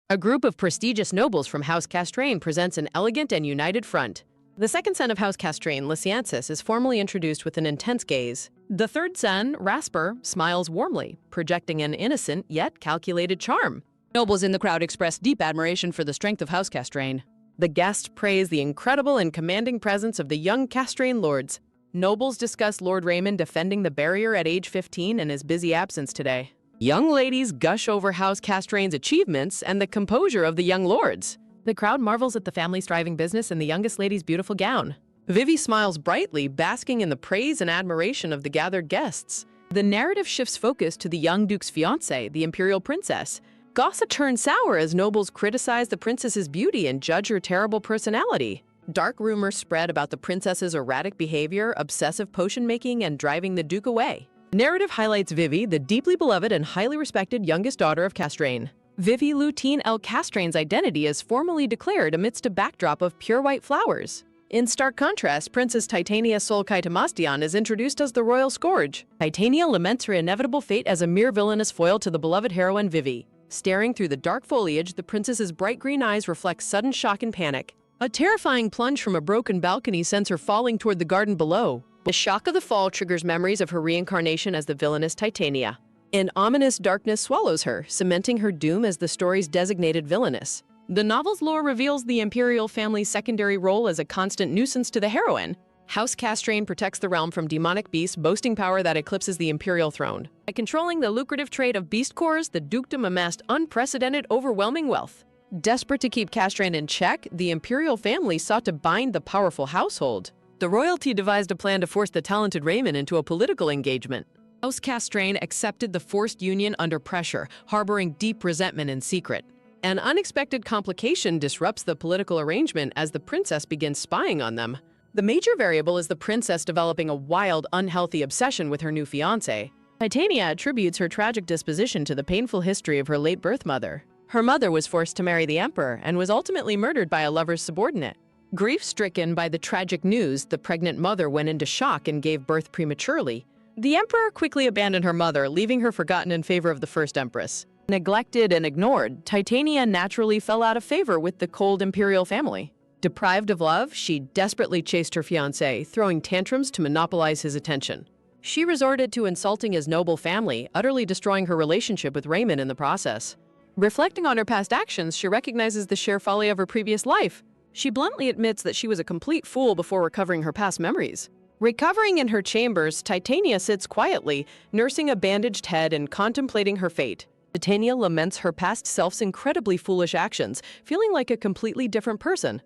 A group of prestigious nobles from House Castrain presents an elegant and united front. The second son of House Castrain, Lysiancis, is formally introduced with an intense gaze. The third son, Rasper, smiles warmly, projecting an innocent yet calculated charm. Nobles in the crowd express deep admiration for the strength of House Castrain. The guests praise the incredible and commanding presence of the young Castrain lords. Nobles discuss Lord Raymond defending the barrier at age 15 and his busy absence today. Young ladies gush over House Castrain's achievements and the composure of the young lords. The crowd marvels at the family's thriving business and the youngest lady's beautiful gown. Vivi smiles brightly, basking in the praise and admiration of the gathered guests. The narrative shifts focus to the young duke's fiancée, the imperial princess. Gossip turns sour as nobles criticize the princess's beauty and judge her terrible personality. Dark rumors spread about the princess's erratic behavior, obsessive potion-making, and driving the duke away. Narrative highlights Vivi, the deeply beloved and highly respected youngest daughter of Castrain. Vivi Lutine El Castrain's identity is formally declared amidst a backdrop of pure white flowers. In stark contrast, Princess Titania Sol Kaitamastian is introduced as the royal scourge. Titania laments her inevitable fate as a mere villainous foil to the beloved heroine Vivi. Staring through the dark foliage, the princess's bright green eyes reflect sudden shock and panic. A terrifying plunge from a broken balcony sends her falling toward the garden below. The shock of the fall triggers memories of her reincarnation as the villainous Titania. An ominous darkness swallows her, cementing her doom as the story's designated villainess. The novel's lore reveals the imperial family's secondary role as a constant nuisance to the heroine. House Castrain protects the realm from demonic beasts boasting power that eclipses the imperial throne. By controlling the lucrative trade of beast cores, the dukedom amassed unprecedented, overwhelming wealth. Desperate to keep Castrain in check, the imperial family sought to bind the powerful household. The royalty devised a plan to force the talented Raymond into a political engagement. House Castrain accepted the forced union under pressure, harboring deep resentment in secret. An unexpected complication disrupts the political arrangement as the princess begins spying on them. The major variable is the princess developing a wild, unhealthy obsession with her new fiancé. Titania attributes her tragic disposition to the painful history of her late birth mother. Her mother was forced to marry the emperor and was ultimately murdered by a lover's subordinate. Grief-stricken by the tragic news, the pregnant mother went into shock and gave birth prematurely. The emperor quickly abandoned her mother, leaving her forgotten in favor of the first empress. Neglected and ignored, Titania naturally fell out of favor with the cold imperial family. Deprived of love, she desperately chased her fiancé, throwing tantrums to monopolize his attention. She resorted to insulting his noble family, utterly destroying her relationship with Raymond in the process. Reflecting on her past actions, she recognizes the sheer folly of her previous life. She bluntly admits that she was a complete fool before recovering her past memories. Recovering in her chambers, Titania sits quietly, nursing a bandaged head and contemplating her fate. Titania laments her past self's incredibly foolish actions, feeling like a completely different person.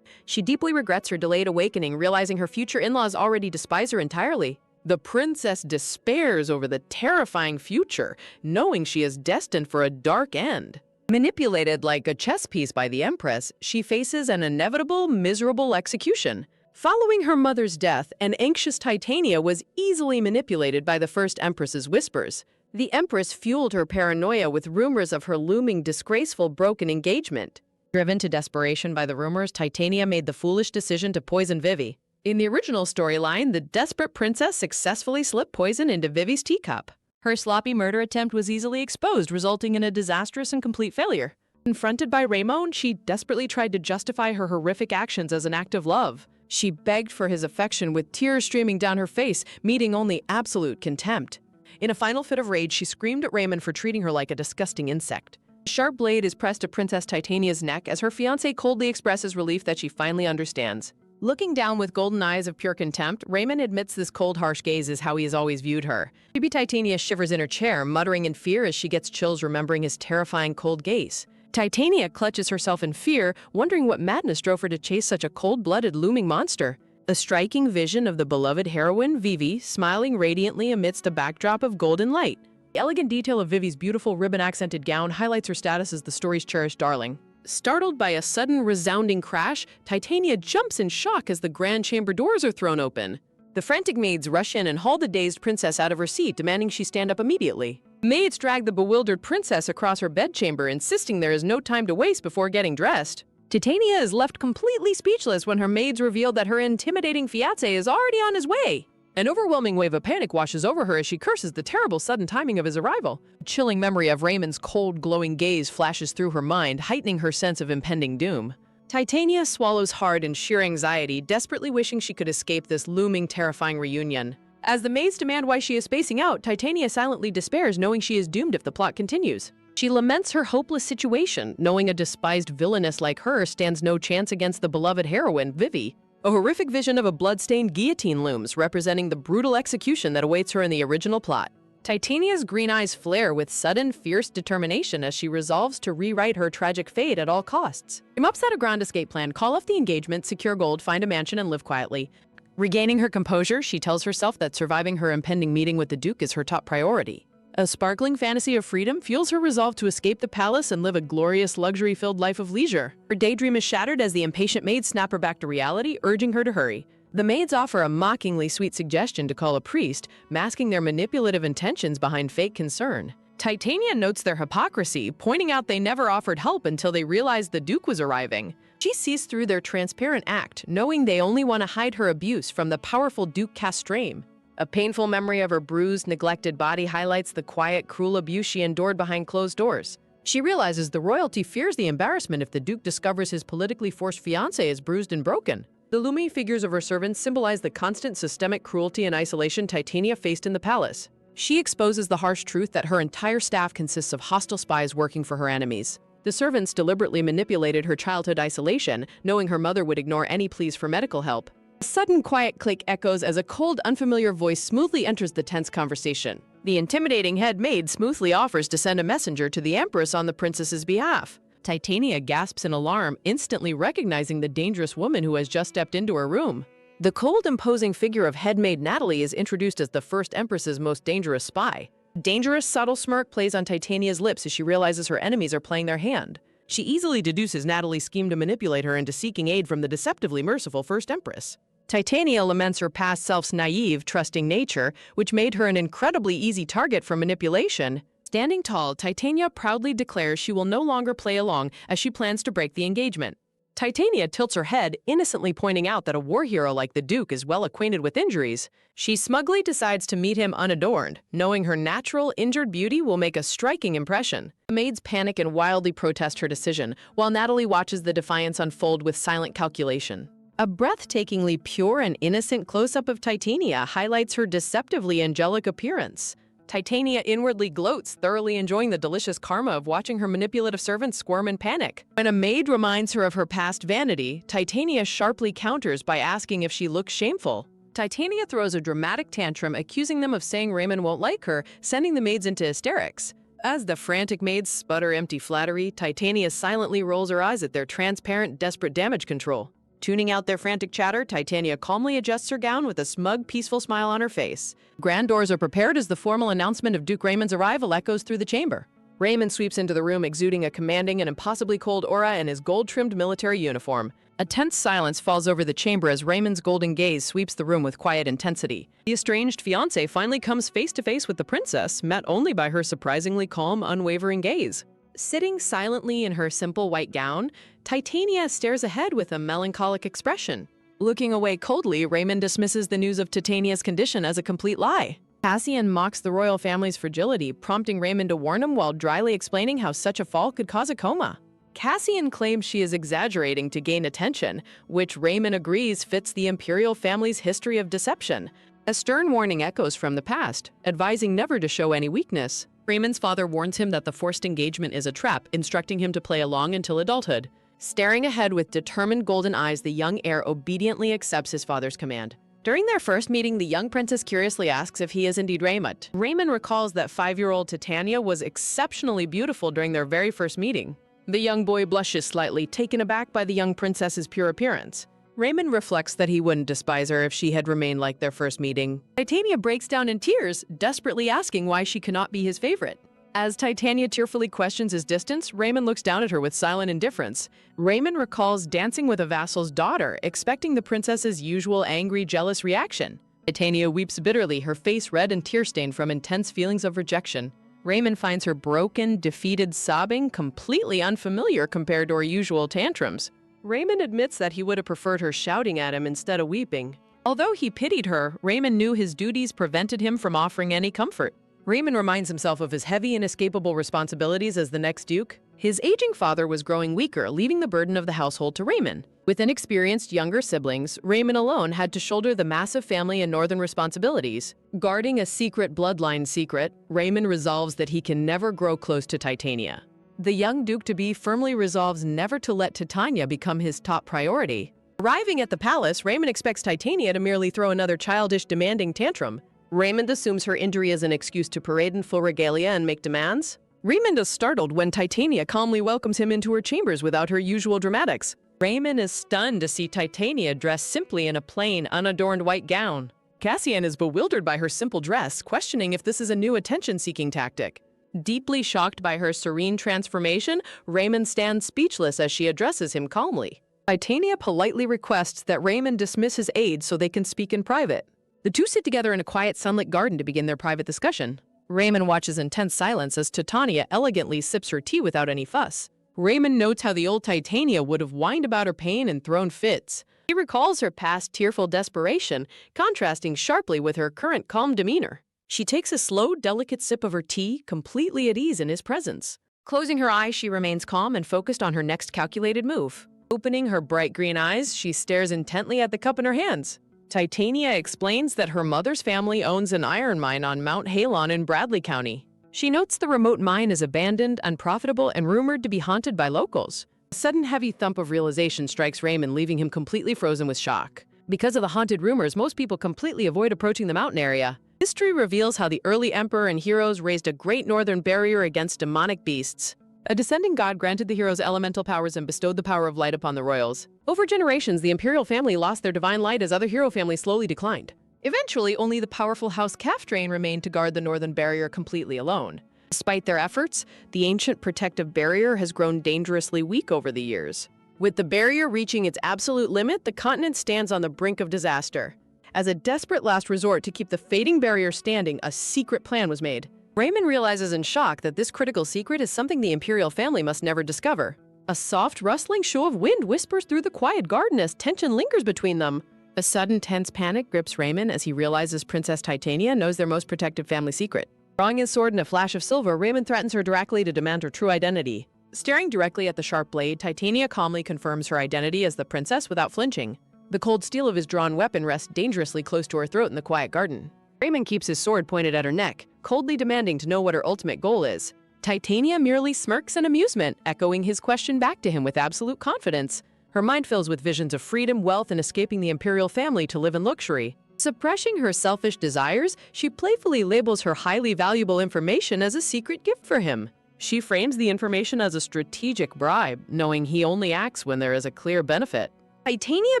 She deeply regrets her delayed awakening, realizing her future in-laws already despise her entirely. The princess despairs over the terrifying future, knowing she is destined for a dark end. Manipulated like a chess piece by the empress, she faces an inevitable, miserable execution. Following her mother's death, an anxious Titania was easily manipulated by the first empress's whispers. The empress fueled her paranoia with rumors of her looming, disgraceful, broken engagement. Driven to desperation by the rumors, Titania made the foolish decision to poison Vivi. In the original storyline, the desperate princess successfully slipped poison into Vivi's teacup. Her sloppy murder attempt was easily exposed, resulting in a disastrous and complete failure. Confronted by Raymond, she desperately tried to justify her horrific actions as an act of love. She begged for his affection with tears streaming down her face, meeting only absolute contempt. In a final fit of rage, she screamed at Raymond for treating her like a disgusting insect. A sharp blade is pressed to Princess Titania's neck as her fiancé coldly expresses relief that she finally understands. Looking down with golden eyes of pure contempt, Raymond admits this cold, harsh gaze is how he has always viewed her. Baby Titania shivers in her chair, muttering in fear as she gets chills remembering his terrifying cold gaze. Titania clutches herself in fear, wondering what madness drove her to chase such a cold-blooded, looming monster. A striking vision of the beloved heroine, Vivi, smiling radiantly amidst a backdrop of golden light. The elegant detail of Vivi's beautiful ribbon-accented gown highlights her status as the story's cherished darling. Startled by a sudden, resounding crash, Titania jumps in shock as the grand chamber doors are thrown open. The frantic maids rush in and haul the dazed princess out of her seat, demanding she stand up immediately. Maids drag the bewildered princess across her bedchamber, insisting there is no time to waste before getting dressed. Titania is left completely speechless when her maids reveal that her intimidating fiancé is already on his way. An overwhelming wave of panic washes over her as she curses the terrible sudden timing of his arrival. A chilling memory of Raymond's cold, glowing gaze flashes through her mind, heightening her sense of impending doom. Titania swallows hard in sheer anxiety, desperately wishing she could escape this looming, terrifying reunion. As the maids demand why she is spacing out, Titania silently despairs, knowing she is doomed if the plot continues. She laments her hopeless situation, knowing a despised villainess like her stands no chance against the beloved heroine, Vivi. A horrific vision of a blood-stained guillotine looms, representing the brutal execution that awaits her in the original plot. Titania's green eyes flare with sudden, fierce determination as she resolves to rewrite her tragic fate at all costs. Dream up set a grand escape plan, call off the engagement, secure gold, find a mansion, and live quietly. Regaining her composure, she tells herself that surviving her impending meeting with the Duke is her top priority. A sparkling fantasy of freedom fuels her resolve to escape the palace and live a glorious, luxury-filled life of leisure. Her daydream is shattered as the impatient maids snap her back to reality, urging her to hurry. The maids offer a mockingly sweet suggestion to call a priest, masking their manipulative intentions behind fake concern. Titania notes their hypocrisy, pointing out they never offered help until they realized the Duke was arriving. She sees through their transparent act, knowing they only want to hide her abuse from the powerful Duke Castraim. A painful memory of her bruised, neglected body highlights the quiet, cruel abuse she endured behind closed doors. She realizes the royalty fears the embarrassment if the Duke discovers his politically forced fiancé is bruised and broken. The looming figures of her servants symbolize the constant systemic cruelty and isolation Titania faced in the palace. She exposes the harsh truth that her entire staff consists of hostile spies working for her enemies. The servants deliberately manipulated her childhood isolation, knowing her mother would ignore any pleas for medical help. A sudden quiet click echoes as a cold, unfamiliar voice smoothly enters the tense conversation. The intimidating head maid smoothly offers to send a messenger to the Empress on the princess's behalf. Titania gasps in alarm, instantly recognizing the dangerous woman who has just stepped into her room. The cold, imposing figure of head maid Natalie is introduced as the first Empress's most dangerous spy. A dangerous, subtle smirk plays on Titania's lips as she realizes her enemies are playing their hand. She easily deduces Natalie's scheme to manipulate her into seeking aid from the deceptively merciful First Empress. Titania laments her past self's naive, trusting nature, which made her an incredibly easy target for manipulation. Standing tall, Titania proudly declares she will no longer play along as she plans to break the engagement. Titania tilts her head, innocently pointing out that a war hero like the Duke is well acquainted with injuries. She smugly decides to meet him unadorned, knowing her natural, injured beauty will make a striking impression. The maids panic and wildly protest her decision, while Natalie watches the defiance unfold with silent calculation. A breathtakingly pure and innocent close-up of Titania highlights her deceptively angelic appearance. Titania inwardly gloats, thoroughly enjoying the delicious karma of watching her manipulative servants squirm in panic. When a maid reminds her of her past vanity, Titania sharply counters by asking if she looks shameful. Titania throws a dramatic tantrum, accusing them of saying Raymond won't like her, sending the maids into hysterics. As the frantic maids sputter empty flattery, Titania silently rolls her eyes at their transparent, desperate damage control. Tuning out their frantic chatter, Titania calmly adjusts her gown with a smug, peaceful smile on her face. Grand doors are prepared as the formal announcement of Duke Raymond's arrival echoes through the chamber. Raymond sweeps into the room, exuding a commanding and impossibly cold aura in his gold-trimmed military uniform. A tense silence falls over the chamber as Raymond's golden gaze sweeps the room with quiet intensity. The estranged fiancé finally comes face-to-face with the princess, met only by her surprisingly calm, unwavering gaze. Sitting silently in her simple white gown, Titania stares ahead with a melancholic expression. Looking away coldly, Raymond dismisses the news of Titania's condition as a complete lie. Cassian mocks the royal family's fragility, prompting Raymond to warn him while dryly explaining how such a fall could cause a coma. Cassian claims she is exaggerating to gain attention, which Raymond agrees fits the imperial family's history of deception. A stern warning echoes from the past, advising never to show any weakness. Raymond's father warns him that the forced engagement is a trap, instructing him to play along until adulthood. Staring ahead with determined golden eyes, the young heir obediently accepts his father's command. During their first meeting, the young princess curiously asks if he is indeed Raymond. Raymond recalls that 5-year-old Titania was exceptionally beautiful during their very first meeting. The young boy blushes slightly, taken aback by the young princess's pure appearance. Raymond reflects that he wouldn't despise her if she had remained like their first meeting. Titania breaks down in tears, desperately asking why she cannot be his favorite. As Titania tearfully questions his distance, Raymond looks down at her with silent indifference. Raymond recalls dancing with a vassal's daughter, expecting the princess's usual angry, jealous reaction. Titania weeps bitterly, her face red and tear-stained from intense feelings of rejection. Raymond finds her broken, defeated sobbing completely unfamiliar compared to her usual tantrums. Raymond admits that he would have preferred her shouting at him instead of weeping. Although he pitied her, Raymond knew his duties prevented him from offering any comfort. Raymond reminds himself of his heavy, inescapable responsibilities as the next duke. His aging father was growing weaker, leaving the burden of the household to Raymond. With inexperienced younger siblings, Raymond alone had to shoulder the massive family and northern responsibilities. Guarding a secret bloodline secret, Raymond resolves that he can never grow close to Titania. The young duke-to-be firmly resolves never to let Titania become his top priority. Arriving at the palace, Raymond expects Titania to merely throw another childish, demanding tantrum. Raymond assumes her injury as an excuse to parade in full regalia and make demands. Raymond is startled when Titania calmly welcomes him into her chambers without her usual dramatics. Raymond is stunned to see Titania dressed simply in a plain, unadorned white gown. Cassian is bewildered by her simple dress, questioning if this is a new attention-seeking tactic. Deeply shocked by her serene transformation, Raymond stands speechless as she addresses him calmly. Titania politely requests that Raymond dismiss his aides so they can speak in private. The two sit together in a quiet, sunlit garden to begin their private discussion. Raymond watches in tense silence as Titania elegantly sips her tea without any fuss. Raymond notes how the old Titania would have whined about her pain and thrown fits. He recalls her past tearful desperation, contrasting sharply with her current calm demeanor. She takes a slow, delicate sip of her tea, completely at ease in his presence. Closing her eyes, she remains calm and focused on her next calculated move. Opening her bright green eyes, she stares intently at the cup in her hands. Titania explains that her mother's family owns an iron mine on Mount Halon in Bradley County. She notes the remote mine is abandoned, unprofitable, and rumored to be haunted by locals. A sudden heavy thump of realization strikes Raymond, leaving him completely frozen with shock. Because of the haunted rumors, most people completely avoid approaching the mountain area. History reveals how the early emperor and heroes raised a great northern barrier against demonic beasts. A descending god granted the heroes elemental powers and bestowed the power of light upon the royals. Over generations, the imperial family lost their divine light as other hero families slowly declined. Eventually, only the powerful House Kaftrain remained to guard the northern barrier completely alone. Despite their efforts, the ancient protective barrier has grown dangerously weak over the years. With the barrier reaching its absolute limit, the continent stands on the brink of disaster. As a desperate last resort to keep the fading barrier standing, a secret plan was made. Raymond realizes in shock that this critical secret is something the imperial family must never discover. A soft, rustling show of wind whispers through the quiet garden as tension lingers between them. A sudden, tense panic grips Raymond as he realizes Princess Titania knows their most protected family secret. Drawing his sword in a flash of silver, Raymond threatens her directly to demand her true identity. Staring directly at the sharp blade, Titania calmly confirms her identity as the princess without flinching. The cold steel of his drawn weapon rests dangerously close to her throat in the quiet garden. Raymond keeps his sword pointed at her neck, coldly demanding to know what her ultimate goal is. Titania merely smirks in amusement, echoing his question back to him with absolute confidence. Her mind fills with visions of freedom, wealth, and escaping the imperial family to live in luxury. Suppressing her selfish desires, she playfully labels her highly valuable information as a secret gift for him. She frames the information as a strategic bribe, knowing he only acts when there is a clear benefit. Titania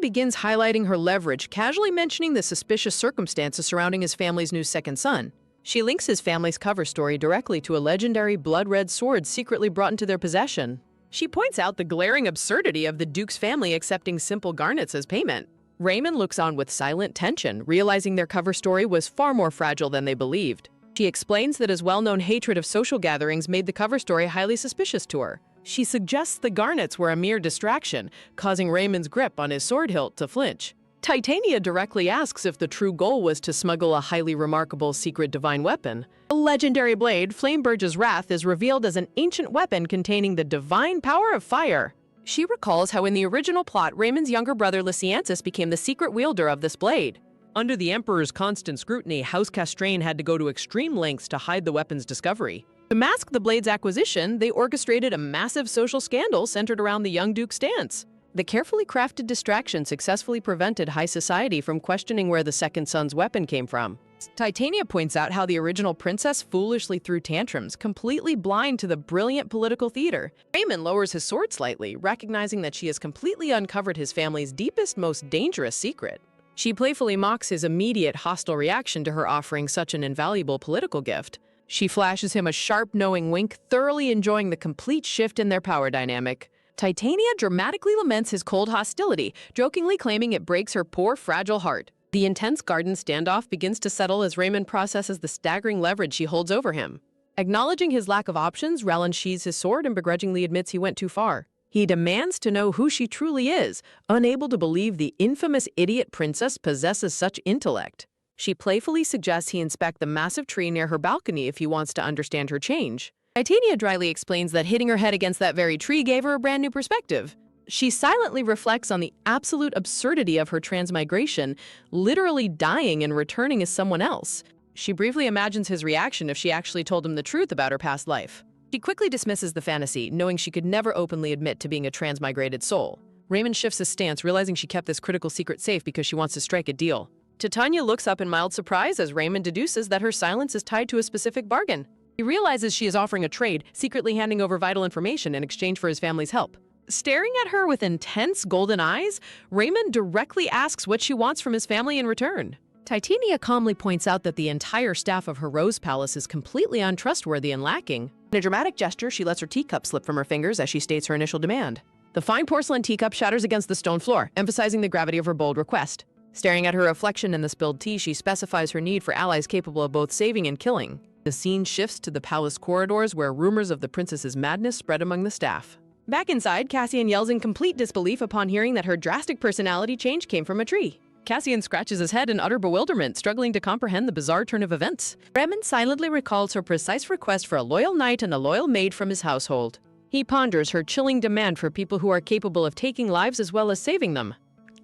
begins highlighting her leverage, casually mentioning the suspicious circumstances surrounding his family's new second son. She links his family's cover story directly to a legendary blood-red sword secretly brought into their possession. She points out the glaring absurdity of the Duke's family accepting simple garnets as payment. Raymond looks on with silent tension, realizing their cover story was far more fragile than they believed. She explains that his well-known hatred of social gatherings made the cover story highly suspicious to her. She suggests the garnets were a mere distraction, causing Raymond's grip on his sword hilt to flinch. Titania directly asks if the true goal was to smuggle a highly remarkable secret divine weapon. The legendary blade, Flameburge's Wrath, is revealed as an ancient weapon containing the divine power of fire. She recalls how in the original plot, Raymond's younger brother Lysianthus became the secret wielder of this blade. Under the Emperor's constant scrutiny, House Castrain had to go to extreme lengths to hide the weapon's discovery. To mask the blade's acquisition, they orchestrated a massive social scandal centered around the young Duke's stance. The carefully crafted distraction successfully prevented high society from questioning where the second son's weapon came from. Titania points out how the original princess foolishly threw tantrums, completely blind to the brilliant political theater. Raymond lowers his sword slightly, recognizing that she has completely uncovered his family's deepest, most dangerous secret. She playfully mocks his immediate hostile reaction to her offering such an invaluable political gift. She flashes him a sharp, knowing wink, thoroughly enjoying the complete shift in their power dynamic. Titania dramatically laments his cold hostility, jokingly claiming it breaks her poor, fragile heart. The intense garden standoff begins to settle as Raymond processes the staggering leverage she holds over him. Acknowledging his lack of options, Rellin sheathes his sword and begrudgingly admits he went too far. He demands to know who she truly is, unable to believe the infamous idiot princess possesses such intellect. She playfully suggests he inspect the massive tree near her balcony if he wants to understand her change. Titania dryly explains that hitting her head against that very tree gave her a brand new perspective. She silently reflects on the absolute absurdity of her transmigration, literally dying and returning as someone else. She briefly imagines his reaction if she actually told him the truth about her past life. She quickly dismisses the fantasy, knowing she could never openly admit to being a transmigrated soul. Raymond shifts his stance, realizing she kept this critical secret safe because she wants to strike a deal. Titania looks up in mild surprise as Raymond deduces that her silence is tied to a specific bargain. He realizes she is offering a trade, secretly handing over vital information in exchange for his family's help. Staring at her with intense golden eyes, Raymond directly asks what she wants from his family in return. Titania calmly points out that the entire staff of her Rose Palace is completely untrustworthy and lacking. In a dramatic gesture, she lets her teacup slip from her fingers as she states her initial demand. The fine porcelain teacup shatters against the stone floor, emphasizing the gravity of her bold request. Staring at her reflection in the spilled tea, she specifies her need for allies capable of both saving and killing. The scene shifts to the palace corridors where rumors of the princess's madness spread among the staff. Back inside, Cassian yells in complete disbelief upon hearing that her drastic personality change came from a tree. Cassian scratches his head in utter bewilderment, struggling to comprehend the bizarre turn of events. Raymond silently recalls her precise request for a loyal knight and a loyal maid from his household. He ponders her chilling demand for people who are capable of taking lives as well as saving them.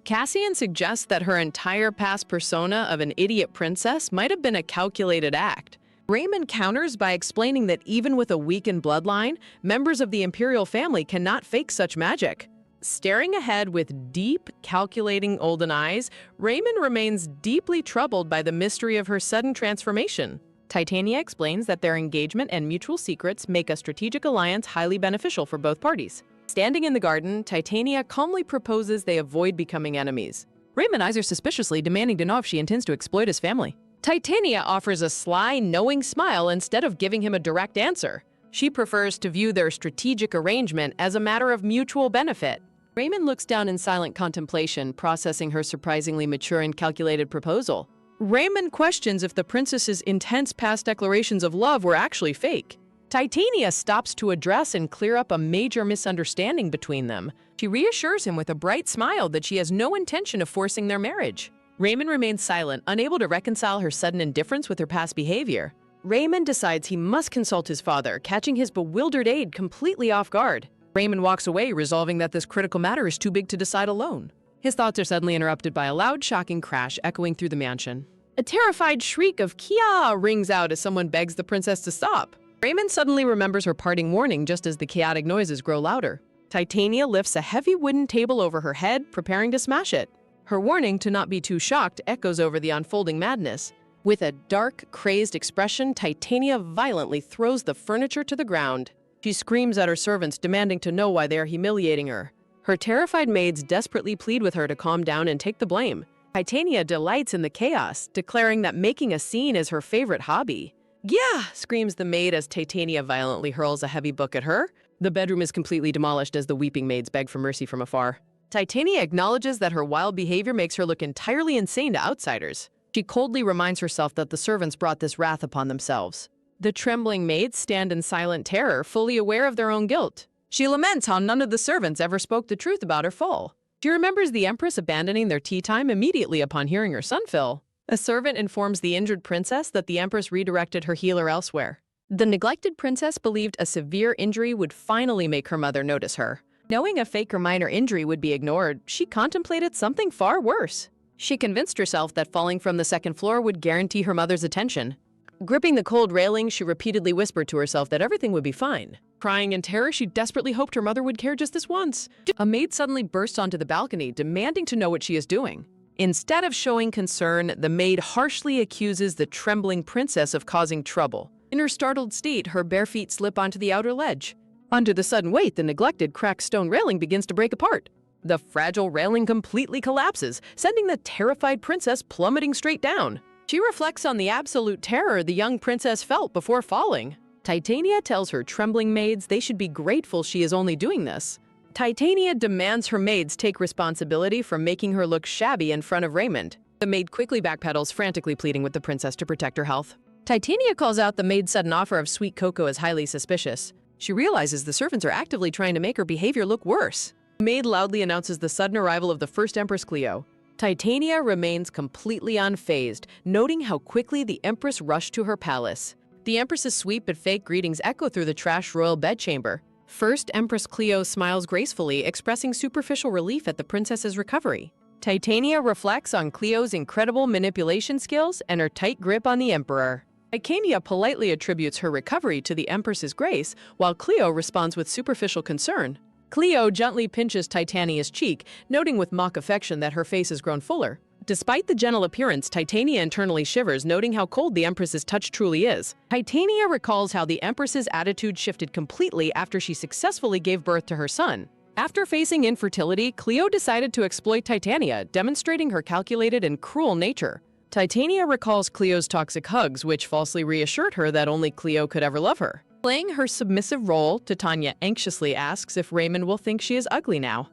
Cassian suggests that her entire past persona of an idiot princess might have been a calculated act. Raymond counters by explaining that even with a weakened bloodline, members of the imperial family cannot fake such magic. Staring ahead with deep, calculating olden eyes, Raymond remains deeply troubled by the mystery of her sudden transformation. Titania explains that their engagement and mutual secrets make a strategic alliance highly beneficial for both parties. Standing in the garden, Titania calmly proposes they avoid becoming enemies. Raymond eyes her suspiciously, demanding to know if she intends to exploit his family. Titania offers a sly, knowing smile instead of giving him a direct answer. She prefers to view their strategic arrangement as a matter of mutual benefit. Raymond looks down in silent contemplation, processing her surprisingly mature and calculated proposal. Raymond questions if the princess's intense past declarations of love were actually fake. Titania stops to address and clear up a major misunderstanding between them. She reassures him with a bright smile that she has no intention of forcing their marriage. Raymond remains silent, unable to reconcile her sudden indifference with her past behavior. Raymond decides he must consult his father, catching his bewildered aide completely off guard. Raymond walks away, resolving that this critical matter is too big to decide alone. His thoughts are suddenly interrupted by a loud, shocking crash echoing through the mansion. A terrified shriek of "Kia!" rings out as someone begs the princess to stop. Raymond suddenly remembers her parting warning just as the chaotic noises grow louder. Titania lifts a heavy wooden table over her head, preparing to smash it. Her warning to not be too shocked echoes over the unfolding madness. With a dark, crazed expression, Titania violently throws the furniture to the ground. She screams at her servants, demanding to know why they are humiliating her. Her terrified maids desperately plead with her to calm down and take the blame. Titania delights in the chaos, declaring that making a scene is her favorite hobby. "Yeah!" screams the maid as Titania violently hurls a heavy book at her. The bedroom is completely demolished as the weeping maids beg for mercy from afar. Titania acknowledges that her wild behavior makes her look entirely insane to outsiders. She coldly reminds herself that the servants brought this wrath upon themselves. The trembling maids stand in silent terror, fully aware of their own guilt. She laments how none of the servants ever spoke the truth about her fall. She remembers the Empress abandoning their tea time immediately upon hearing her son fall. A servant informs the injured princess that the Empress redirected her healer elsewhere. The neglected princess believed a severe injury would finally make her mother notice her. Knowing a fake or minor injury would be ignored, she contemplated something far worse. She convinced herself that falling from the second floor would guarantee her mother's attention. Gripping the cold railing, she repeatedly whispered to herself that everything would be fine. Crying in terror, she desperately hoped her mother would care just this once. A maid suddenly bursts onto the balcony, demanding to know what she is doing. Instead of showing concern, the maid harshly accuses the trembling princess of causing trouble. In her startled state, her bare feet slip onto the outer ledge. Under the sudden weight, the neglected cracked stone railing begins to break apart. The fragile railing completely collapses, sending the terrified princess plummeting straight down. She reflects on the absolute terror the young princess felt before falling. Titania tells her trembling maids they should be grateful she is only doing this. Titania demands her maids take responsibility for making her look shabby in front of Raymond. The maid quickly backpedals, frantically pleading with the princess to protect her health. Titania calls out the maid's sudden offer of sweet cocoa as highly suspicious. She realizes the servants are actively trying to make her behavior look worse. The maid loudly announces the sudden arrival of the first Empress Cleo. Titania remains completely unfazed, noting how quickly the Empress rushed to her palace. The Empress's sweet but fake greetings echo through the trashed royal bedchamber. First Empress Cleo smiles gracefully, expressing superficial relief at the princess's recovery. Titania reflects on Cleo's incredible manipulation skills and her tight grip on the Emperor. Titania politely attributes her recovery to the Empress's grace, while Cleo responds with superficial concern. Cleo gently pinches Titania's cheek, noting with mock affection that her face has grown fuller. Despite the gentle appearance, Titania internally shivers, noting how cold the Empress's touch truly is. Titania recalls how the Empress's attitude shifted completely after she successfully gave birth to her son. After facing infertility, Cleo decided to exploit Titania, demonstrating her calculated and cruel nature. Titania recalls Cleo's toxic hugs, which falsely reassured her that only Cleo could ever love her. Playing her submissive role, Titania anxiously asks if Raymond will think she is ugly now.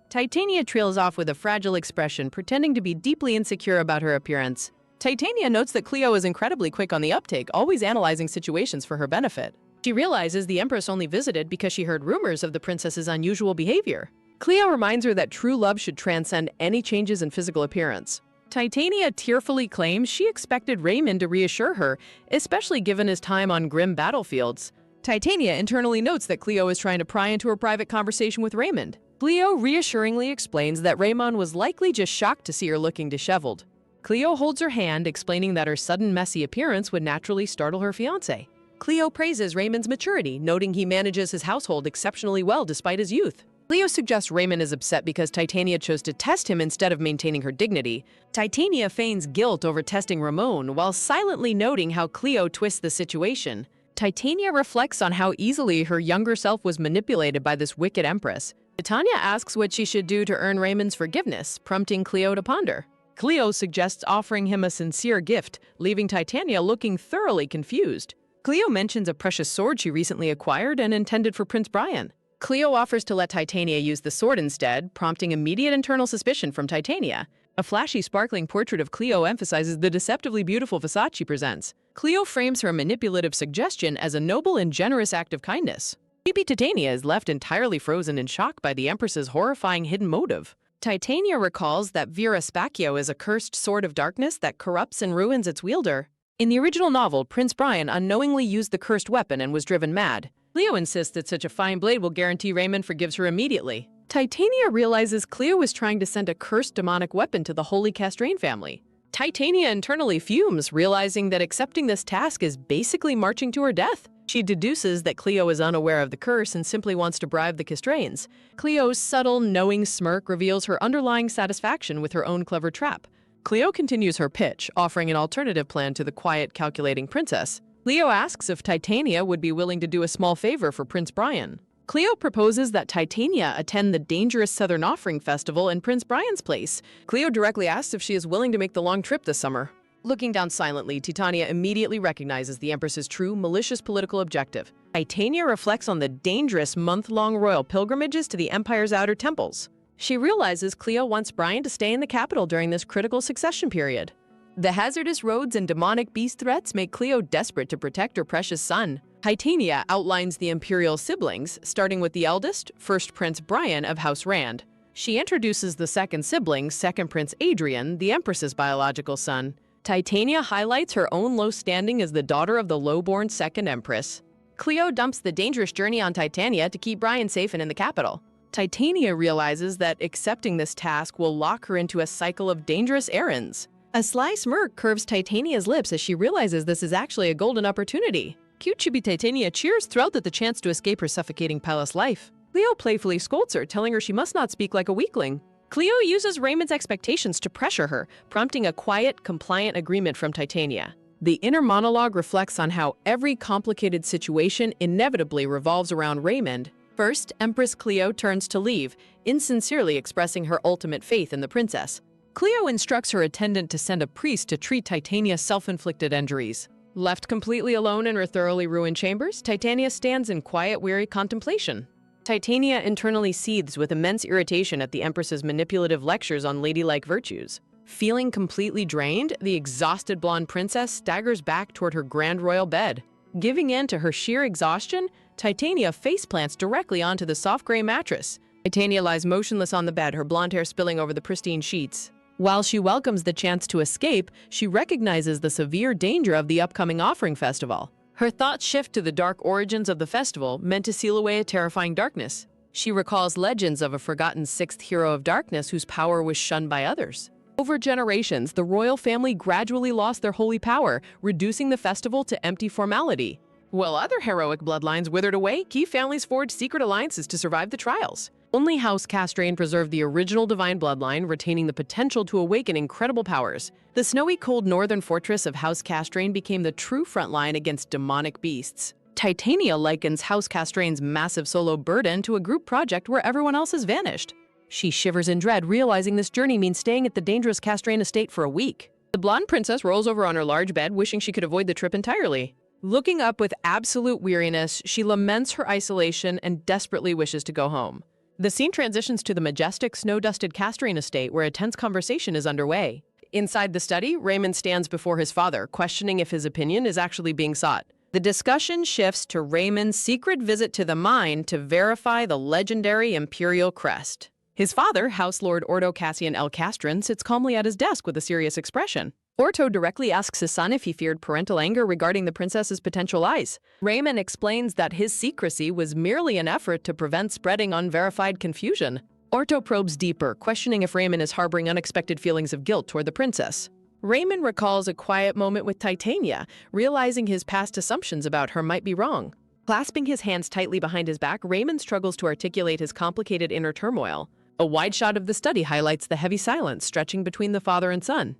Titania trails off with a fragile expression, pretending to be deeply insecure about her appearance. Titania notes that Cleo is incredibly quick on the uptake, always analyzing situations for her benefit. She realizes the Empress only visited because she heard rumors of the princess's unusual behavior. Cleo reminds her that true love should transcend any changes in physical appearance. Titania tearfully claims she expected Raymond to reassure her, especially given his time on grim battlefields. Titania internally notes that Cleo is trying to pry into her private conversation with Raymond. Cleo reassuringly explains that Raymond was likely just shocked to see her looking disheveled. Cleo holds her hand, explaining that her sudden messy appearance would naturally startle her fiancé. Cleo praises Raymond's maturity, noting he manages his household exceptionally well despite his youth. Cleo suggests Raymond is upset because Titania chose to test him instead of maintaining her dignity. Titania feigns guilt over testing Ramon, while silently noting how Cleo twists the situation. Titania reflects on how easily her younger self was manipulated by this wicked Empress. Titania asks what she should do to earn Raymond's forgiveness, prompting Cleo to ponder. Cleo suggests offering him a sincere gift, leaving Titania looking thoroughly confused. Cleo mentions a precious sword she recently acquired and intended for Prince Brian. Cleo offers to let Titania use the sword instead, prompting immediate internal suspicion from Titania. A flashy, sparkling portrait of Cleo emphasizes the deceptively beautiful facade she presents. Cleo frames her manipulative suggestion as a noble and generous act of kindness. Maybe Titania is left entirely frozen in shock by the Empress's horrifying hidden motive. Titania recalls that Vera Spacchio is a cursed sword of darkness that corrupts and ruins its wielder. In the original novel, Prince Brian unknowingly used the cursed weapon and was driven mad. Cleo insists that such a fine blade will guarantee Raymond forgives her immediately. Titania realizes Cleo was trying to send a cursed demonic weapon to the Holy Castrain family. Titania internally fumes, realizing that accepting this task is basically marching to her death. She deduces that Cleo is unaware of the curse and simply wants to bribe the Castrains. Cleo's subtle, knowing smirk reveals her underlying satisfaction with her own clever trap. Cleo continues her pitch, offering an alternative plan to the quiet, calculating princess. Cleo asks if Titania would be willing to do a small favor for Prince Brian. Cleo proposes that Titania attend the dangerous Southern Offering Festival in Prince Brian's place. Cleo directly asks if she is willing to make the long trip this summer. Looking down silently, Titania immediately recognizes the Empress's true, malicious political objective. Titania reflects on the dangerous month-long royal pilgrimages to the Empire's outer temples. She realizes Cleo wants Brian to stay in the capital during this critical succession period. The hazardous roads and demonic beast threats make Cleo desperate to protect her precious son. Titania outlines the imperial siblings, starting with the eldest, first Prince Brian of House Rand. She introduces the second sibling, second Prince Adrian, the Empress's biological son. Titania highlights her own low standing as the daughter of the low-born second Empress. Cleo dumps the dangerous journey on Titania to keep Brian safe and in the capital. Titania realizes that accepting this task will lock her into a cycle of dangerous errands. A sly smirk curves Titania's lips as she realizes this is actually a golden opportunity. Cute chibi Titania cheers, thrilled at the chance to escape her suffocating palace life. Cleo playfully scolds her, telling her she must not speak like a weakling. Cleo uses Raymond's expectations to pressure her, prompting a quiet, compliant agreement from Titania. The inner monologue reflects on how every complicated situation inevitably revolves around Raymond. First, Empress Cleo turns to leave, insincerely expressing her ultimate faith in the princess. Cleo instructs her attendant to send a priest to treat Titania's self-inflicted injuries. Left completely alone in her thoroughly ruined chambers, Titania stands in quiet, weary contemplation. Titania internally seethes with immense irritation at the Empress's manipulative lectures on ladylike virtues. Feeling completely drained, the exhausted blonde princess staggers back toward her grand royal bed. Giving in to her sheer exhaustion, Titania faceplants directly onto the soft gray mattress. Titania lies motionless on the bed, her blonde hair spilling over the pristine sheets. While she welcomes the chance to escape, she recognizes the severe danger of the upcoming offering festival. Her thoughts shift to the dark origins of the festival, meant to seal away a terrifying darkness. She recalls legends of a forgotten sixth hero of darkness whose power was shunned by others. Over generations, the royal family gradually lost their holy power, reducing the festival to empty formality. While other heroic bloodlines withered away, key families forged secret alliances to survive the trials. Only House Castrain preserved the original divine bloodline, retaining the potential to awaken incredible powers. The snowy cold northern fortress of House Castrain became the true front line against demonic beasts. Titania likens House Castrain's massive solo burden to a group project where everyone else has vanished. She shivers in dread, realizing this journey means staying at the dangerous Castrain estate for a week. The blonde princess rolls over on her large bed, wishing she could avoid the trip entirely. Looking up with absolute weariness, she laments her isolation and desperately wishes to go home. The scene transitions to the majestic, snow-dusted Castrain estate where a tense conversation is underway. Inside the study, Raymond stands before his father, questioning if his opinion is actually being sought. The discussion shifts to Raymond's secret visit to the mine to verify the legendary imperial crest. His father, House Lord Ordo Cassian L. Castron, sits calmly at his desk with a serious expression. Orto directly asks his son if he feared parental anger regarding the princess's potential lies. Raymond explains that his secrecy was merely an effort to prevent spreading unverified confusion. Orto probes deeper, questioning if Raymond is harboring unexpected feelings of guilt toward the princess. Raymond recalls a quiet moment with Titania, realizing his past assumptions about her might be wrong. Clasping his hands tightly behind his back, Raymond struggles to articulate his complicated inner turmoil. A wide shot of the study highlights the heavy silence stretching between the father and son.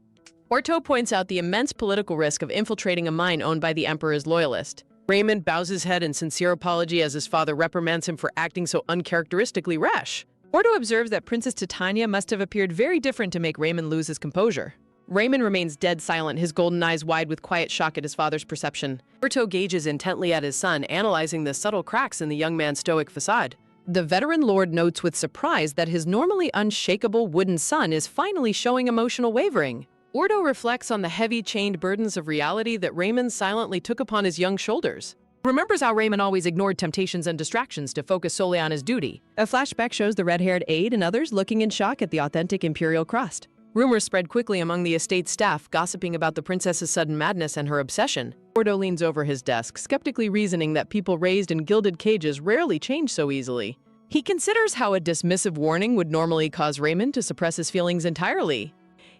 Orto points out the immense political risk of infiltrating a mine owned by the Emperor's loyalist. Raymond bows his head in sincere apology as his father reprimands him for acting so uncharacteristically rash. Orto observes that Princess Titania must have appeared very different to make Raymond lose his composure. Raymond remains dead silent, his golden eyes wide with quiet shock at his father's perception. Orto gazes intently at his son, analyzing the subtle cracks in the young man's stoic facade. The veteran lord notes with surprise that his normally unshakable wooden son is finally showing emotional wavering. Ordo reflects on the heavy chained burdens of reality that Raymond silently took upon his young shoulders. Remembers how Raymond always ignored temptations and distractions to focus solely on his duty. A flashback shows the red-haired aide and others looking in shock at the authentic imperial crest. Rumors spread quickly among the estate's staff, gossiping about the princess's sudden madness and her obsession. Ordo leans over his desk, skeptically reasoning that people raised in gilded cages rarely change so easily. He considers how a dismissive warning would normally cause Raymond to suppress his feelings entirely.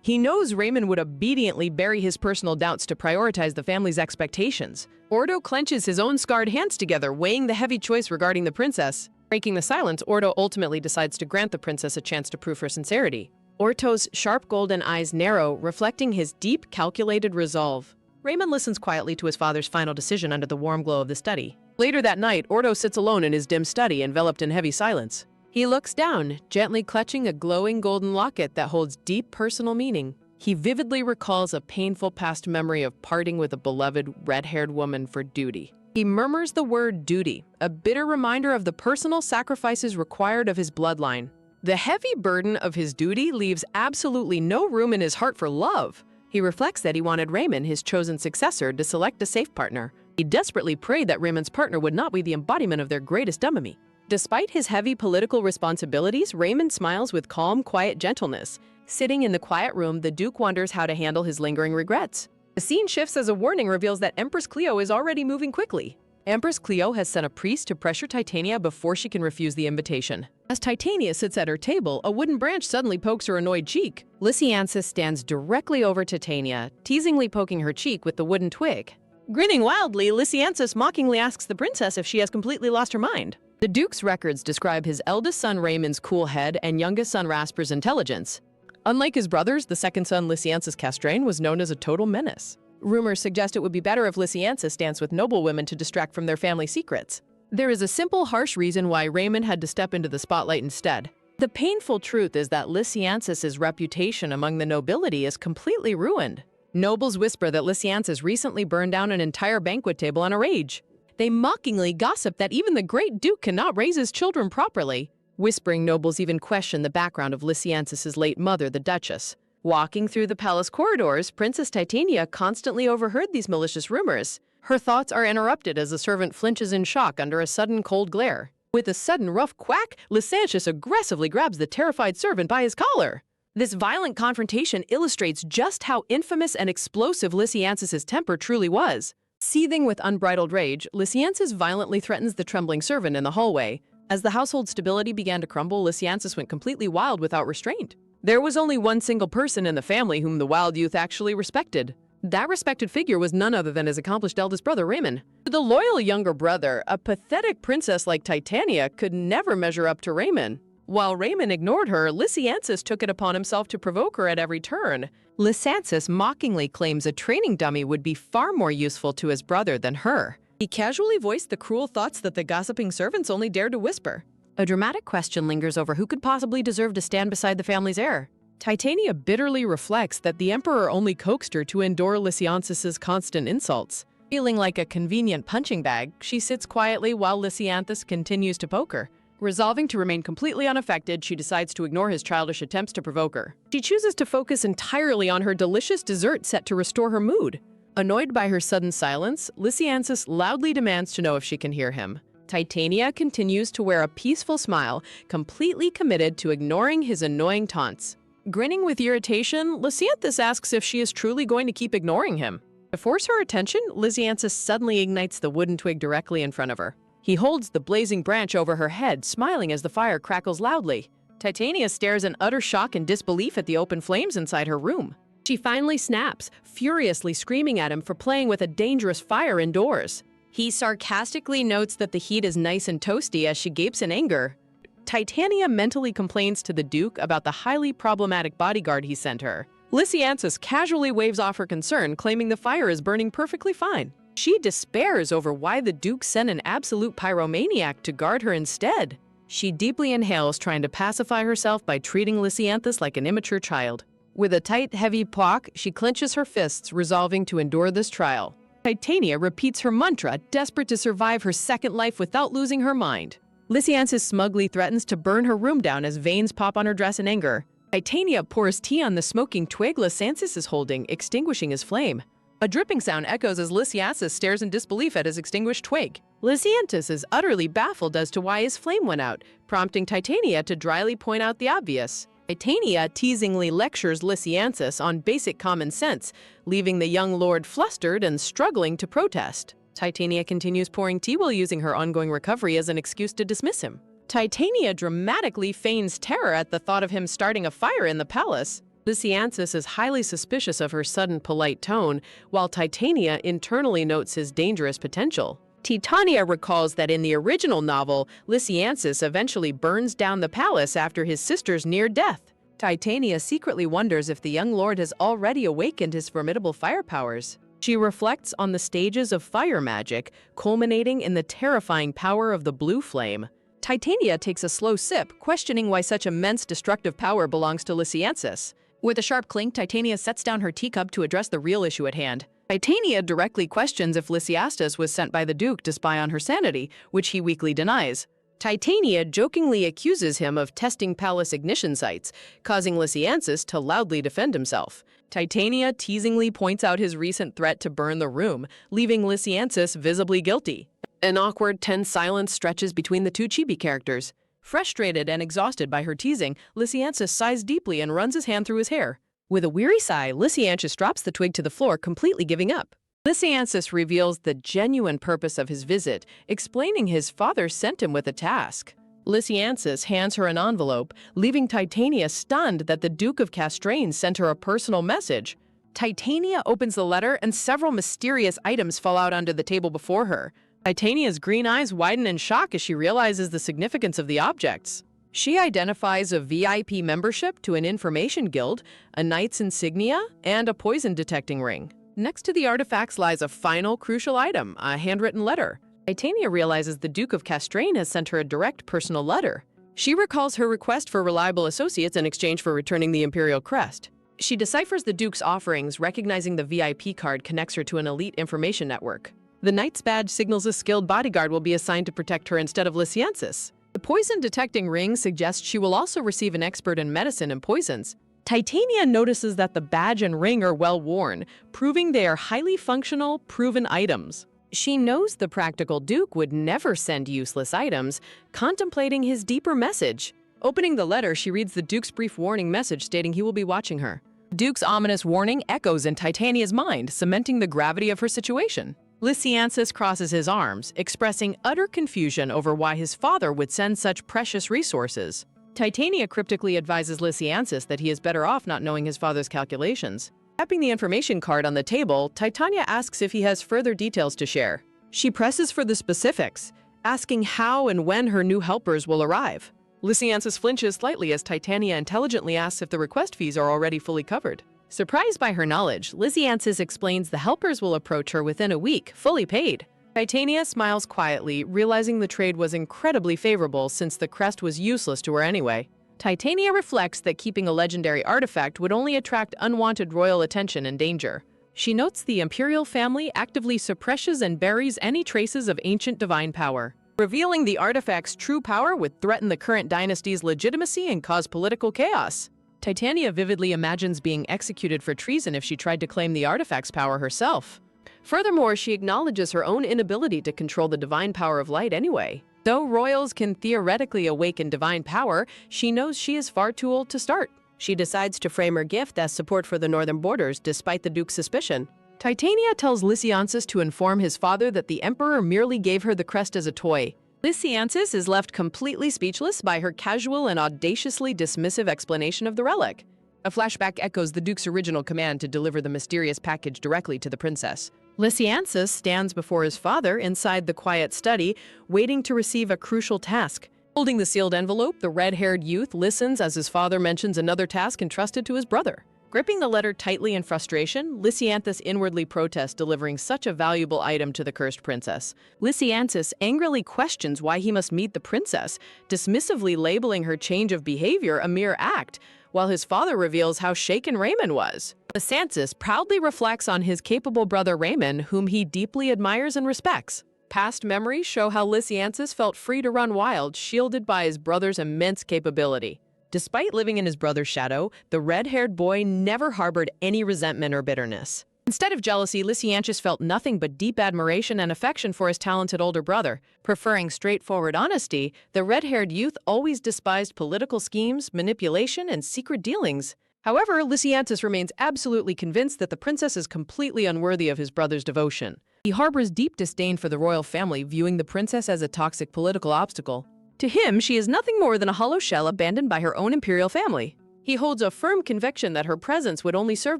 He knows Raymond would obediently bury his personal doubts to prioritize the family's expectations. Ordo clenches his own scarred hands together, weighing the heavy choice regarding the princess. Breaking the silence, Ordo ultimately decides to grant the princess a chance to prove her sincerity. Orto's sharp golden eyes narrow, reflecting his deep, calculated resolve. Raymond listens quietly to his father's final decision under the warm glow of the study. Later that night, Ordo sits alone in his dim study, enveloped in heavy silence. He looks down, gently clutching a glowing golden locket that holds deep personal meaning. He vividly recalls a painful past memory of parting with a beloved red-haired woman for duty. He murmurs the word duty, a bitter reminder of the personal sacrifices required of his bloodline. The heavy burden of his duty leaves absolutely no room in his heart for love. He reflects that he wanted Raymond, his chosen successor, to select a safe partner. He desperately prayed that Raymond's partner would not be the embodiment of their greatest enemy. Despite his heavy political responsibilities, Raymond smiles with calm, quiet gentleness. Sitting in the quiet room, the Duke wonders how to handle his lingering regrets. The scene shifts as a warning reveals that Empress Cleo is already moving quickly. Empress Cleo has sent a priest to pressure Titania before she can refuse the invitation. As Titania sits at her table, a wooden branch suddenly pokes her annoyed cheek. Lysiansis stands directly over Titania, teasingly poking her cheek with the wooden twig. Grinning wildly, Lysiansis mockingly asks the princess if she has completely lost her mind. The Duke's records describe his eldest son Raymond's cool head and youngest son Rasper's intelligence. Unlike his brothers, the second son Lysiansis Castrain was known as a total menace. Rumors suggest it would be better if Lysiansis danced with noble women to distract from their family secrets. There is a simple, harsh reason why Raymond had to step into the spotlight instead. The painful truth is that Lysiansis's reputation among the nobility is completely ruined. Nobles whisper that Lysiansis recently burned down an entire banquet table on a rage. They mockingly gossip that even the great Duke cannot raise his children properly. Whispering nobles even question the background of Lysiansis's late mother, the Duchess. Walking through the palace corridors, Princess Titania constantly overheard these malicious rumors. Her thoughts are interrupted as the servant flinches in shock under a sudden cold glare. With a sudden rough quack, Lysantius aggressively grabs the terrified servant by his collar. This violent confrontation illustrates just how infamous and explosive Lysiancis's temper truly was. Seething with unbridled rage, Lysiancis violently threatens the trembling servant in the hallway. As the household stability began to crumble, Lysiancis went completely wild without restraint. There was only one single person in the family whom the wild youth actually respected. That respected figure was none other than his accomplished eldest brother, Raymond. To the loyal younger brother, a pathetic princess like Titania could never measure up to Raymond. While Raymond ignored her, Lysiancis took it upon himself to provoke her at every turn. Lysantis mockingly claims a training dummy would be far more useful to his brother than her. He casually voiced the cruel thoughts that the gossiping servants only dared to whisper. A dramatic question lingers over who could possibly deserve to stand beside the family's heir. Titania bitterly reflects that the emperor only coaxed her to endure Lysiancis's constant insults. Feeling like a convenient punching bag, she sits quietly while Lysianthus continues to poke her. Resolving to remain completely unaffected, she decides to ignore his childish attempts to provoke her. She chooses to focus entirely on her delicious dessert set to restore her mood. Annoyed by her sudden silence, Lysianthus loudly demands to know if she can hear him. Titania continues to wear a peaceful smile, completely committed to ignoring his annoying taunts. Grinning with irritation, Lysianthus asks if she is truly going to keep ignoring him. To force her attention, Lysianthus suddenly ignites the wooden twig directly in front of her. He holds the blazing branch over her head, smiling as the fire crackles loudly. Titania stares in utter shock and disbelief at the open flames inside her room. She finally snaps, furiously screaming at him for playing with a dangerous fire indoors. He sarcastically notes that the heat is nice and toasty as she gapes in anger. Titania mentally complains to the Duke about the highly problematic bodyguard he sent her. Lysianthus casually waves off her concern, claiming the fire is burning perfectly fine. She despairs over why the Duke sent an absolute pyromaniac to guard her instead. She deeply inhales, trying to pacify herself by treating Lysianthus like an immature child. With a tight, heavy pock, she clenches her fists, resolving to endure this trial. Titania repeats her mantra, desperate to survive her second life without losing her mind. Lysianthus smugly threatens to burn her room down as veins pop on her dress in anger. Titania pours tea on the smoking twig Lysianthus is holding, extinguishing his flame. A dripping sound echoes as Lysianthus stares in disbelief at his extinguished twig. Lysianthus is utterly baffled as to why his flame went out, prompting Titania to dryly point out the obvious. Titania teasingly lectures Lysianthus on basic common sense, leaving the young lord flustered and struggling to protest. Titania continues pouring tea while using her ongoing recovery as an excuse to dismiss him. Titania dramatically feigns terror at the thought of him starting a fire in the palace. Lysianthus is highly suspicious of her sudden polite tone, while Titania internally notes his dangerous potential. Titania recalls that in the original novel, Lysianthus eventually burns down the palace after his sister's near death. Titania secretly wonders if the young lord has already awakened his formidable fire powers. She reflects on the stages of fire magic, culminating in the terrifying power of the blue flame. Titania takes a slow sip, questioning why such immense destructive power belongs to Lysianthus. With a sharp clink, Titania sets down her teacup to address the real issue at hand. Titania directly questions if Lysiastus was sent by the Duke to spy on her sanity, which he weakly denies. Titania jokingly accuses him of testing palace ignition sites, causing Lysianthus to loudly defend himself. Titania teasingly points out his recent threat to burn the room, leaving Lysianthus visibly guilty. An awkward, tense silence stretches between the two chibi characters. Frustrated and exhausted by her teasing, Lysianthus sighs deeply and runs his hand through his hair. With a weary sigh, Lysianthus drops the twig to the floor, completely giving up. Lysianthus reveals the genuine purpose of his visit, explaining his father sent him with a task. Lysianthus hands her an envelope, leaving Titania stunned that the Duke of Castrain sent her a personal message. Titania opens the letter and several mysterious items fall out onto the table before her. Titania's green eyes widen in shock as she realizes the significance of the objects. She identifies a VIP membership to an information guild, a knight's insignia, and a poison-detecting ring. Next to the artifacts lies a final crucial item, a handwritten letter. Titania realizes the Duke of Castrain has sent her a direct personal letter. She recalls her request for reliable associates in exchange for returning the Imperial crest. She deciphers the Duke's offerings, recognizing the VIP card connects her to an elite information network. The knight's badge signals a skilled bodyguard will be assigned to protect her instead of Lysianthus. The poison-detecting ring suggests she will also receive an expert in medicine and poisons. Titania notices that the badge and ring are well worn, proving they are highly functional, proven items. She knows the practical Duke would never send useless items, contemplating his deeper message. Opening the letter, she reads the Duke's brief warning message stating he will be watching her. Duke's ominous warning echoes in Titania's mind, cementing the gravity of her situation. Lysianthus crosses his arms, expressing utter confusion over why his father would send such precious resources. Titania cryptically advises Lysianthus that he is better off not knowing his father's calculations. Tapping the information card on the table, Titania asks if he has further details to share. She presses for the specifics, asking how and when her new helpers will arrive. Lysianthus flinches slightly as Titania intelligently asks if the request fees are already fully covered. Surprised by her knowledge, Lysianthus explains the helpers will approach her within a week, fully paid. Titania smiles quietly, realizing the trade was incredibly favorable since the crest was useless to her anyway. Titania reflects that keeping a legendary artifact would only attract unwanted royal attention and danger. She notes the imperial family actively suppresses and buries any traces of ancient divine power. Revealing the artifact's true power would threaten the current dynasty's legitimacy and cause political chaos. Titania vividly imagines being executed for treason if she tried to claim the artifact's power herself. Furthermore, she acknowledges her own inability to control the divine power of light anyway. Though royals can theoretically awaken divine power, she knows she is far too old to start. She decides to frame her gift as support for the northern borders, despite the Duke's suspicion. Titania tells Lysianthus to inform his father that the Emperor merely gave her the crest as a toy. Lysianthus is left completely speechless by her casual and audaciously dismissive explanation of the relic. A flashback echoes the Duke's original command to deliver the mysterious package directly to the princess. Lysianthus stands before his father inside the quiet study, waiting to receive a crucial task. Holding the sealed envelope, the red-haired youth listens as his father mentions another task entrusted to his brother. Gripping the letter tightly in frustration, Lysianthus inwardly protests delivering such a valuable item to the cursed princess. Lysianthus angrily questions why he must meet the princess, dismissively labeling her change of behavior a mere act, while his father reveals how shaken Raymond was. Lysianthus proudly reflects on his capable brother Raymond, whom he deeply admires and respects. Past memories show how Lysianthus felt free to run wild, shielded by his brother's immense capability. Despite living in his brother's shadow, the red-haired boy never harbored any resentment or bitterness. Instead of jealousy, Lysianthus felt nothing but deep admiration and affection for his talented older brother. Preferring straightforward honesty, the red-haired youth always despised political schemes, manipulation, and secret dealings. However, Lysianthus remains absolutely convinced that the princess is completely unworthy of his brother's devotion. He harbors deep disdain for the royal family, viewing the princess as a toxic political obstacle. To him, she is nothing more than a hollow shell abandoned by her own imperial family. He holds a firm conviction that her presence would only serve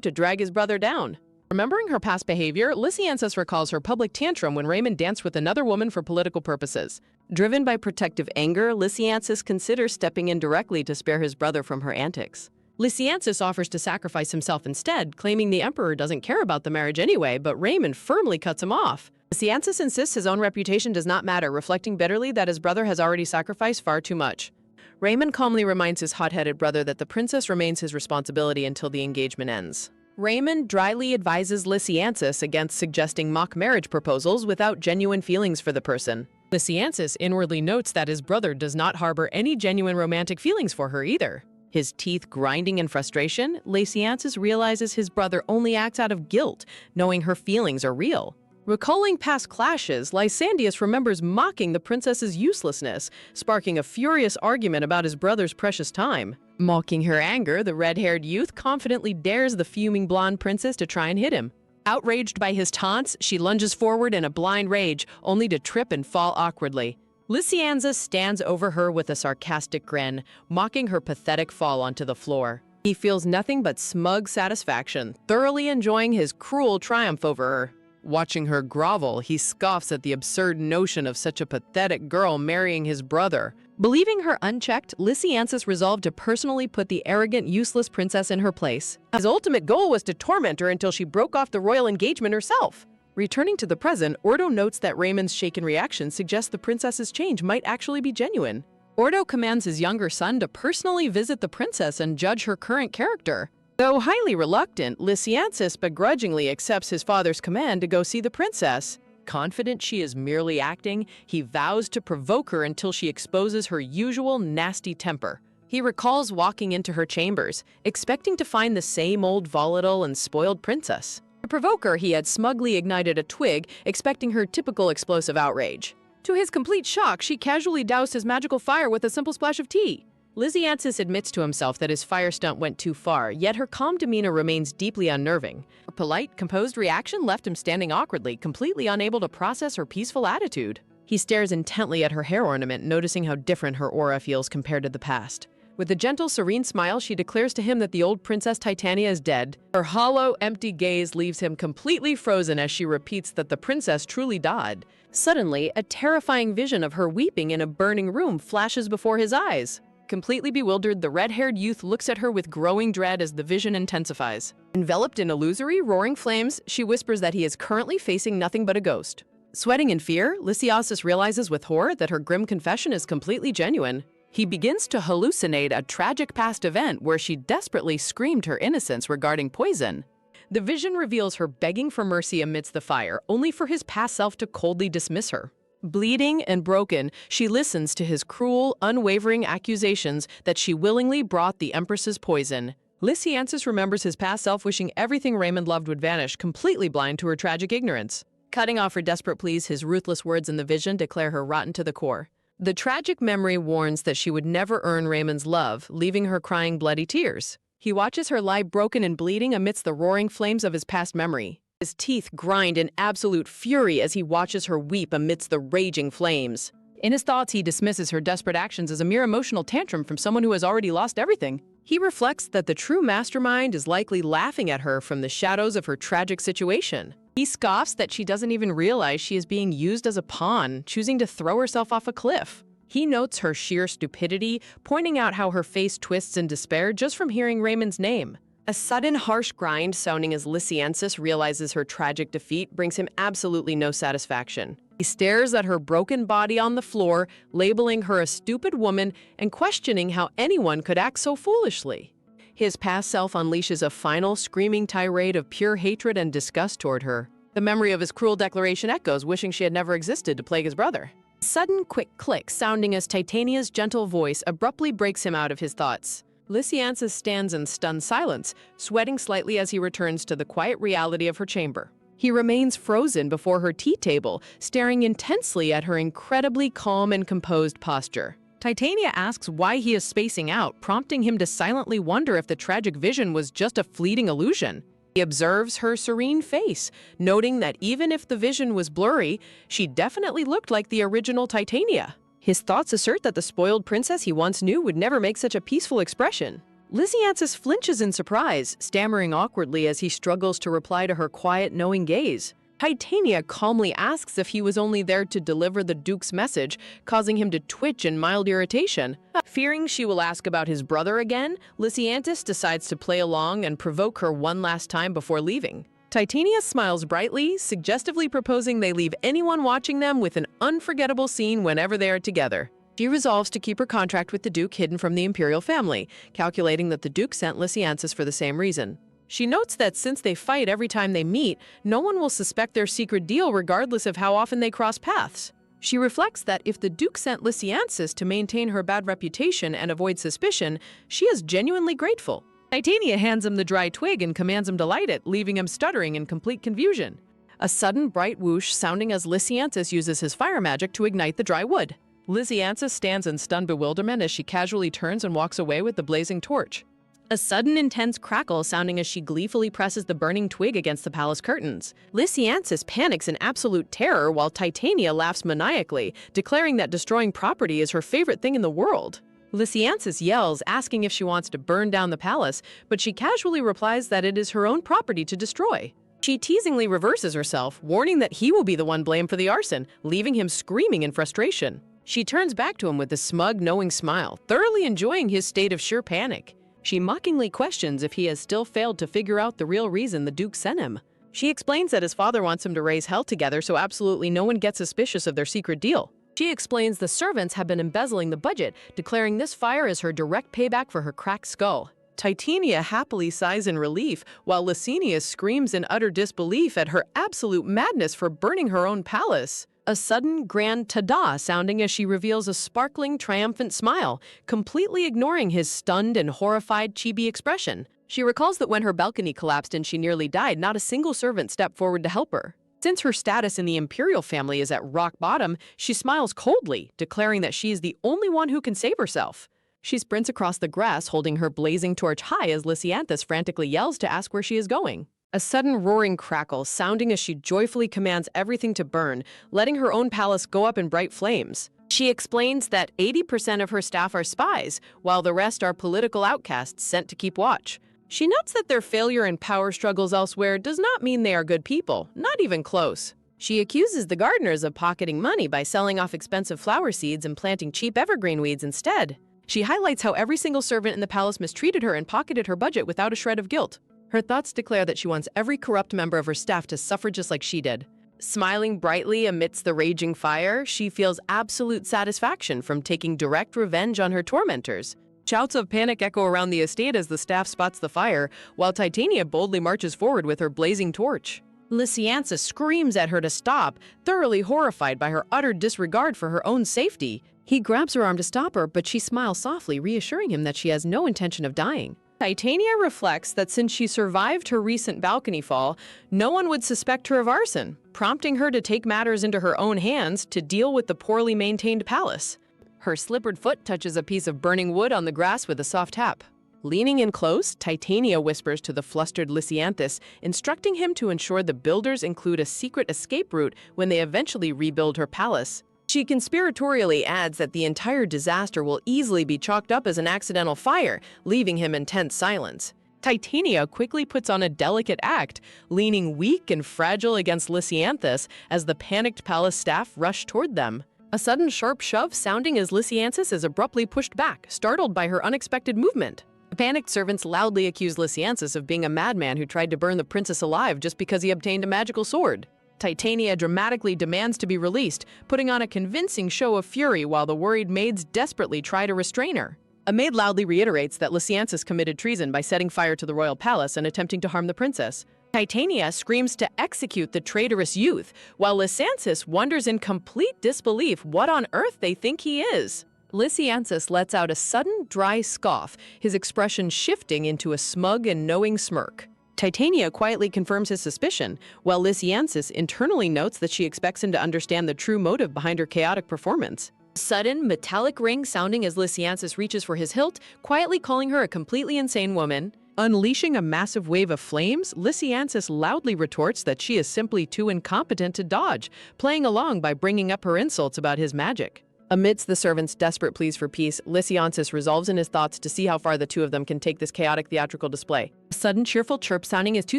to drag his brother down. Remembering her past behavior, Lysianthus recalls her public tantrum when Raymond danced with another woman for political purposes. Driven by protective anger, Lysianthus considers stepping in directly to spare his brother from her antics. Lysianthus offers to sacrifice himself instead, claiming the emperor doesn't care about the marriage anyway, but Raymond firmly cuts him off. Lysianthus insists his own reputation does not matter, reflecting bitterly that his brother has already sacrificed far too much. Raymond calmly reminds his hot-headed brother that the princess remains his responsibility until the engagement ends. Raymond dryly advises Lysianthus against suggesting mock marriage proposals without genuine feelings for the person. Lysianthus inwardly notes that his brother does not harbor any genuine romantic feelings for her either. His teeth grinding in frustration, Lysianthus realizes his brother only acts out of guilt, knowing her feelings are real. Recalling past clashes, Lysandius remembers mocking the princess's uselessness, sparking a furious argument about his brother's precious time. Mocking her anger, the red-haired youth confidently dares the fuming blonde princess to try and hit him. Outraged by his taunts, she lunges forward in a blind rage, only to trip and fall awkwardly. Lysianthus stands over her with a sarcastic grin, mocking her pathetic fall onto the floor. He feels nothing but smug satisfaction, thoroughly enjoying his cruel triumph over her. Watching her grovel, he scoffs at the absurd notion of such a pathetic girl marrying his brother. Believing her unchecked, Lysianthus resolved to personally put the arrogant, useless princess in her place. His ultimate goal was to torment her until she broke off the royal engagement herself. Returning to the present, Ordo notes that Raymond's shaken reaction suggests the princess's change might actually be genuine. Ordo commands his younger son to personally visit the princess and judge her current character. Though highly reluctant, Lysianthus begrudgingly accepts his father's command to go see the princess. Confident she is merely acting, he vows to provoke her until she exposes her usual nasty temper. He recalls walking into her chambers, expecting to find the same old volatile and spoiled princess. provoke her, he had smugly ignited a twig, expecting her typical explosive outrage. To his complete shock, she casually doused his magical fire with a simple splash of tea. Lysianthus admits to himself that his fire stunt went too far, yet her calm demeanor remains deeply unnerving. Her polite, composed reaction left him standing awkwardly, completely unable to process her peaceful attitude. He stares intently at her hair ornament, noticing how different her aura feels compared to the past. With a gentle, serene smile, she declares to him that the old Princess Titania is dead. Her hollow, empty gaze leaves him completely frozen as she repeats that the princess truly died. Suddenly, a terrifying vision of her weeping in a burning room flashes before his eyes. Completely bewildered, the red-haired youth looks at her with growing dread as the vision intensifies. Enveloped in illusory, roaring flames, she whispers that he is currently facing nothing but a ghost. Sweating in fear, Lysianthus realizes with horror that her grim confession is completely genuine. He begins to hallucinate a tragic past event where she desperately screamed her innocence regarding poison. The vision reveals her begging for mercy amidst the fire, only for his past self to coldly dismiss her. Bleeding and broken, she listens to his cruel, unwavering accusations that she willingly brought the Empress's poison. Lysianthus remembers his past self wishing everything Raymond loved would vanish, completely blind to her tragic ignorance. Cutting off her desperate pleas, his ruthless words in the vision declare her rotten to the core. The tragic memory warns that she would never earn Raymond's love, leaving her crying bloody tears. He watches her lie broken and bleeding amidst the roaring flames of his past memory. His teeth grind in absolute fury as he watches her weep amidst the raging flames. In his thoughts, he dismisses her desperate actions as a mere emotional tantrum from someone who has already lost everything. He reflects that the true mastermind is likely laughing at her from the shadows of her tragic situation. He scoffs that she doesn't even realize she is being used as a pawn, choosing to throw herself off a cliff. He notes her sheer stupidity, pointing out how her face twists in despair just from hearing Raymond's name. A sudden harsh grind sounding as Lysianthus realizes her tragic defeat brings him absolutely no satisfaction. He stares at her broken body on the floor, labeling her a stupid woman and questioning how anyone could act so foolishly. His past self unleashes a final, screaming tirade of pure hatred and disgust toward her. The memory of his cruel declaration echoes, wishing she had never existed to plague his brother. A sudden quick click sounding as Titania's gentle voice abruptly breaks him out of his thoughts. Lysianthus stands in stunned silence, sweating slightly as he returns to the quiet reality of her chamber. He remains frozen before her tea table, staring intensely at her incredibly calm and composed posture. Titania asks why he is spacing out, prompting him to silently wonder if the tragic vision was just a fleeting illusion. He observes her serene face, noting that even if the vision was blurry, she definitely looked like the original Titania. His thoughts assert that the spoiled princess he once knew would never make such a peaceful expression. Lysianthus flinches in surprise, stammering awkwardly as he struggles to reply to her quiet, knowing gaze. Titania calmly asks if he was only there to deliver the Duke's message, causing him to twitch in mild irritation. Fearing she will ask about his brother again, Lysianthus decides to play along and provoke her one last time before leaving. Titania smiles brightly, suggestively proposing they leave anyone watching them with an unforgettable scene whenever they are together. She resolves to keep her contract with the Duke hidden from the imperial family, calculating that the Duke sent Lysianthus for the same reason. She notes that since they fight every time they meet, no one will suspect their secret deal regardless of how often they cross paths. She reflects that if the Duke sent Lysianthus to maintain her bad reputation and avoid suspicion, she is genuinely grateful. Titania hands him the dry twig and commands him to light it, leaving him stuttering in complete confusion. A sudden bright whoosh sounding as Lysianthus uses his fire magic to ignite the dry wood. Lysianthus stands in stunned bewilderment as she casually turns and walks away with the blazing torch. A sudden intense crackle sounding as she gleefully presses the burning twig against the palace curtains. Lysianthus panics in absolute terror while Titania laughs maniacally, declaring that destroying property is her favorite thing in the world. Lysianthus yells, asking if she wants to burn down the palace, but she casually replies that it is her own property to destroy. She teasingly reverses herself, warning that he will be the one blamed for the arson, leaving him screaming in frustration. She turns back to him with a smug, knowing smile, thoroughly enjoying his state of sheer panic. She mockingly questions if he has still failed to figure out the real reason the Duke sent him. She explains that his father wants him to raise hell together so absolutely no one gets suspicious of their secret deal. She explains the servants have been embezzling the budget, declaring this fire is her direct payback for her cracked skull. Titania happily sighs in relief, while Licinius screams in utter disbelief at her absolute madness for burning her own palace. A sudden grand tada sounding as she reveals a sparkling, triumphant smile, completely ignoring his stunned and horrified chibi expression. She recalls that when her balcony collapsed and she nearly died, not a single servant stepped forward to help her. Since her status in the imperial family is at rock bottom, she smiles coldly, declaring that she is the only one who can save herself. She sprints across the grass, holding her blazing torch high as Lysianthus frantically yells to ask where she is going. A sudden roaring crackles, sounding as she joyfully commands everything to burn, letting her own palace go up in bright flames. She explains that 80% of her staff are spies, while the rest are political outcasts sent to keep watch. She notes that their failure and power struggles elsewhere does not mean they are good people, not even close. She accuses the gardeners of pocketing money by selling off expensive flower seeds and planting cheap evergreen weeds instead. She highlights how every single servant in the palace mistreated her and pocketed her budget without a shred of guilt. Her thoughts declare that she wants every corrupt member of her staff to suffer just like she did. Smiling brightly amidst the raging fire, she feels absolute satisfaction from taking direct revenge on her tormentors. Shouts of panic echo around the estate as the staff spots the fire, while Titania boldly marches forward with her blazing torch. Lysianthus screams at her to stop, thoroughly horrified by her utter disregard for her own safety. He grabs her arm to stop her, but she smiles softly, reassuring him that she has no intention of dying. Titania reflects that since she survived her recent balcony fall, no one would suspect her of arson, prompting her to take matters into her own hands to deal with the poorly maintained palace. Her slippered foot touches a piece of burning wood on the grass with a soft tap. Leaning in close, Titania whispers to the flustered Lysianthus, instructing him to ensure the builders include a secret escape route when they eventually rebuild her palace. She conspiratorially adds that the entire disaster will easily be chalked up as an accidental fire, leaving him in tense silence. Titania quickly puts on a delicate act, leaning weak and fragile against Lysianthus as the panicked palace staff rush toward them. A sudden sharp shove sounding as Lysianthus is abruptly pushed back, startled by her unexpected movement. The panicked servants loudly accuse Lysianthus of being a madman who tried to burn the princess alive just because he obtained a magical sword. Titania dramatically demands to be released, putting on a convincing show of fury while the worried maids desperately try to restrain her. A maid loudly reiterates that Lysianthus committed treason by setting fire to the royal palace and attempting to harm the princess. Titania screams to execute the traitorous youth, while Lysianthus wonders in complete disbelief what on earth they think he is. Lysianthus lets out a sudden, dry scoff, his expression shifting into a smug and knowing smirk. Titania quietly confirms his suspicion, while Lysianthus internally notes that she expects him to understand the true motive behind her chaotic performance. A sudden, metallic ring sounding as Lysianthus reaches for his hilt, quietly calling her a completely insane woman. Unleashing a massive wave of flames, Lysianthus loudly retorts that she is simply too incompetent to dodge, playing along by bringing up her insults about his magic. Amidst the servants' desperate pleas for peace, Lysianthus resolves in his thoughts to see how far the two of them can take this chaotic theatrical display. A sudden cheerful chirp sounding as two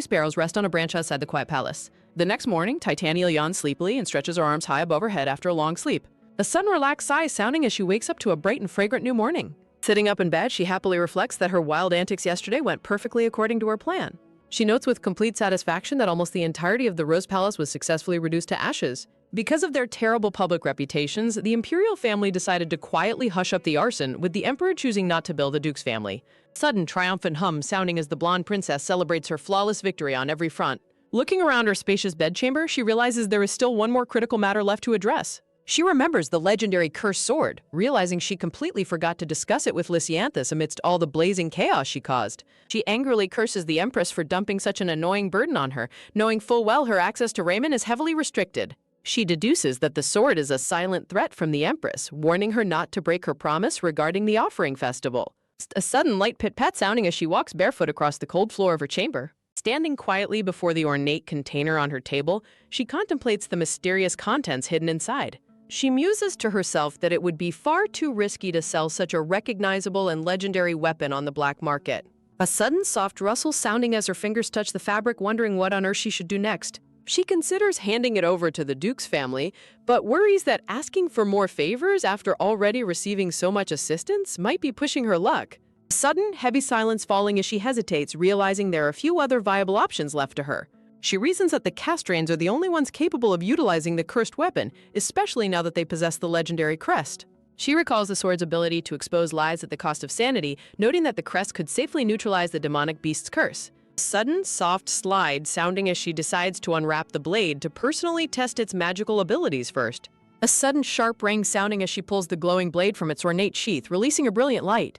sparrows rest on a branch outside the quiet palace. The next morning, Titania yawns sleepily and stretches her arms high above her head after a long sleep. A sudden relaxed sigh sounding as she wakes up to a bright and fragrant new morning. Sitting up in bed, she happily reflects that her wild antics yesterday went perfectly according to her plan. She notes with complete satisfaction that almost the entirety of the Rose Palace was successfully reduced to ashes. Because of their terrible public reputations, the imperial family decided to quietly hush up the arson, with the emperor choosing not to bill the duke's family. Sudden triumphant hum sounding as the blonde princess celebrates her flawless victory on every front. Looking around her spacious bedchamber, she realizes there is still one more critical matter left to address. She remembers the legendary cursed sword, realizing she completely forgot to discuss it with Lysianthus amidst all the blazing chaos she caused. She angrily curses the empress for dumping such an annoying burden on her, knowing full well her access to Raymond is heavily restricted. She deduces that the sword is a silent threat from the empress, warning her not to break her promise regarding the offering festival. A sudden light pit-pat sounding as she walks barefoot across the cold floor of her chamber. Standing quietly before the ornate container on her table, she contemplates the mysterious contents hidden inside. She muses to herself that it would be far too risky to sell such a recognizable and legendary weapon on the black market. A sudden soft rustle sounding as her fingers touch the fabric, wondering what on earth she should do next. She considers handing it over to the Duke's family, but worries that asking for more favors after already receiving so much assistance might be pushing her luck. A sudden, heavy silence falling as she hesitates, realizing there are a few other viable options left to her. She reasons that the Castrains are the only ones capable of utilizing the cursed weapon, especially now that they possess the legendary crest. She recalls the sword's ability to expose lies at the cost of sanity, noting that the crest could safely neutralize the demonic beast's curse. A sudden, soft slide sounding as she decides to unwrap the blade to personally test its magical abilities first. A sudden sharp ring sounding as she pulls the glowing blade from its ornate sheath, releasing a brilliant light.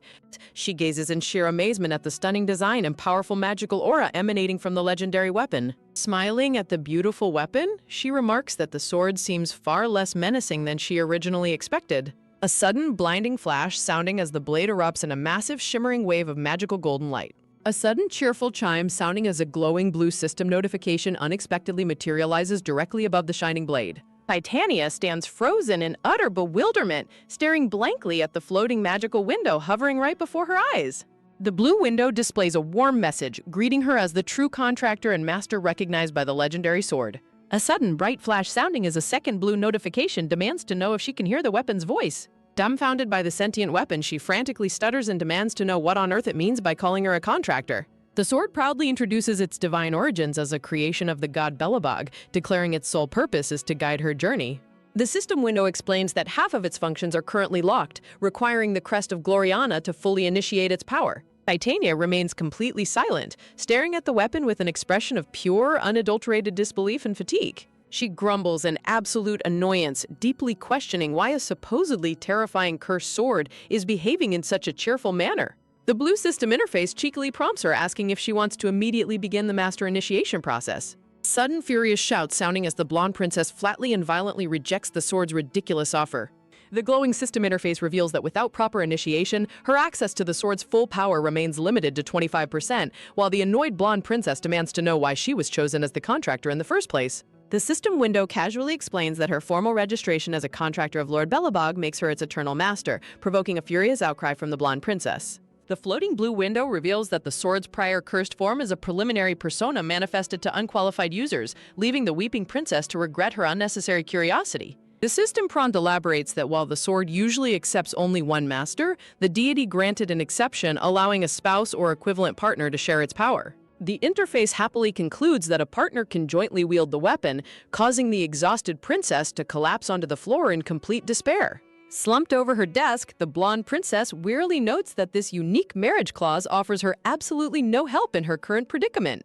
She gazes in sheer amazement at the stunning design and powerful magical aura emanating from the legendary weapon. Smiling at the beautiful weapon, she remarks that the sword seems far less menacing than she originally expected. A sudden blinding flash sounding as the blade erupts in a massive shimmering wave of magical golden light. A sudden cheerful chime sounding as a glowing blue system notification unexpectedly materializes directly above the shining blade. Titania stands frozen in utter bewilderment, staring blankly at the floating magical window hovering right before her eyes. The blue window displays a warm message, greeting her as the true contractor and master recognized by the legendary sword. A sudden bright flash sounding as a second blue notification demands to know if she can hear the weapon's voice. Dumbfounded by the sentient weapon, she frantically stutters and demands to know what on earth it means by calling her a contractor. The sword proudly introduces its divine origins as a creation of the god Belobog, declaring its sole purpose is to guide her journey. The system window explains that half of its functions are currently locked, requiring the crest of Gloriana to fully initiate its power. Titania remains completely silent, staring at the weapon with an expression of pure, unadulterated disbelief and fatigue. She grumbles in absolute annoyance, deeply questioning why a supposedly terrifying cursed sword is behaving in such a cheerful manner. The blue system interface cheekily prompts her, asking if she wants to immediately begin the master initiation process. Sudden furious shouts sounding as the blonde princess flatly and violently rejects the sword's ridiculous offer. The glowing system interface reveals that without proper initiation, her access to the sword's full power remains limited to 25%, while the annoyed blonde princess demands to know why she was chosen as the contractor in the first place. The system window casually explains that her formal registration as a contractor of Lord Belobog makes her its eternal master, provoking a furious outcry from the blonde princess. The floating blue window reveals that the sword's prior cursed form is a preliminary persona manifested to unqualified users, leaving the weeping princess to regret her unnecessary curiosity. The system prompt elaborates that while the sword usually accepts only one master, the deity granted an exception, allowing a spouse or equivalent partner to share its power. The interface happily concludes that a partner can jointly wield the weapon, causing the exhausted princess to collapse onto the floor in complete despair. Slumped over her desk, the blonde princess wearily notes that this unique marriage clause offers her absolutely no help in her current predicament.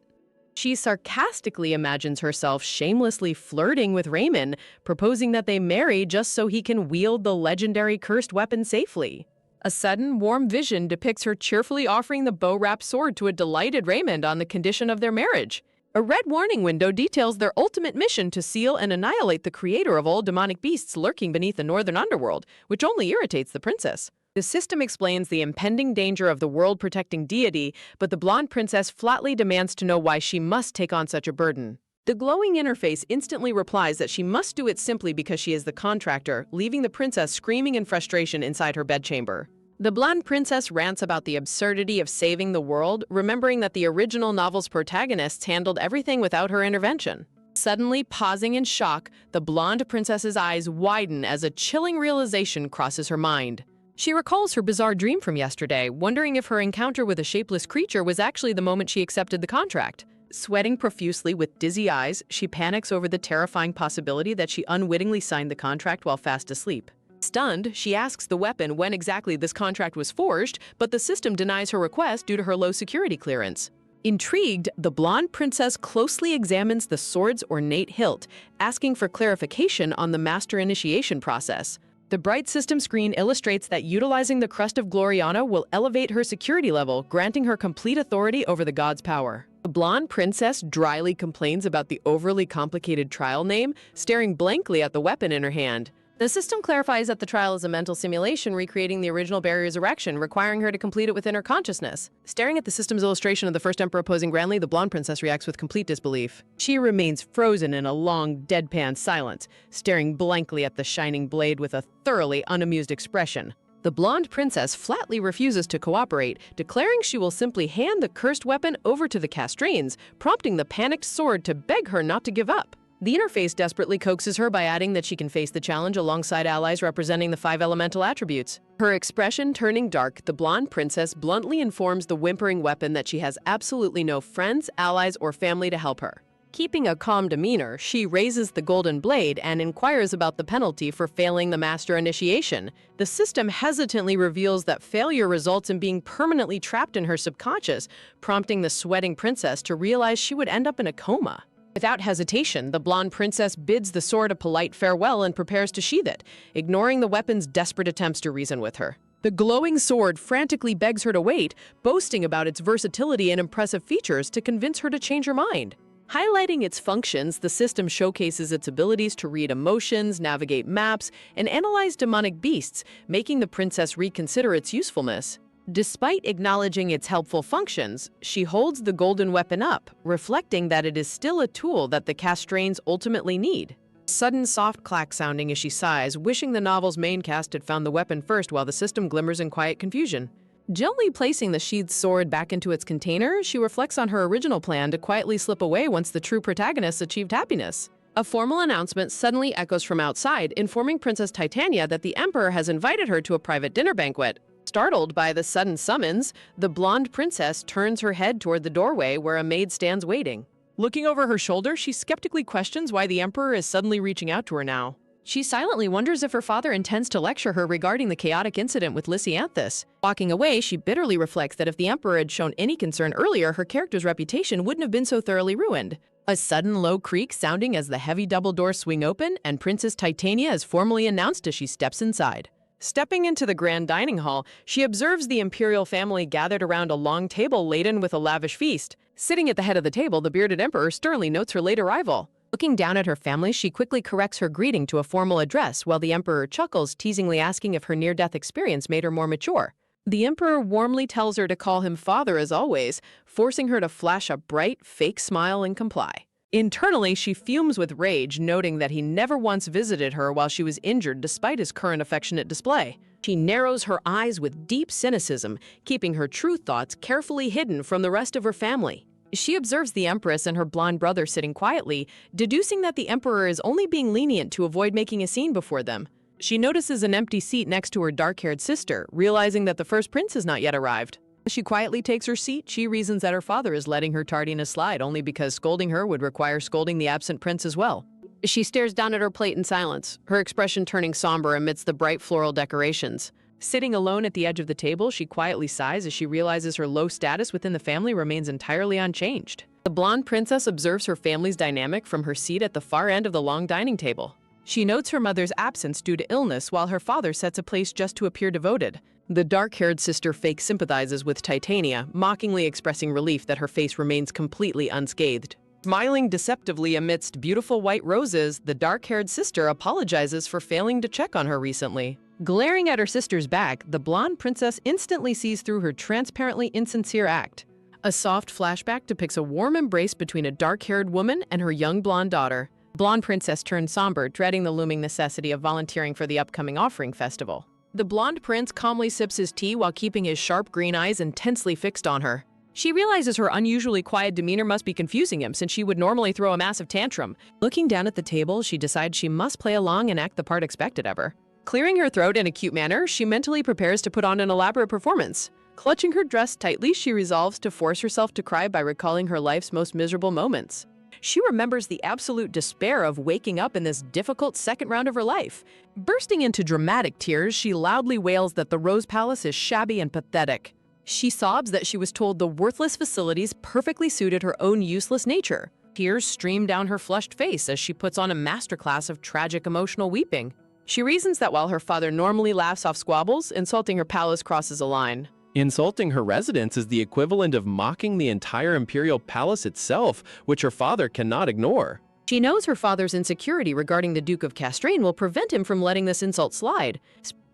She sarcastically imagines herself shamelessly flirting with Raymond, proposing that they marry just so he can wield the legendary cursed weapon safely. A sudden, warm vision depicts her cheerfully offering the bow-wrapped sword to a delighted Raymond on the condition of their marriage. A red warning window details their ultimate mission to seal and annihilate the creator of all demonic beasts lurking beneath the northern underworld, which only irritates the princess. The system explains the impending danger of the world-protecting deity, but the blonde princess flatly demands to know why she must take on such a burden. The glowing interface instantly replies that she must do it simply because she is the contractor, leaving the princess screaming in frustration inside her bedchamber. The blonde princess rants about the absurdity of saving the world, remembering that the original novel's protagonists handled everything without her intervention. Suddenly pausing in shock, the blonde princess's eyes widen as a chilling realization crosses her mind. She recalls her bizarre dream from yesterday, wondering if her encounter with a shapeless creature was actually the moment she accepted the contract. Sweating profusely with dizzy eyes, she panics over the terrifying possibility that she unwittingly signed the contract while fast asleep. Stunned, she asks the weapon when exactly this contract was forged, but the system denies her request due to her low security clearance. Intrigued, the blonde princess closely examines the sword's ornate hilt, asking for clarification on the master initiation process. The bright system screen illustrates that utilizing the crest of Gloriana will elevate her security level, granting her complete authority over the god's power. The blonde princess dryly complains about the overly complicated trial name, staring blankly at the weapon in her hand. The system clarifies that the trial is a mental simulation recreating the original barrier's erection, requiring her to complete it within her consciousness. Staring at the system's illustration of the first emperor posing grandly, the blonde princess reacts with complete disbelief. She remains frozen in a long, deadpan silence, staring blankly at the shining blade with a thoroughly unamused expression. The blonde princess flatly refuses to cooperate, declaring she will simply hand the cursed weapon over to the castrains, prompting the panicked sword to beg her not to give up. The interface desperately coaxes her by adding that she can face the challenge alongside allies representing the 5 elemental attributes. Her expression turning dark, the blonde princess bluntly informs the whimpering weapon that she has absolutely no friends, allies, or family to help her. Keeping a calm demeanor, she raises the golden blade and inquires about the penalty for failing the master initiation. The system hesitantly reveals that failure results in being permanently trapped in her subconscious, prompting the sweating princess to realize she would end up in a coma. Without hesitation, the blonde princess bids the sword a polite farewell and prepares to sheath it, ignoring the weapon's desperate attempts to reason with her. The glowing sword frantically begs her to wait, boasting about its versatility and impressive features to convince her to change her mind. Highlighting its functions, the system showcases its abilities to read emotions, navigate maps, and analyze demonic beasts, making the princess reconsider its usefulness. Despite acknowledging its helpful functions, she holds the golden weapon up, reflecting that it is still a tool that the castrains ultimately need. A sudden soft clack sounding as she sighs, wishing the novel's main cast had found the weapon first while the system glimmers in quiet confusion. Gently placing the sheathed sword back into its container, she reflects on her original plan to quietly slip away once the true protagonist achieved happiness. A formal announcement suddenly echoes from outside, informing Princess Titania that the Emperor has invited her to a private dinner banquet. Startled by the sudden summons, the blonde princess turns her head toward the doorway where a maid stands waiting. Looking over her shoulder, she skeptically questions why the Emperor is suddenly reaching out to her now. She silently wonders if her father intends to lecture her regarding the chaotic incident with Lysianthus. Walking away, she bitterly reflects that if the Emperor had shown any concern earlier, her character's reputation wouldn't have been so thoroughly ruined. A sudden low creak sounding as the heavy double doors swing open, and Princess Titania is formally announced as she steps inside. Stepping into the grand dining hall, she observes the imperial family gathered around a long table laden with a lavish feast. Sitting at the head of the table, the bearded emperor sternly notes her late arrival. Looking down at her family, she quickly corrects her greeting to a formal address, while the emperor chuckles, teasingly asking if her near-death experience made her more mature. The emperor warmly tells her to call him father as always, forcing her to flash a bright, fake smile and comply. Internally, she fumes with rage, noting that he never once visited her while she was injured despite his current affectionate display. She narrows her eyes with deep cynicism, keeping her true thoughts carefully hidden from the rest of her family. She observes the Empress and her blonde brother sitting quietly, deducing that the Emperor is only being lenient to avoid making a scene before them. She notices an empty seat next to her dark-haired sister, realizing that the first prince has not yet arrived. As she quietly takes her seat, she reasons that her father is letting her tardiness slide only because scolding her would require scolding the absent prince as well. She stares down at her plate in silence, her expression turning somber amidst the bright floral decorations. Sitting alone at the edge of the table, she quietly sighs as she realizes her low status within the family remains entirely unchanged. The blonde princess observes her family's dynamic from her seat at the far end of the long dining table. She notes her mother's absence due to illness while her father sets a place just to appear devoted. The dark-haired sister fake sympathizes with Titania, mockingly expressing relief that her face remains completely unscathed. Smiling deceptively amidst beautiful white roses, the dark-haired sister apologizes for failing to check on her recently. Glaring at her sister's back, the blonde princess instantly sees through her transparently insincere act. A soft flashback depicts a warm embrace between a dark-haired woman and her young blonde daughter. Blonde princess turns somber, dreading the looming necessity of volunteering for the upcoming offering festival. The blonde prince calmly sips his tea while keeping his sharp green eyes intensely fixed on her. She realizes her unusually quiet demeanor must be confusing him since she would normally throw a massive tantrum. Looking down at the table, she decides she must play along and act the part expected of her. Clearing her throat in a cute manner, she mentally prepares to put on an elaborate performance. Clutching her dress tightly, she resolves to force herself to cry by recalling her life's most miserable moments. She remembers the absolute despair of waking up in this difficult second round of her life. Bursting into dramatic tears, she loudly wails that the Rose Palace is shabby and pathetic. She sobs that she was told the worthless facilities perfectly suited her own useless nature. Tears stream down her flushed face as she puts on a masterclass of tragic emotional weeping. She reasons that while her father normally laughs off squabbles, insulting her palace crosses a line. Insulting her residence is the equivalent of mocking the entire imperial palace itself, which her father cannot ignore. She knows her father's insecurity regarding the Duke of Castrain will prevent him from letting this insult slide.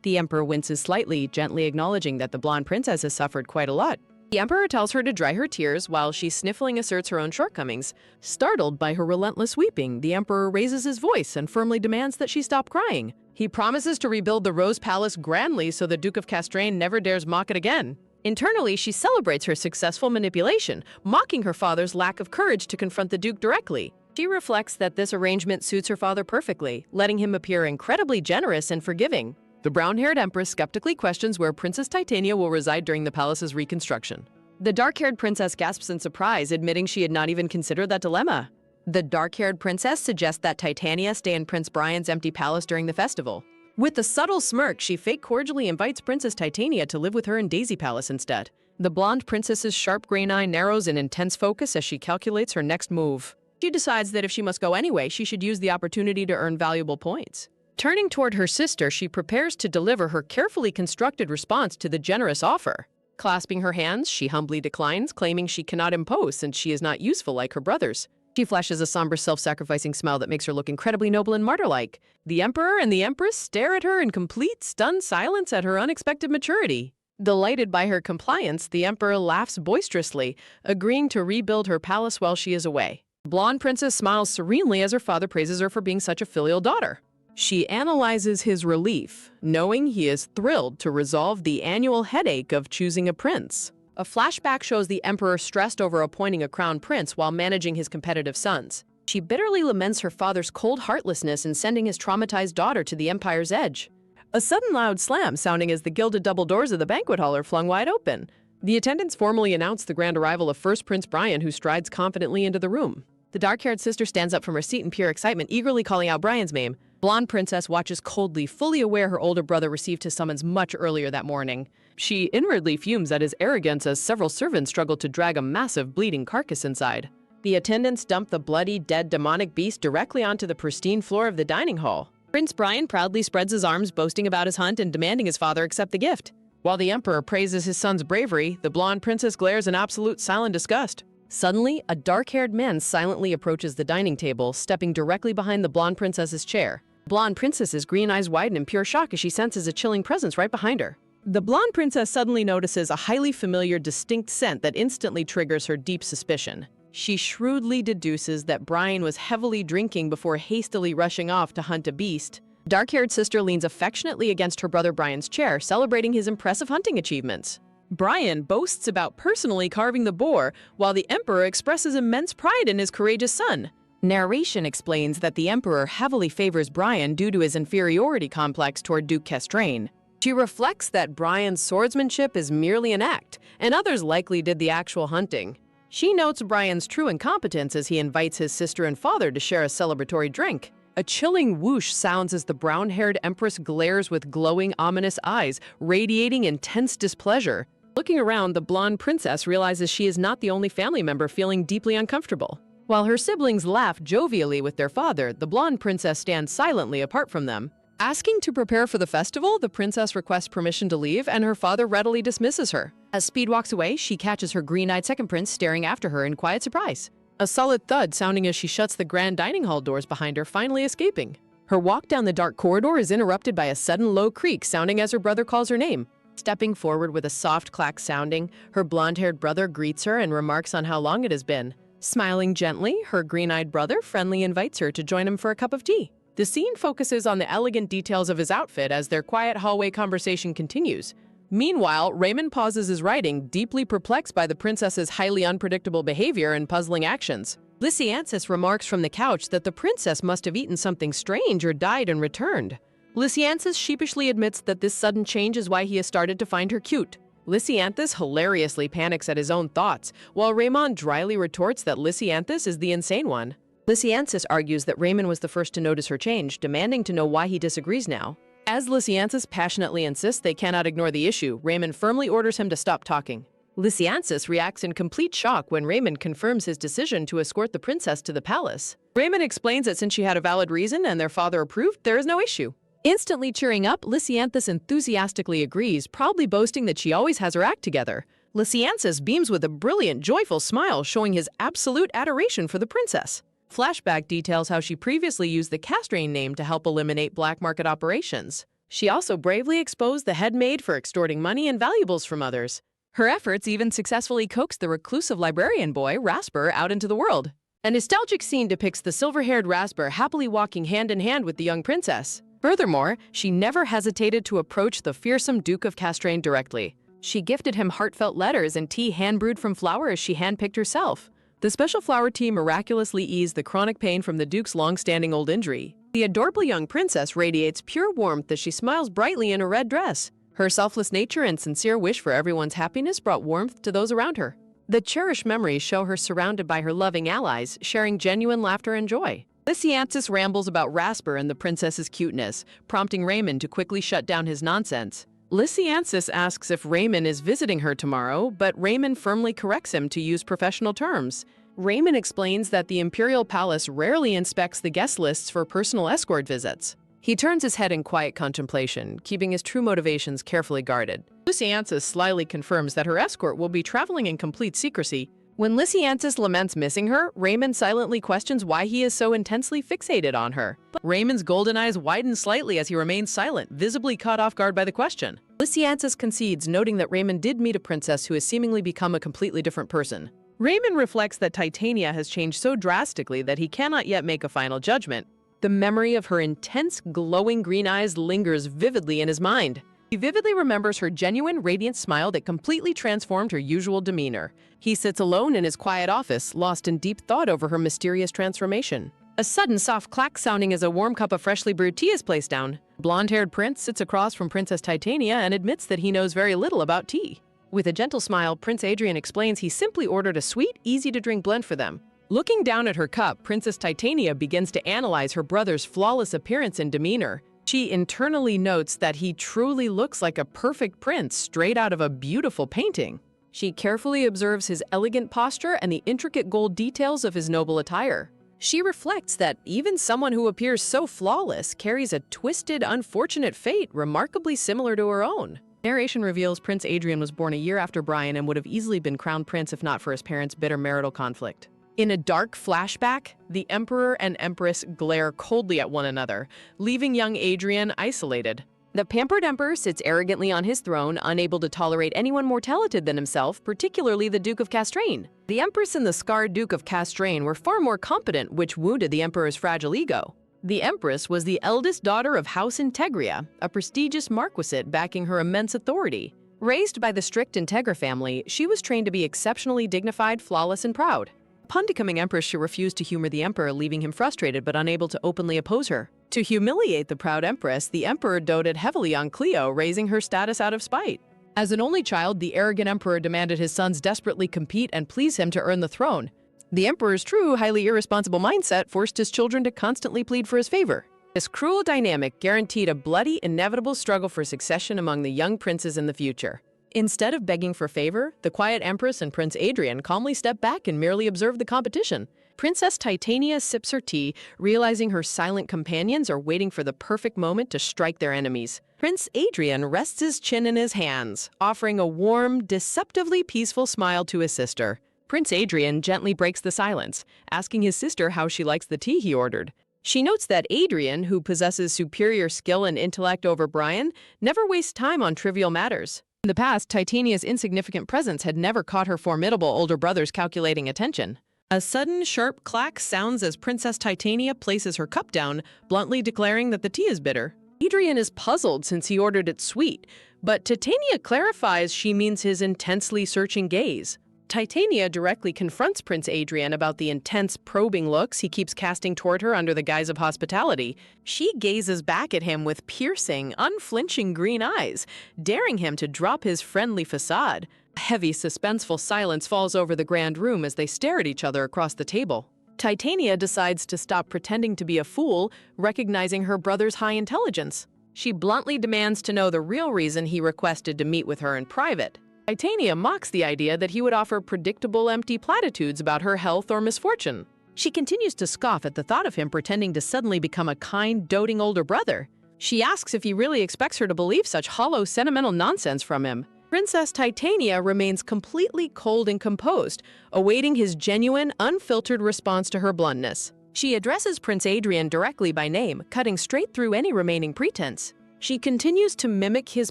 The Emperor winces slightly, gently acknowledging that the blonde princess has suffered quite a lot. The Emperor tells her to dry her tears while she sniffling asserts her own shortcomings. Startled by her relentless weeping, the Emperor raises his voice and firmly demands that she stop crying. He promises to rebuild the Rose Palace grandly so the Duke of Castrain never dares mock it again. Internally, she celebrates her successful manipulation, mocking her father's lack of courage to confront the Duke directly. She reflects that this arrangement suits her father perfectly, letting him appear incredibly generous and forgiving. The brown-haired empress skeptically questions where Princess Titania will reside during the palace's reconstruction. The dark-haired princess gasps in surprise, admitting she had not even considered that dilemma. The dark-haired princess suggests that Titania stay in Prince Brian's empty palace during the festival. With a subtle smirk, she fake cordially invites Princess Titania to live with her in Daisy Palace instead. The blonde princess's sharp green eye narrows in intense focus as she calculates her next move. She decides that if she must go anyway, she should use the opportunity to earn valuable points. Turning toward her sister, she prepares to deliver her carefully constructed response to the generous offer. Clasping her hands, she humbly declines, claiming she cannot impose since she is not useful like her brothers. She flashes a somber, self-sacrificing smile that makes her look incredibly noble and martyr-like. The Emperor and the Empress stare at her in complete, stunned silence at her unexpected maturity. Delighted by her compliance, the Emperor laughs boisterously, agreeing to rebuild her palace while she is away. The blonde princess smiles serenely as her father praises her for being such a filial daughter. She analyzes his relief, knowing he is thrilled to resolve the annual headache of choosing a prince. A flashback shows the Emperor stressed over appointing a crown prince while managing his competitive sons. She bitterly laments her father's cold heartlessness in sending his traumatized daughter to the empire's edge. A sudden loud slam sounding as the gilded double doors of the banquet hall are flung wide open. The attendants formally announce the grand arrival of first Prince Brian, who strides confidently into the room. The dark-haired sister stands up from her seat in pure excitement, eagerly calling out Brian's name. Blonde princess watches coldly, fully aware her older brother received his summons much earlier that morning. She inwardly fumes at his arrogance as several servants struggle to drag a massive, bleeding carcass inside. The attendants dump the bloody, dead demonic beast directly onto the pristine floor of the dining hall. Prince Brian proudly spreads his arms, boasting about his hunt and demanding his father accept the gift. While the Emperor praises his son's bravery, the blonde princess glares in absolute silent disgust. Suddenly, a dark-haired man silently approaches the dining table, stepping directly behind the blonde princess's chair. Blonde princess's green eyes widen in pure shock as she senses a chilling presence right behind her. The blonde princess suddenly notices a highly familiar, distinct scent that instantly triggers her deep suspicion. She shrewdly deduces that Brian was heavily drinking before hastily rushing off to hunt a beast. Dark-haired sister leans affectionately against her brother Brian's chair, celebrating his impressive hunting achievements. Brian boasts about personally carving the boar, while the Emperor expresses immense pride in his courageous son. Narration explains that the Emperor heavily favors Brian due to his inferiority complex toward Duke Castrain. She reflects that Brian's swordsmanship is merely an act, and others likely did the actual hunting. She notes Brian's true incompetence as he invites his sister and father to share a celebratory drink. A chilling whoosh sounds as the brown-haired Empress glares with glowing, ominous eyes, radiating intense displeasure. Looking around, the blonde princess realizes she is not the only family member feeling deeply uncomfortable. While her siblings laugh jovially with their father, the blonde princess stands silently apart from them. Asking to prepare for the festival, the princess requests permission to leave, and her father readily dismisses her. As Speed walks away, she catches her green-eyed second prince staring after her in quiet surprise. A solid thud sounding as she shuts the grand dining hall doors behind her, finally escaping. Her walk down the dark corridor is interrupted by a sudden low creak sounding as her brother calls her name. Stepping forward with a soft clack sounding, her blonde-haired brother greets her and remarks on how long it has been. Smiling gently, her green-eyed brother friendly invites her to join him for a cup of tea. The scene focuses on the elegant details of his outfit as their quiet hallway conversation continues. Meanwhile, Raymond pauses his writing, deeply perplexed by the princess's highly unpredictable behavior and puzzling actions. Lysianthus remarks from the couch that the princess must have eaten something strange or died and returned. Lysianthus sheepishly admits that this sudden change is why he has started to find her cute. Lysianthus hilariously panics at his own thoughts, while Raymond dryly retorts that Lysianthus is the insane one. Lysianthus argues that Raymond was the first to notice her change, demanding to know why he disagrees now. As Lysianthus passionately insists they cannot ignore the issue, Raymond firmly orders him to stop talking. Lysianthus reacts in complete shock when Raymond confirms his decision to escort the princess to the palace. Raymond explains that since she had a valid reason and their father approved, there is no issue. Instantly cheering up, Lysianthus enthusiastically agrees, proudly boasting that she always has her act together. Lysianthus beams with a brilliant, joyful smile, showing his absolute adoration for the princess. Flashback details how she previously used the Castrain name to help eliminate black market operations. She also bravely exposed the head maid for extorting money and valuables from others. Her efforts even successfully coaxed the reclusive librarian boy, Rasper, out into the world. A nostalgic scene depicts the silver-haired Rasper happily walking hand-in-hand with the young princess. Furthermore, she never hesitated to approach the fearsome Duke of Castrain directly. She gifted him heartfelt letters and tea hand-brewed from flowers she handpicked herself. The special flower tea miraculously eased the chronic pain from the Duke's long-standing old injury. The adorable young princess radiates pure warmth as she smiles brightly in a red dress. Her selfless nature and sincere wish for everyone's happiness brought warmth to those around her. The cherished memories show her surrounded by her loving allies, sharing genuine laughter and joy. Lysianthus rambles about Rasper and the princess's cuteness, prompting Raymond to quickly shut down his nonsense. Lysianthus asks if Raymond is visiting her tomorrow, but Raymond firmly corrects him to use professional terms. Raymond explains that the Imperial Palace rarely inspects the guest lists for personal escort visits. He turns his head in quiet contemplation, keeping his true motivations carefully guarded. Lysianthus slyly confirms that her escort will be traveling in complete secrecy. When Lysianthus laments missing her, Raymond silently questions why he is so intensely fixated on her. Raymond's golden eyes widen slightly as he remains silent, visibly caught off guard by the question. Lysianthus concedes, noting that Raymond did meet a princess who has seemingly become a completely different person. Raymond reflects that Titania has changed so drastically that he cannot yet make a final judgment. The memory of her intense, glowing green eyes lingers vividly in his mind. He vividly remembers her genuine, radiant smile that completely transformed her usual demeanor. He sits alone in his quiet office, lost in deep thought over her mysterious transformation. A sudden soft clack sounding as a warm cup of freshly brewed tea is placed down. Blonde-haired Prince sits across from Princess Titania and admits that he knows very little about tea. With a gentle smile, Prince Adrian explains he simply ordered a sweet, easy-to-drink blend for them. Looking down at her cup, Princess Titania begins to analyze her brother's flawless appearance and demeanor. She internally notes that he truly looks like a perfect prince straight out of a beautiful painting. She carefully observes his elegant posture and the intricate gold details of his noble attire. She reflects that even someone who appears so flawless carries a twisted, unfortunate fate remarkably similar to her own. Narration reveals Prince Adrian was born a year after Brian and would have easily been crowned prince if not for his parents' bitter marital conflict. In a dark flashback, the Emperor and Empress glare coldly at one another, leaving young Adrian isolated. The pampered Emperor sits arrogantly on his throne, unable to tolerate anyone more talented than himself, particularly the Duke of Castrain. The Empress and the scarred Duke of Castrain were far more competent, which wounded the Emperor's fragile ego. The Empress was the eldest daughter of House Integria, a prestigious marquisate backing her immense authority. Raised by the strict Integra family, she was trained to be exceptionally dignified, flawless, and proud. Upon becoming Empress, she refused to humor the Emperor, leaving him frustrated but unable to openly oppose her. To humiliate the proud Empress, the Emperor doted heavily on Cleo, raising her status out of spite. As an only child, the arrogant Emperor demanded his sons desperately compete and please him to earn the throne. The Emperor's true, highly irresponsible mindset forced his children to constantly plead for his favor. This cruel dynamic guaranteed a bloody, inevitable struggle for succession among the young princes in the future. Instead of begging for favor, the quiet Empress and Prince Adrian calmly step back and merely observe the competition. Princess Titania sips her tea, realizing her silent companions are waiting for the perfect moment to strike their enemies. Prince Adrian rests his chin in his hands, offering a warm, deceptively peaceful smile to his sister. Prince Adrian gently breaks the silence, asking his sister how she likes the tea he ordered. She notes that Adrian, who possesses superior skill and intellect over Brian, never wastes time on trivial matters. In the past, Titania's insignificant presence had never caught her formidable older brother's calculating attention. A sudden, sharp clack sounds as Princess Titania places her cup down, bluntly declaring that the tea is bitter. Adrian is puzzled since he ordered it sweet, but Titania clarifies she means his intensely searching gaze. Titania directly confronts Prince Adrian about the intense, probing looks he keeps casting toward her under the guise of hospitality. She gazes back at him with piercing, unflinching green eyes, daring him to drop his friendly facade. A heavy, suspenseful silence falls over the grand room as they stare at each other across the table. Titania decides to stop pretending to be a fool, recognizing her brother's high intelligence. She bluntly demands to know the real reason he requested to meet with her in private. Titania mocks the idea that he would offer predictable, empty platitudes about her health or misfortune. She continues to scoff at the thought of him pretending to suddenly become a kind, doting older brother. She asks if he really expects her to believe such hollow, sentimental nonsense from him. Princess Titania remains completely cold and composed, awaiting his genuine, unfiltered response to her bluntness. She addresses Prince Adrian directly by name, cutting straight through any remaining pretense. She continues to mimic his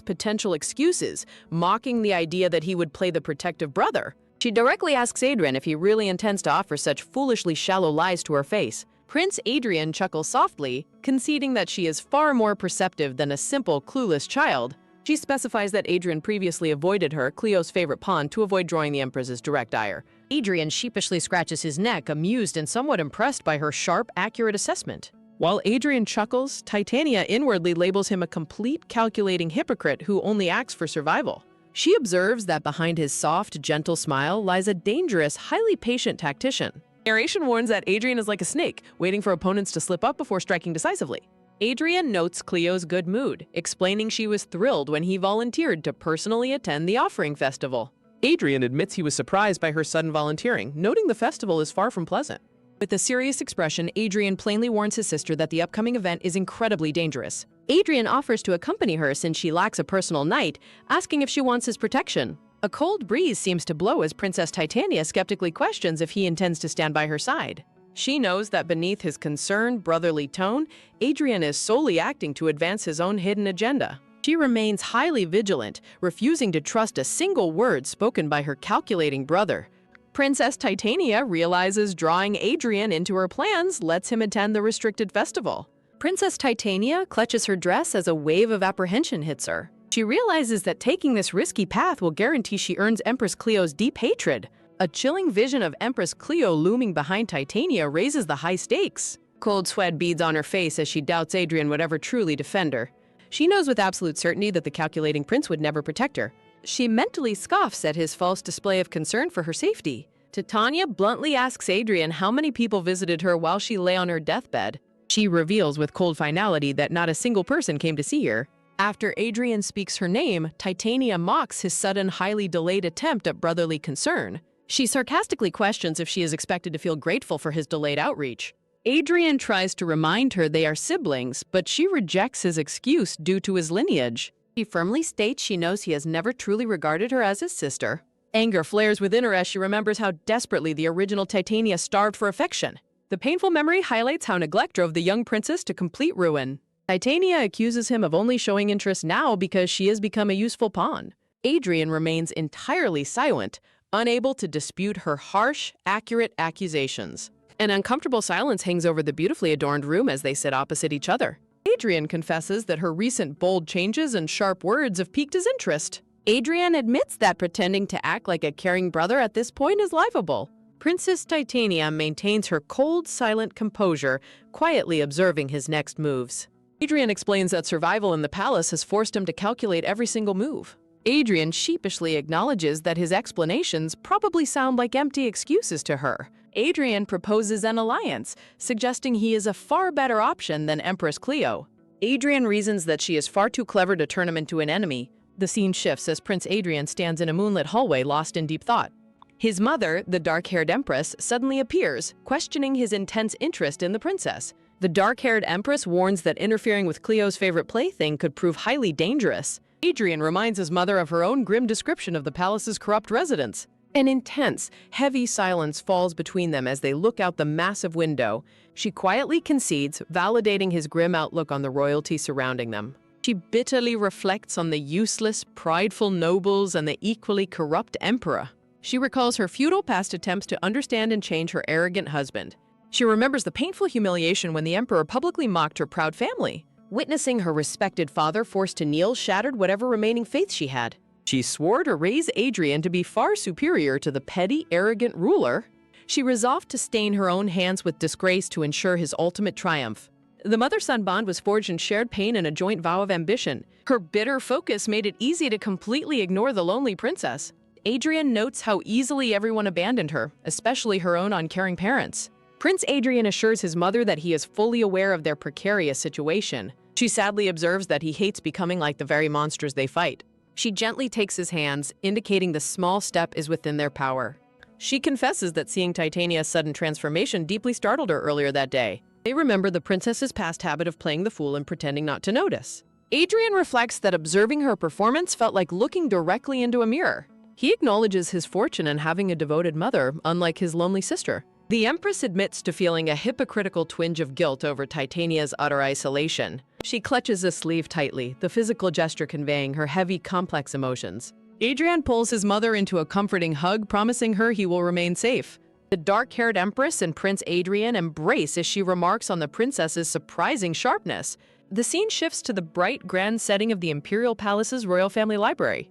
potential excuses, mocking the idea that he would play the protective brother. She directly asks Adrian if he really intends to offer such foolishly shallow lies to her face. Prince Adrian chuckles softly, conceding that she is far more perceptive than a simple, clueless child. She specifies that Adrian previously avoided her, Cleo's favorite pawn, to avoid drawing the Empress's direct ire. Adrian sheepishly scratches his neck, amused and somewhat impressed by her sharp, accurate assessment. While Adrian chuckles, Titania inwardly labels him a complete, calculating hypocrite who only acts for survival. She observes that behind his soft, gentle smile lies a dangerous, highly patient tactician. Narration warns that Adrian is like a snake, waiting for opponents to slip up before striking decisively. Adrian notes Cleo's good mood, explaining she was thrilled when he volunteered to personally attend the offering festival. Adrian admits he was surprised by her sudden volunteering, noting the festival is far from pleasant. With a serious expression, Adrian plainly warns his sister that the upcoming event is incredibly dangerous. Adrian offers to accompany her since she lacks a personal knight, asking if she wants his protection. A cold breeze seems to blow as Princess Titania skeptically questions if he intends to stand by her side. She knows that beneath his concerned, brotherly tone, Adrian is solely acting to advance his own hidden agenda. She remains highly vigilant, refusing to trust a single word spoken by her calculating brother. Princess Titania realizes drawing Adrian into her plans lets him attend the restricted festival. Princess Titania clutches her dress as a wave of apprehension hits her. She realizes that taking this risky path will guarantee she earns Empress Cleo's deep hatred. A chilling vision of Empress Cleo looming behind Titania raises the high stakes. Cold sweat beads on her face as she doubts Adrian would ever truly defend her. She knows with absolute certainty that the calculating prince would never protect her. She mentally scoffs at his false display of concern for her safety. Titania bluntly asks Adrian how many people visited her while she lay on her deathbed. She reveals with cold finality that not a single person came to see her. After Adrian speaks her name, Titania mocks his sudden, highly delayed attempt at brotherly concern. She sarcastically questions if she is expected to feel grateful for his delayed outreach. Adrian tries to remind her they are siblings, but she rejects his excuse due to his lineage. She firmly states she knows he has never truly regarded her as his sister. Anger flares within her as she remembers how desperately the original Titania starved for affection. The painful memory highlights how neglect drove the young princess to complete ruin. Titania accuses him of only showing interest now because she has become a useful pawn. Adrian remains entirely silent, unable to dispute her harsh, accurate accusations. An uncomfortable silence hangs over the beautifully adorned room as they sit opposite each other. Adrian confesses that her recent bold changes and sharp words have piqued his interest. Adrian admits that pretending to act like a caring brother at this point is laughable. Princess Titania maintains her cold, silent composure, quietly observing his next moves. Adrian explains that survival in the palace has forced him to calculate every single move. Adrian sheepishly acknowledges that his explanations probably sound like empty excuses to her. Adrian proposes an alliance, suggesting he is a far better option than Empress Cleo. Adrian reasons that she is far too clever to turn him into an enemy. The scene shifts as Prince Adrian stands in a moonlit hallway lost in deep thought. His mother, the dark-haired empress, suddenly appears, questioning his intense interest in the princess. The dark-haired empress warns that interfering with Cleo's favorite plaything could prove highly dangerous. Adrian reminds his mother of her own grim description of the palace's corrupt residents. An intense, heavy silence falls between them as they look out the massive window. She quietly concedes, validating his grim outlook on the royalty surrounding them. She bitterly reflects on the useless, prideful nobles and the equally corrupt emperor. She recalls her futile past attempts to understand and change her arrogant husband. She remembers the painful humiliation when the emperor publicly mocked her proud family. Witnessing her respected father forced to kneel shattered whatever remaining faith she had. She swore to raise Adrian to be far superior to the petty, arrogant ruler. She resolved to stain her own hands with disgrace to ensure his ultimate triumph. The mother-son bond was forged in shared pain and a joint vow of ambition. Her bitter focus made it easy to completely ignore the lonely princess. Adrian notes how easily everyone abandoned her, especially her own uncaring parents. Prince Adrian assures his mother that he is fully aware of their precarious situation. She sadly observes that he hates becoming like the very monsters they fight. She gently takes his hands, indicating the small step is within their power. She confesses that seeing Titania's sudden transformation deeply startled her earlier that day. They remember the princess's past habit of playing the fool and pretending not to notice. Adrian reflects that observing her performance felt like looking directly into a mirror. He acknowledges his fortune in having a devoted mother, unlike his lonely sister. The Empress admits to feeling a hypocritical twinge of guilt over Titania's utter isolation. She clutches a sleeve tightly, the physical gesture conveying her heavy, complex emotions. Adrian pulls his mother into a comforting hug, promising her he will remain safe. The dark-haired Empress and Prince Adrian embrace as she remarks on the princess's surprising sharpness. The scene shifts to the bright, grand setting of the Imperial Palace's royal family library.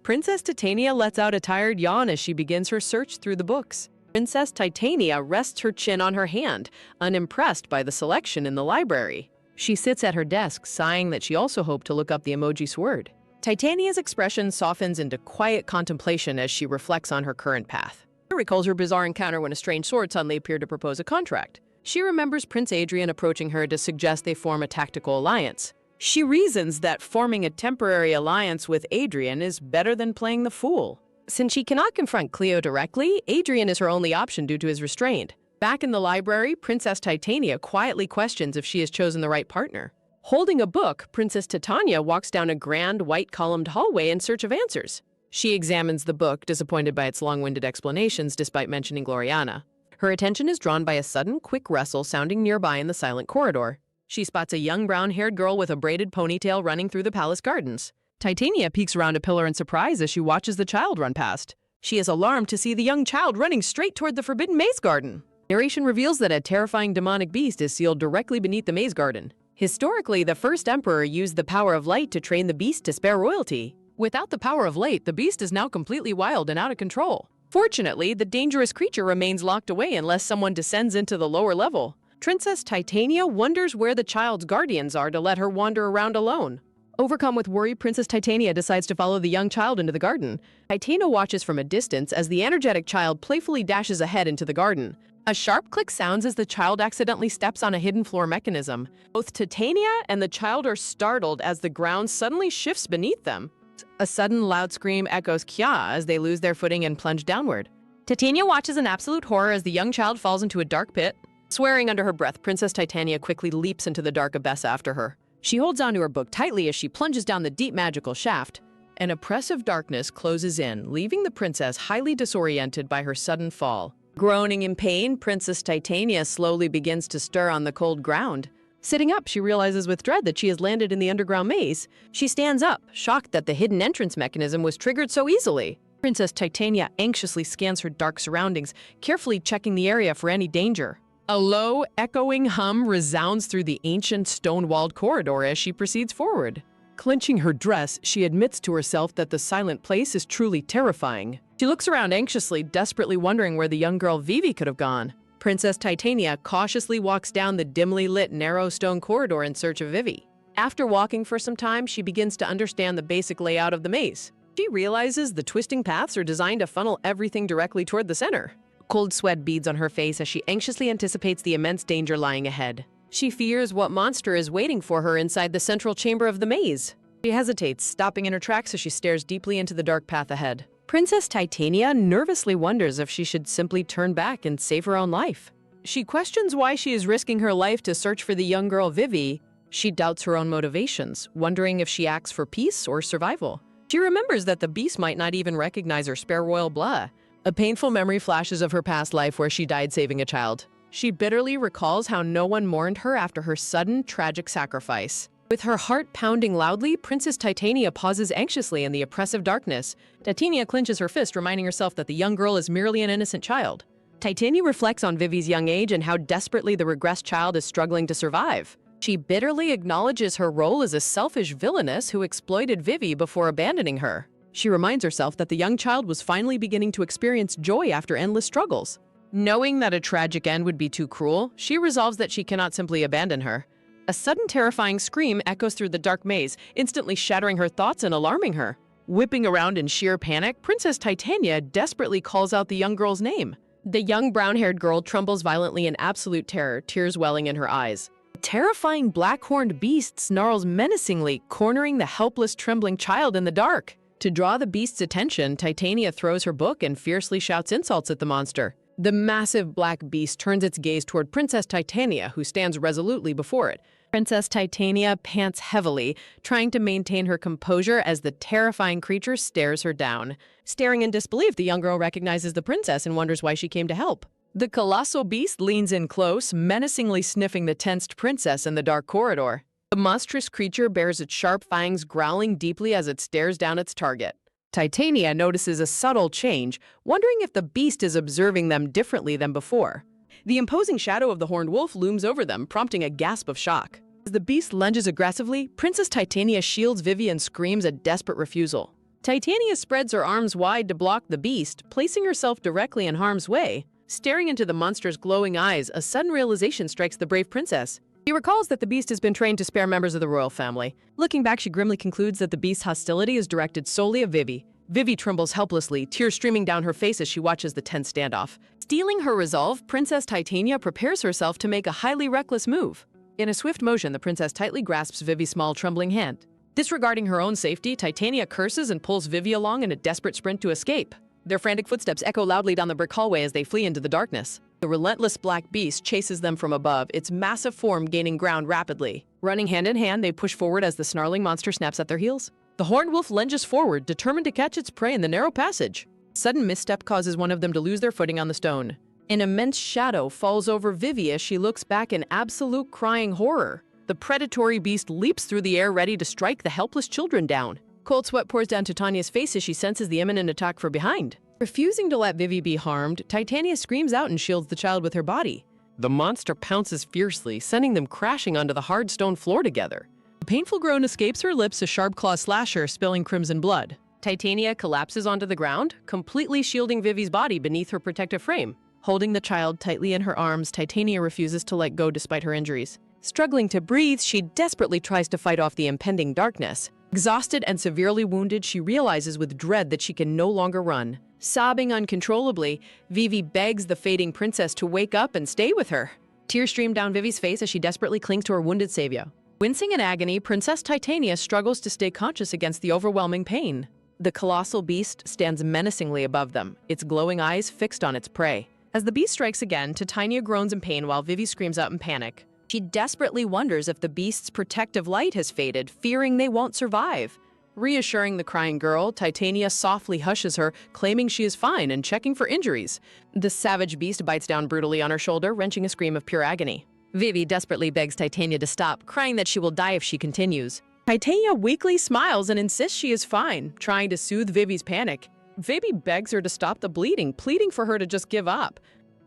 Princess Titania lets out a tired yawn as she begins her search through the books. Princess Titania rests her chin on her hand, unimpressed by the selection in the library. She sits at her desk, sighing that she also hoped to look up the emoji sword. Titania's expression softens into quiet contemplation as she reflects on her current path. She recalls her bizarre encounter when a strange sword suddenly appeared to propose a contract. She remembers Prince Adrian approaching her to suggest they form a tactical alliance. She reasons that forming a temporary alliance with Adrian is better than playing the fool. Since she cannot confront Cleo directly, Adrian is her only option due to his restraint. Back in the library, Princess Titania quietly questions if she has chosen the right partner. Holding a book, Princess Titania walks down a grand, white-columned hallway in search of answers. She examines the book, disappointed by its long-winded explanations despite mentioning Gloriana. Her attention is drawn by a sudden, quick rustle sounding nearby in the silent corridor. She spots a young brown-haired girl with a braided ponytail running through the palace gardens. Titania peeks around a pillar in surprise as she watches the child run past. She is alarmed to see the young child running straight toward the forbidden maze garden. Narration reveals that a terrifying demonic beast is sealed directly beneath the maze garden. Historically, the first emperor used the power of light to train the beast to spare royalty. Without the power of light, the beast is now completely wild and out of control. Fortunately, the dangerous creature remains locked away unless someone descends into the lower level. Princess Titania wonders where the child's guardians are to let her wander around alone. Overcome with worry, Princess Titania decides to follow the young child into the garden. Titania watches from a distance as the energetic child playfully dashes ahead into the garden. A sharp click sounds as the child accidentally steps on a hidden floor mechanism. Both Titania and the child are startled as the ground suddenly shifts beneath them. A sudden loud scream echoes Kya as they lose their footing and plunge downward. Titania watches in absolute horror as the young child falls into a dark pit. Swearing under her breath, Princess Titania quickly leaps into the dark abyss after her. She holds onto her book tightly as she plunges down the deep magical shaft. An oppressive darkness closes in, leaving the princess highly disoriented by her sudden fall. Groaning in pain, Princess Titania slowly begins to stir on the cold ground. Sitting up, she realizes with dread that she has landed in the underground maze. She stands up, shocked that the hidden entrance mechanism was triggered so easily. Princess Titania anxiously scans her dark surroundings, carefully checking the area for any danger. A low, echoing hum resounds through the ancient stone-walled corridor as she proceeds forward. Clenching her dress, she admits to herself that the silent place is truly terrifying. She looks around anxiously, desperately wondering where the young girl Vivi could have gone. Princess Titania cautiously walks down the dimly lit, narrow stone corridor in search of Vivi. After walking for some time, she begins to understand the basic layout of the maze. She realizes the twisting paths are designed to funnel everything directly toward the center. Cold sweat beads on her face as she anxiously anticipates the immense danger lying ahead. She fears what monster is waiting for her inside the central chamber of the maze. She hesitates, stopping in her tracks as she stares deeply into the dark path ahead. Princess Titania nervously wonders if she should simply turn back and save her own life. She questions why she is risking her life to search for the young girl Vivi. She doubts her own motivations, wondering if she acts for peace or survival. She remembers that the beast might not even recognize her spare royal blood. A painful memory flashes of her past life where she died saving a child. She bitterly recalls how no one mourned her after her sudden, tragic sacrifice. With her heart pounding loudly, Princess Titania pauses anxiously in the oppressive darkness. Titania clenches her fist, reminding herself that the young girl is merely an innocent child. Titania reflects on Vivi's young age and how desperately the regressed child is struggling to survive. She bitterly acknowledges her role as a selfish villainess who exploited Vivi before abandoning her. She reminds herself that the young child was finally beginning to experience joy after endless struggles. Knowing that a tragic end would be too cruel, she resolves that she cannot simply abandon her. A sudden terrifying scream echoes through the dark maze, instantly shattering her thoughts and alarming her. Whipping around in sheer panic, Princess Titania desperately calls out the young girl's name. The young brown-haired girl trembles violently in absolute terror, tears welling in her eyes. A terrifying black-horned beast snarls menacingly, cornering the helpless, trembling child in the dark. To draw the beast's attention, Titania throws her book and fiercely shouts insults at the monster. The massive black beast turns its gaze toward Princess Titania, who stands resolutely before it. Princess Titania pants heavily, trying to maintain her composure as the terrifying creature stares her down. Staring in disbelief, the young girl recognizes the princess and wonders why she came to help. The colossal beast leans in close, menacingly sniffing the tensed princess in the dark corridor. The monstrous creature bears its sharp fangs, growling deeply as it stares down its target. Titania notices a subtle change, wondering if the beast is observing them differently than before. The imposing shadow of the horned wolf looms over them, prompting a gasp of shock. As the beast lunges aggressively, Princess Titania shields Vivi and screams a desperate refusal. Titania spreads her arms wide to block the beast, placing herself directly in harm's way. Staring into the monster's glowing eyes, a sudden realization strikes the brave princess. She recalls that the beast has been trained to spare members of the royal family. Looking back, she grimly concludes that the beast's hostility is directed solely at Vivi. Vivi trembles helplessly, tears streaming down her face as she watches the tense standoff. Steeling her resolve, Princess Titania prepares herself to make a highly reckless move. In a swift motion, the princess tightly grasps Vivi's small, trembling hand. Disregarding her own safety, Titania curses and pulls Vivi along in a desperate sprint to escape. Their frantic footsteps echo loudly down the brick hallway as they flee into the darkness. The relentless black beast chases them from above, its massive form gaining ground rapidly. Running hand in hand, they push forward as the snarling monster snaps at their heels. The horned wolf lunges forward, determined to catch its prey in the narrow passage. A sudden misstep causes one of them to lose their footing on the stone. An immense shadow falls over Vivi as she looks back in absolute crying horror. The predatory beast leaps through the air, ready to strike the helpless children down. Cold sweat pours down Titania's face as she senses the imminent attack from behind. Refusing to let Vivi be harmed, Titania screams out and shields the child with her body. The monster pounces fiercely, sending them crashing onto the hard stone floor together. A painful groan escapes her lips, a sharp claw slasher spilling crimson blood. Titania collapses onto the ground, completely shielding Vivi's body beneath her protective frame. Holding the child tightly in her arms, Titania refuses to let go despite her injuries. Struggling to breathe, she desperately tries to fight off the impending darkness. Exhausted and severely wounded, she realizes with dread that she can no longer run. Sobbing uncontrollably, Vivi begs the fading princess to wake up and stay with her. Tears stream down Vivi's face as she desperately clings to her wounded savior. Wincing in agony, Princess Titania struggles to stay conscious against the overwhelming pain. The colossal beast stands menacingly above them, its glowing eyes fixed on its prey. As the beast strikes again, Titania groans in pain while Vivi screams out in panic. She desperately wonders if the beast's protective light has faded, fearing they won't survive. Reassuring the crying girl, Titania softly hushes her, claiming she is fine and checking for injuries. The savage beast bites down brutally on her shoulder, wrenching a scream of pure agony. Vivi desperately begs Titania to stop, crying that she will die if she continues. Titania weakly smiles and insists she is fine, trying to soothe Vivi's panic. Vivi begs her to stop the bleeding, pleading for her to just give up.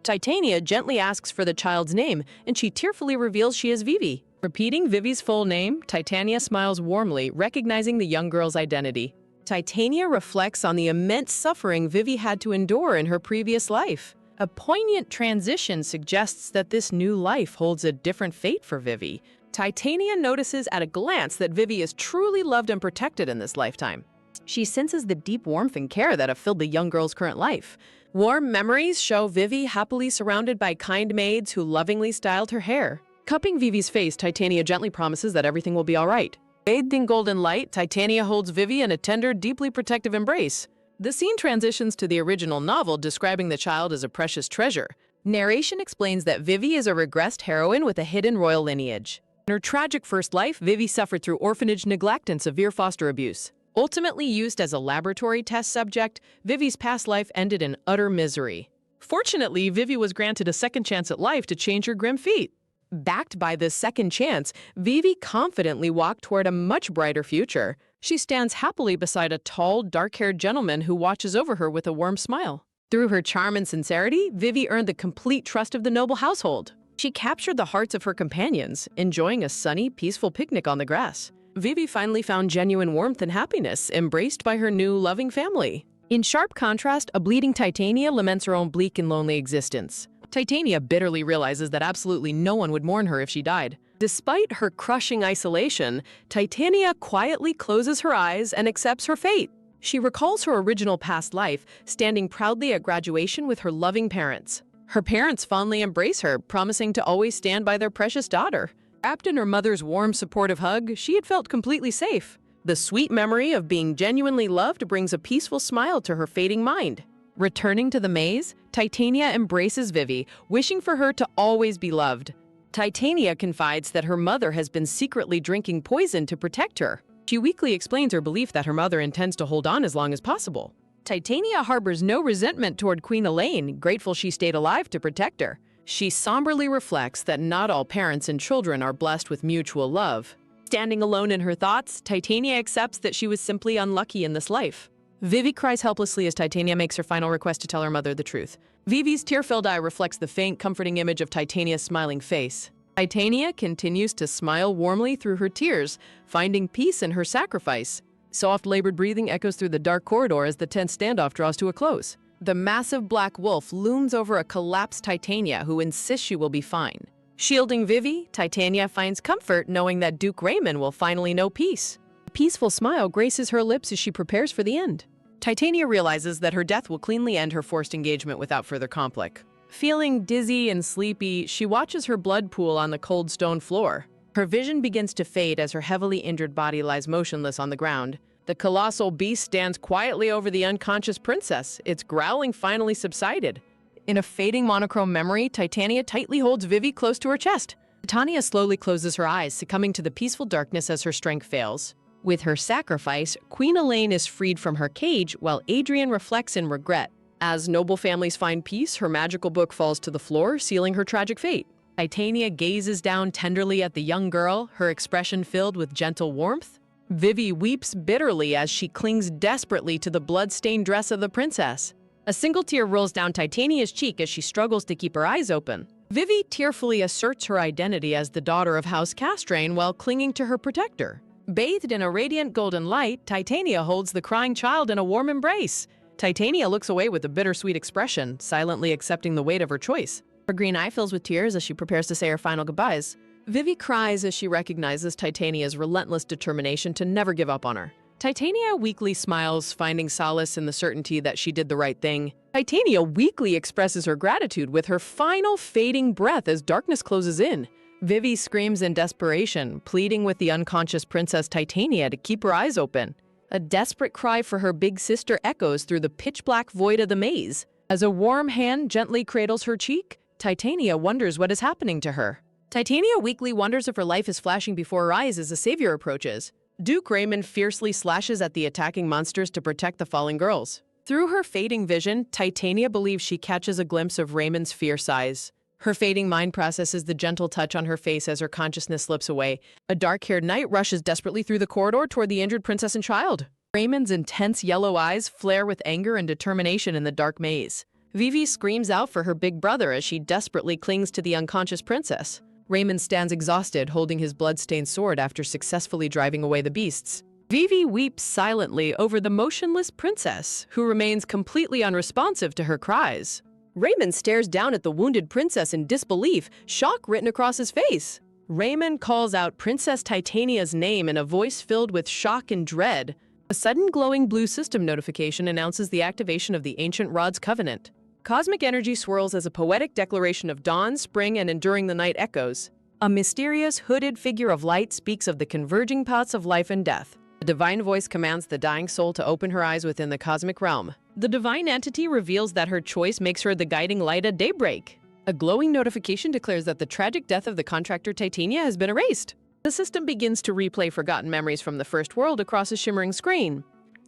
Titania gently asks for the child's name, and she tearfully reveals she is Vivi. Repeating Vivi's full name, Titania smiles warmly, recognizing the young girl's identity. Titania reflects on the immense suffering Vivi had to endure in her previous life. A poignant transition suggests that this new life holds a different fate for Vivi. Titania notices at a glance that Vivi is truly loved and protected in this lifetime. She senses the deep warmth and care that have filled the young girl's current life. Warm memories show Vivi happily surrounded by kind maids who lovingly styled her hair. Cupping Vivi's face, Titania gently promises that everything will be all right. Bathed in golden light, Titania holds Vivi in a tender, deeply protective embrace. The scene transitions to the original novel, describing the child as a precious treasure. Narration explains that Vivi is a regressed heroine with a hidden royal lineage. In her tragic first life, Vivi suffered through orphanage neglect and severe foster abuse. Ultimately used as a laboratory test subject, Vivi's past life ended in utter misery. Fortunately, Vivi was granted a second chance at life to change her grim fate. Backed by this second chance, Vivi confidently walked toward a much brighter future. She stands happily beside a tall, dark-haired gentleman who watches over her with a warm smile. Through her charm and sincerity, Vivi earned the complete trust of the noble household. She captured the hearts of her companions, enjoying a sunny, peaceful picnic on the grass. Vivi finally found genuine warmth and happiness, embraced by her new, loving family. In sharp contrast, a bleeding Titania laments her own bleak and lonely existence. Titania bitterly realizes that absolutely no one would mourn her if she died. Despite her crushing isolation, Titania quietly closes her eyes and accepts her fate. She recalls her original past life, standing proudly at graduation with her loving parents. Her parents fondly embrace her, promising to always stand by their precious daughter. Wrapped in her mother's warm, supportive hug, she had felt completely safe. The sweet memory of being genuinely loved brings a peaceful smile to her fading mind. Returning to the maze, Titania embraces Vivi, wishing for her to always be loved. Titania confides that her mother has been secretly drinking poison to protect her. She weakly explains her belief that her mother intends to hold on as long as possible. Titania harbors no resentment toward Queen Elaine, grateful she stayed alive to protect her. She somberly reflects that not all parents and children are blessed with mutual love. Standing alone in her thoughts, Titania accepts that she was simply unlucky in this life. Vivi cries helplessly as Titania makes her final request to tell her mother the truth. Vivi's tear-filled eye reflects the faint, comforting image of Titania's smiling face. Titania continues to smile warmly through her tears, finding peace in her sacrifice. Soft, labored breathing echoes through the dark corridor as the tense standoff draws to a close. The massive black wolf looms over a collapsed Titania, who insists she will be fine. Shielding Vivi, Titania finds comfort knowing that Duke Raymond will finally know peace. A peaceful smile graces her lips as she prepares for the end. Titania realizes that her death will cleanly end her forced engagement without further conflict. Feeling dizzy and sleepy, she watches her blood pool on the cold stone floor. Her vision begins to fade as her heavily injured body lies motionless on the ground. The colossal beast stands quietly over the unconscious princess, its growling finally subsided. In a fading monochrome memory, Titania tightly holds Vivi close to her chest. Titania slowly closes her eyes, succumbing to the peaceful darkness as her strength fails. With her sacrifice, Queen Elaine is freed from her cage, while Adrian reflects in regret. As noble families find peace, her magical book falls to the floor, sealing her tragic fate. Titania gazes down tenderly at the young girl, her expression filled with gentle warmth. Vivi weeps bitterly as she clings desperately to the blood-stained dress of the princess. A single tear rolls down Titania's cheek as she struggles to keep her eyes open. Vivi tearfully asserts her identity as the daughter of House Castrain while clinging to her protector. Bathed in a radiant golden light, Titania holds the crying child in a warm embrace. Titania looks away with a bittersweet expression, silently accepting the weight of her choice. Her green eye fills with tears as she prepares to say her final goodbyes. Vivi cries as she recognizes Titania's relentless determination to never give up on her. Titania weakly smiles, finding solace in the certainty that she did the right thing. Titania weakly expresses her gratitude with her final fading breath as darkness closes in. Vivi screams in desperation, pleading with the unconscious Princess Titania to keep her eyes open. A desperate cry for her big sister echoes through the pitch-black void of the maze. As a warm hand gently cradles her cheek, Titania wonders what is happening to her. Titania weakly wonders if her life is flashing before her eyes as the savior approaches. Duke Raymond fiercely slashes at the attacking monsters to protect the fallen girls. Through her fading vision, Titania believes she catches a glimpse of Raymond's fierce eyes. Her fading mind processes the gentle touch on her face as her consciousness slips away. A dark-haired knight rushes desperately through the corridor toward the injured princess and child. Raymond's intense yellow eyes flare with anger and determination in the dark maze. Vivi screams out for her big brother as she desperately clings to the unconscious princess. Raymond stands exhausted, holding his blood-stained sword after successfully driving away the beasts. Vivi weeps silently over the motionless princess, who remains completely unresponsive to her cries. Raymond stares down at the wounded princess in disbelief, shock written across his face. Raymond calls out Princess Titania's name in a voice filled with shock and dread. A sudden glowing blue system notification announces the activation of the Ancient Rod's Covenant. Cosmic energy swirls as a poetic declaration of dawn, spring, and enduring the night echoes. A mysterious, hooded figure of light speaks of the converging paths of life and death. The divine voice commands the dying soul to open her eyes within the cosmic realm. The divine entity reveals that her choice makes her the guiding light at daybreak. A glowing notification declares that the tragic death of the contractor Titania has been erased. The system begins to replay forgotten memories from the first world across a shimmering screen.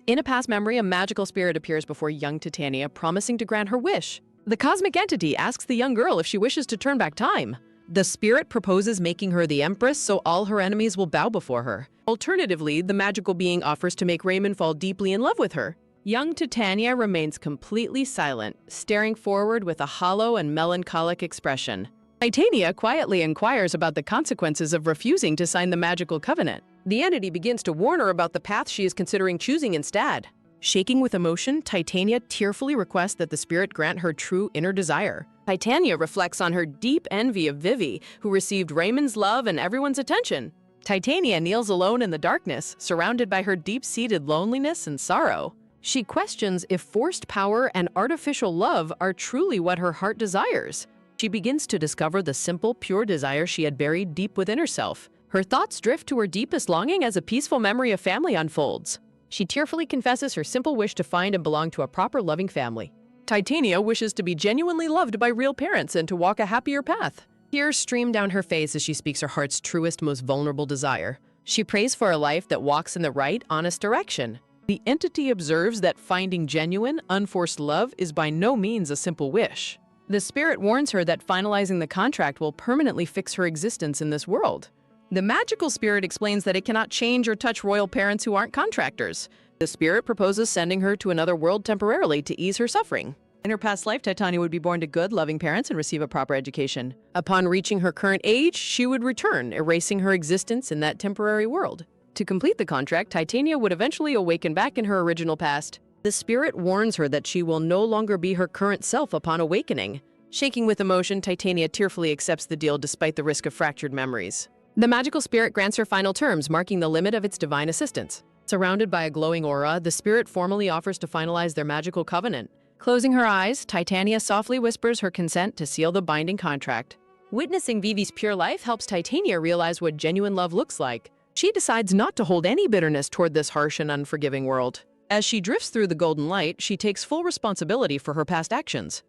In a past memory, a magical spirit appears before young Titania, promising to grant her wish. The cosmic entity asks the young girl if she wishes to turn back time. The spirit proposes making her the empress so all her enemies will bow before her. Alternatively, the magical being offers to make Raymond fall deeply in love with her. Young Titania remains completely silent, staring forward with a hollow and melancholic expression. Titania quietly inquires about the consequences of refusing to sign the magical covenant. The entity begins to warn her about the path she is considering choosing instead. Shaking with emotion, Titania tearfully requests that the spirit grant her true inner desire. Titania reflects on her deep envy of Vivi, who received Raymond's love and everyone's attention. Titania kneels alone in the darkness, surrounded by her deep-seated loneliness and sorrow. She questions if forced power and artificial love are truly what her heart desires. She begins to discover the simple, pure desire she had buried deep within herself. Her thoughts drift to her deepest longing as a peaceful memory of family unfolds. She tearfully confesses her simple wish to find and belong to a proper, loving family. Titania wishes to be genuinely loved by real parents and to walk a happier path. Tears stream down her face as she speaks her heart's truest, most vulnerable desire. She prays for a life that walks in the right, honest direction. The entity observes that finding genuine, unforced love is by no means a simple wish. The spirit warns her that finalizing the contract will permanently fix her existence in this world. The magical spirit explains that it cannot change or touch royal parents who aren't contractors. The spirit proposes sending her to another world temporarily to ease her suffering. In her past life, Titania would be born to good, loving parents and receive a proper education. Upon reaching her current age, she would return, erasing her existence in that temporary world. To complete the contract, Titania would eventually awaken back in her original past. The spirit warns her that she will no longer be her current self upon awakening. Shaking with emotion, Titania tearfully accepts the deal despite the risk of fractured memories. The magical spirit grants her final terms, marking the limit of its divine assistance. Surrounded by a glowing aura, the spirit formally offers to finalize their magical covenant. Closing her eyes, Titania softly whispers her consent to seal the binding contract. Witnessing Vivi's pure life helps Titania realize what genuine love looks like. She decides not to hold any bitterness toward this harsh and unforgiving world. As she drifts through the golden light, she takes full responsibility for her past actions.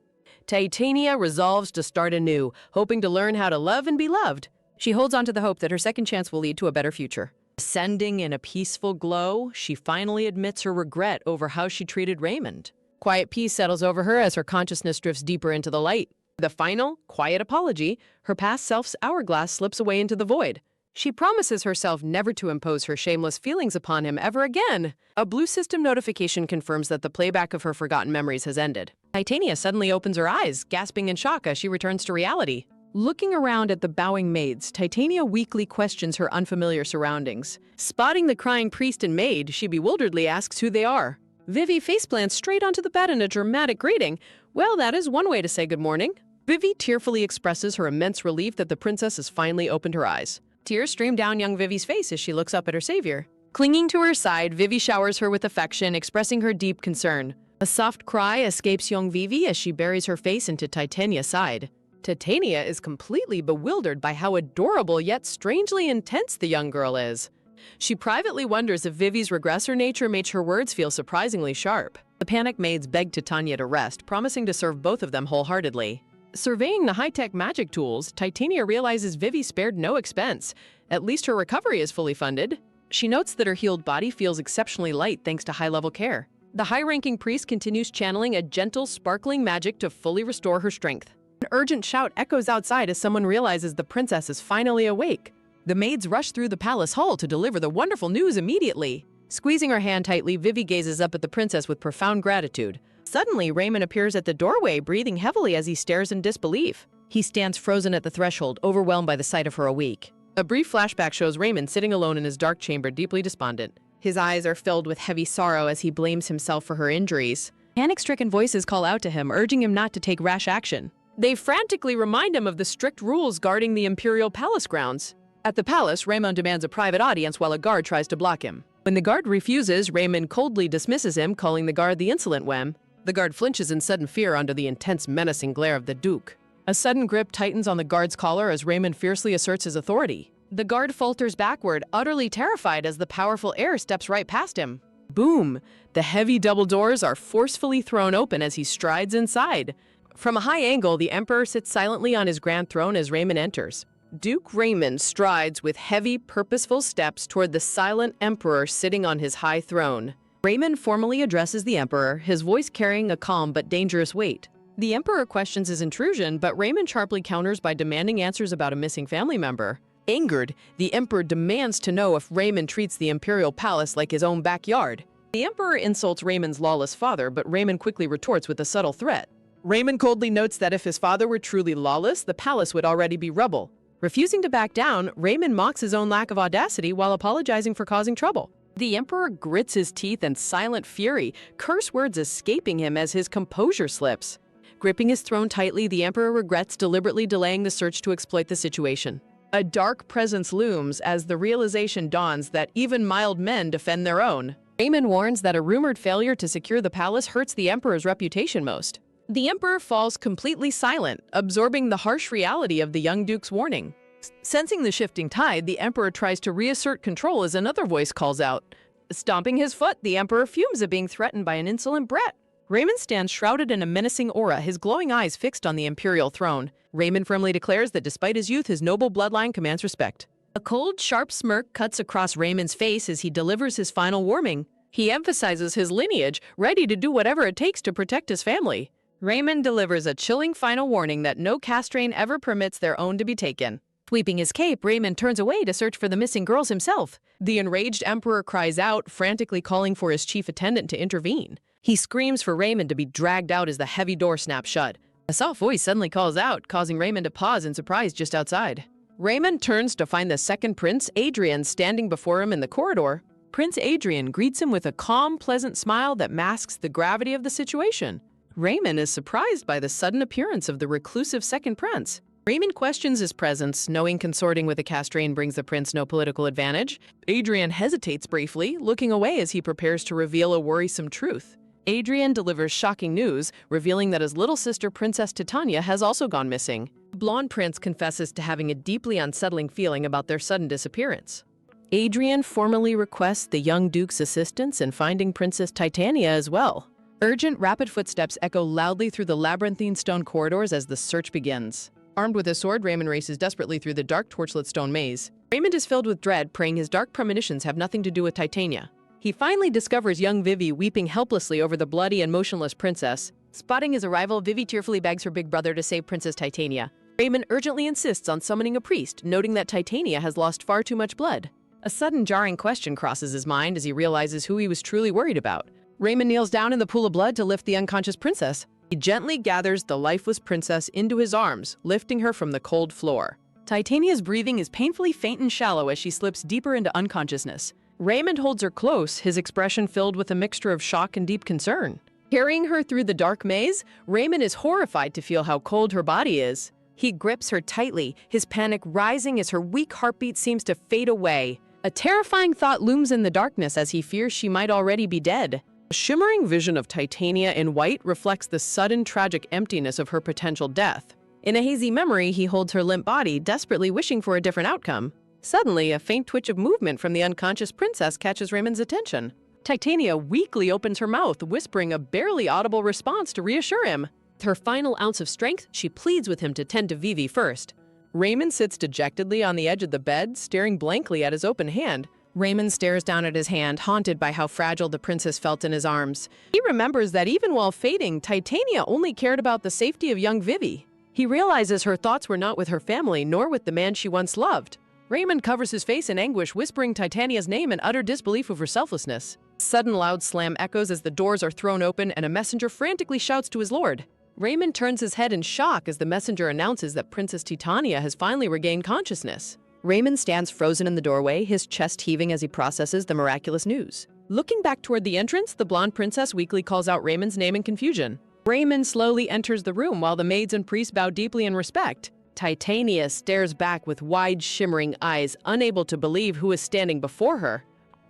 Titania resolves to start anew, hoping to learn how to love and be loved. She holds on to the hope that her second chance will lead to a better future. Ascending in a peaceful glow, she finally admits her regret over how she treated Raymond. Quiet peace settles over her as her consciousness drifts deeper into the light. The final, quiet apology, her past self's hourglass slips away into the void. She promises herself never to impose her shameless feelings upon him ever again. A blue system notification confirms that the playback of her forgotten memories has ended. Titania suddenly opens her eyes, gasping in shock as she returns to reality. Looking around at the bowing maids, Titania weakly questions her unfamiliar surroundings. Spotting the crying priest and maid, she bewilderedly asks who they are. Vivi faceplants straight onto the bed in a dramatic greeting. Well, that is one way to say good morning. Vivi tearfully expresses her immense relief that the princess has finally opened her eyes. Tears stream down young Vivi's face as she looks up at her savior. Clinging to her side, Vivi showers her with affection, expressing her deep concern. A soft cry escapes young Vivi as she buries her face into Titania's side. Titania is completely bewildered by how adorable yet strangely intense the young girl is. She privately wonders if Vivi's regressor nature makes her words feel surprisingly sharp. The panicked maids beg Titania to rest, promising to serve both of them wholeheartedly. Surveying the high-tech magic tools, Titania realizes Vivi spared no expense. At least her recovery is fully funded. She notes that her healed body feels exceptionally light thanks to high-level care. The high-ranking priest continues channeling a gentle, sparkling magic to fully restore her strength. An urgent shout echoes outside as someone realizes the princess is finally awake. The maids rush through the palace hall to deliver the wonderful news immediately. Squeezing her hand tightly, Vivi gazes up at the princess with profound gratitude. Suddenly, Raymond appears at the doorway, breathing heavily as he stares in disbelief. He stands frozen at the threshold, overwhelmed by the sight of her awake. A brief flashback shows Raymond sitting alone in his dark chamber, deeply despondent. His eyes are filled with heavy sorrow as he blames himself for her injuries. Panic-stricken voices call out to him, urging him not to take rash action. They frantically remind him of the strict rules guarding the imperial palace grounds. At the palace, Raymond demands a private audience while a guard tries to block him. When the guard refuses, Raymond coldly dismisses him, calling the guard the insolent wem. The guard flinches in sudden fear under the intense, menacing glare of the Duke. A sudden grip tightens on the guard's collar as Raymond fiercely asserts his authority. The guard falters backward, utterly terrified as the powerful heir steps right past him. Boom! The heavy double doors are forcefully thrown open as he strides inside. From a high angle, the Emperor sits silently on his grand throne as Raymond enters. Duke Raymond strides with heavy, purposeful steps toward the silent Emperor sitting on his high throne. Raymond formally addresses the Emperor, his voice carrying a calm but dangerous weight. The Emperor questions his intrusion, but Raymond sharply counters by demanding answers about a missing family member. Angered, the Emperor demands to know if Raymond treats the imperial palace like his own backyard. The Emperor insults Raymond's lawless father, but Raymond quickly retorts with a subtle threat. Raymond coldly notes that if his father were truly lawless, the palace would already be rubble. Refusing to back down, Raymond mocks his own lack of audacity while apologizing for causing trouble. The Emperor grits his teeth in silent fury, curse words escaping him as his composure slips. Gripping his throne tightly, the Emperor regrets deliberately delaying the search to exploit the situation. A dark presence looms as the realization dawns that even mild men defend their own. Raymond warns that a rumored failure to secure the palace hurts the Emperor's reputation most. The Emperor falls completely silent, absorbing the harsh reality of the young Duke's warning. Sensing the shifting tide, the Emperor tries to reassert control as another voice calls out. Stomping his foot, the Emperor fumes at being threatened by an insolent brat. Raymond stands shrouded in a menacing aura, his glowing eyes fixed on the imperial throne. Raymond firmly declares that despite his youth, his noble bloodline commands respect. A cold, sharp smirk cuts across Raymond's face as he delivers his final warning. He emphasizes his lineage, ready to do whatever it takes to protect his family. Raymond delivers a chilling final warning that no castrain ever permits their own to be taken. Sweeping his cape, Raymond turns away to search for the missing girls himself. The enraged Emperor cries out, frantically calling for his chief attendant to intervene. He screams for Raymond to be dragged out as the heavy door snaps shut. A soft voice suddenly calls out, causing Raymond to pause in surprise just outside. Raymond turns to find the second prince, Adrian, standing before him in the corridor. Prince Adrian greets him with a calm, pleasant smile that masks the gravity of the situation. Raymond is surprised by the sudden appearance of the reclusive second prince. Raymond questions his presence, knowing consorting with a castrain brings the prince no political advantage. Adrian hesitates briefly, looking away as he prepares to reveal a worrisome truth. Adrian delivers shocking news, revealing that his little sister, Princess Titania, has also gone missing. Blonde Prince confesses to having a deeply unsettling feeling about their sudden disappearance. Adrian formally requests the young Duke's assistance in finding Princess Titania as well. Urgent, rapid footsteps echo loudly through the labyrinthine stone corridors as the search begins. Armed with a sword, Raymond races desperately through the dark, torchlit stone maze. Raymond is filled with dread, praying his dark premonitions have nothing to do with Titania. He finally discovers young Vivi weeping helplessly over the bloody and motionless princess. Spotting his arrival, Vivi tearfully begs her big brother to save Princess Titania. Raymond urgently insists on summoning a priest, noting that Titania has lost far too much blood. A sudden jarring question crosses his mind as he realizes who he was truly worried about. Raymond kneels down in the pool of blood to lift the unconscious princess. He gently gathers the lifeless princess into his arms, lifting her from the cold floor. Titania's breathing is painfully faint and shallow as she slips deeper into unconsciousness. Raymond holds her close, his expression filled with a mixture of shock and deep concern. Carrying her through the dark maze, Raymond is horrified to feel how cold her body is. He grips her tightly, his panic rising as her weak heartbeat seems to fade away. A terrifying thought looms in the darkness as he fears she might already be dead. A shimmering vision of Titania in white reflects the sudden tragic emptiness of her potential death. In a hazy memory, he holds her limp body, desperately wishing for a different outcome. Suddenly, a faint twitch of movement from the unconscious princess catches Raymond's attention. Titania weakly opens her mouth, whispering a barely audible response to reassure him. With her final ounce of strength, she pleads with him to tend to Vivi first. Raymond sits dejectedly on the edge of the bed, staring blankly at his open hand. Raymond stares down at his hand, haunted by how fragile the princess felt in his arms. He remembers that even while fading, Titania only cared about the safety of young Vivi. He realizes her thoughts were not with her family, nor with the man she once loved. Raymond covers his face in anguish, whispering Titania's name in utter disbelief of her selflessness. Sudden loud slam echoes as the doors are thrown open and a messenger frantically shouts to his lord. Raymond turns his head in shock as the messenger announces that Princess Titania has finally regained consciousness. Raymond stands frozen in the doorway, his chest heaving as he processes the miraculous news. Looking back toward the entrance, the blonde princess weakly calls out Raymond's name in confusion. Raymond slowly enters the room while the maids and priests bow deeply in respect. Titania stares back with wide, shimmering eyes, unable to believe who is standing before her.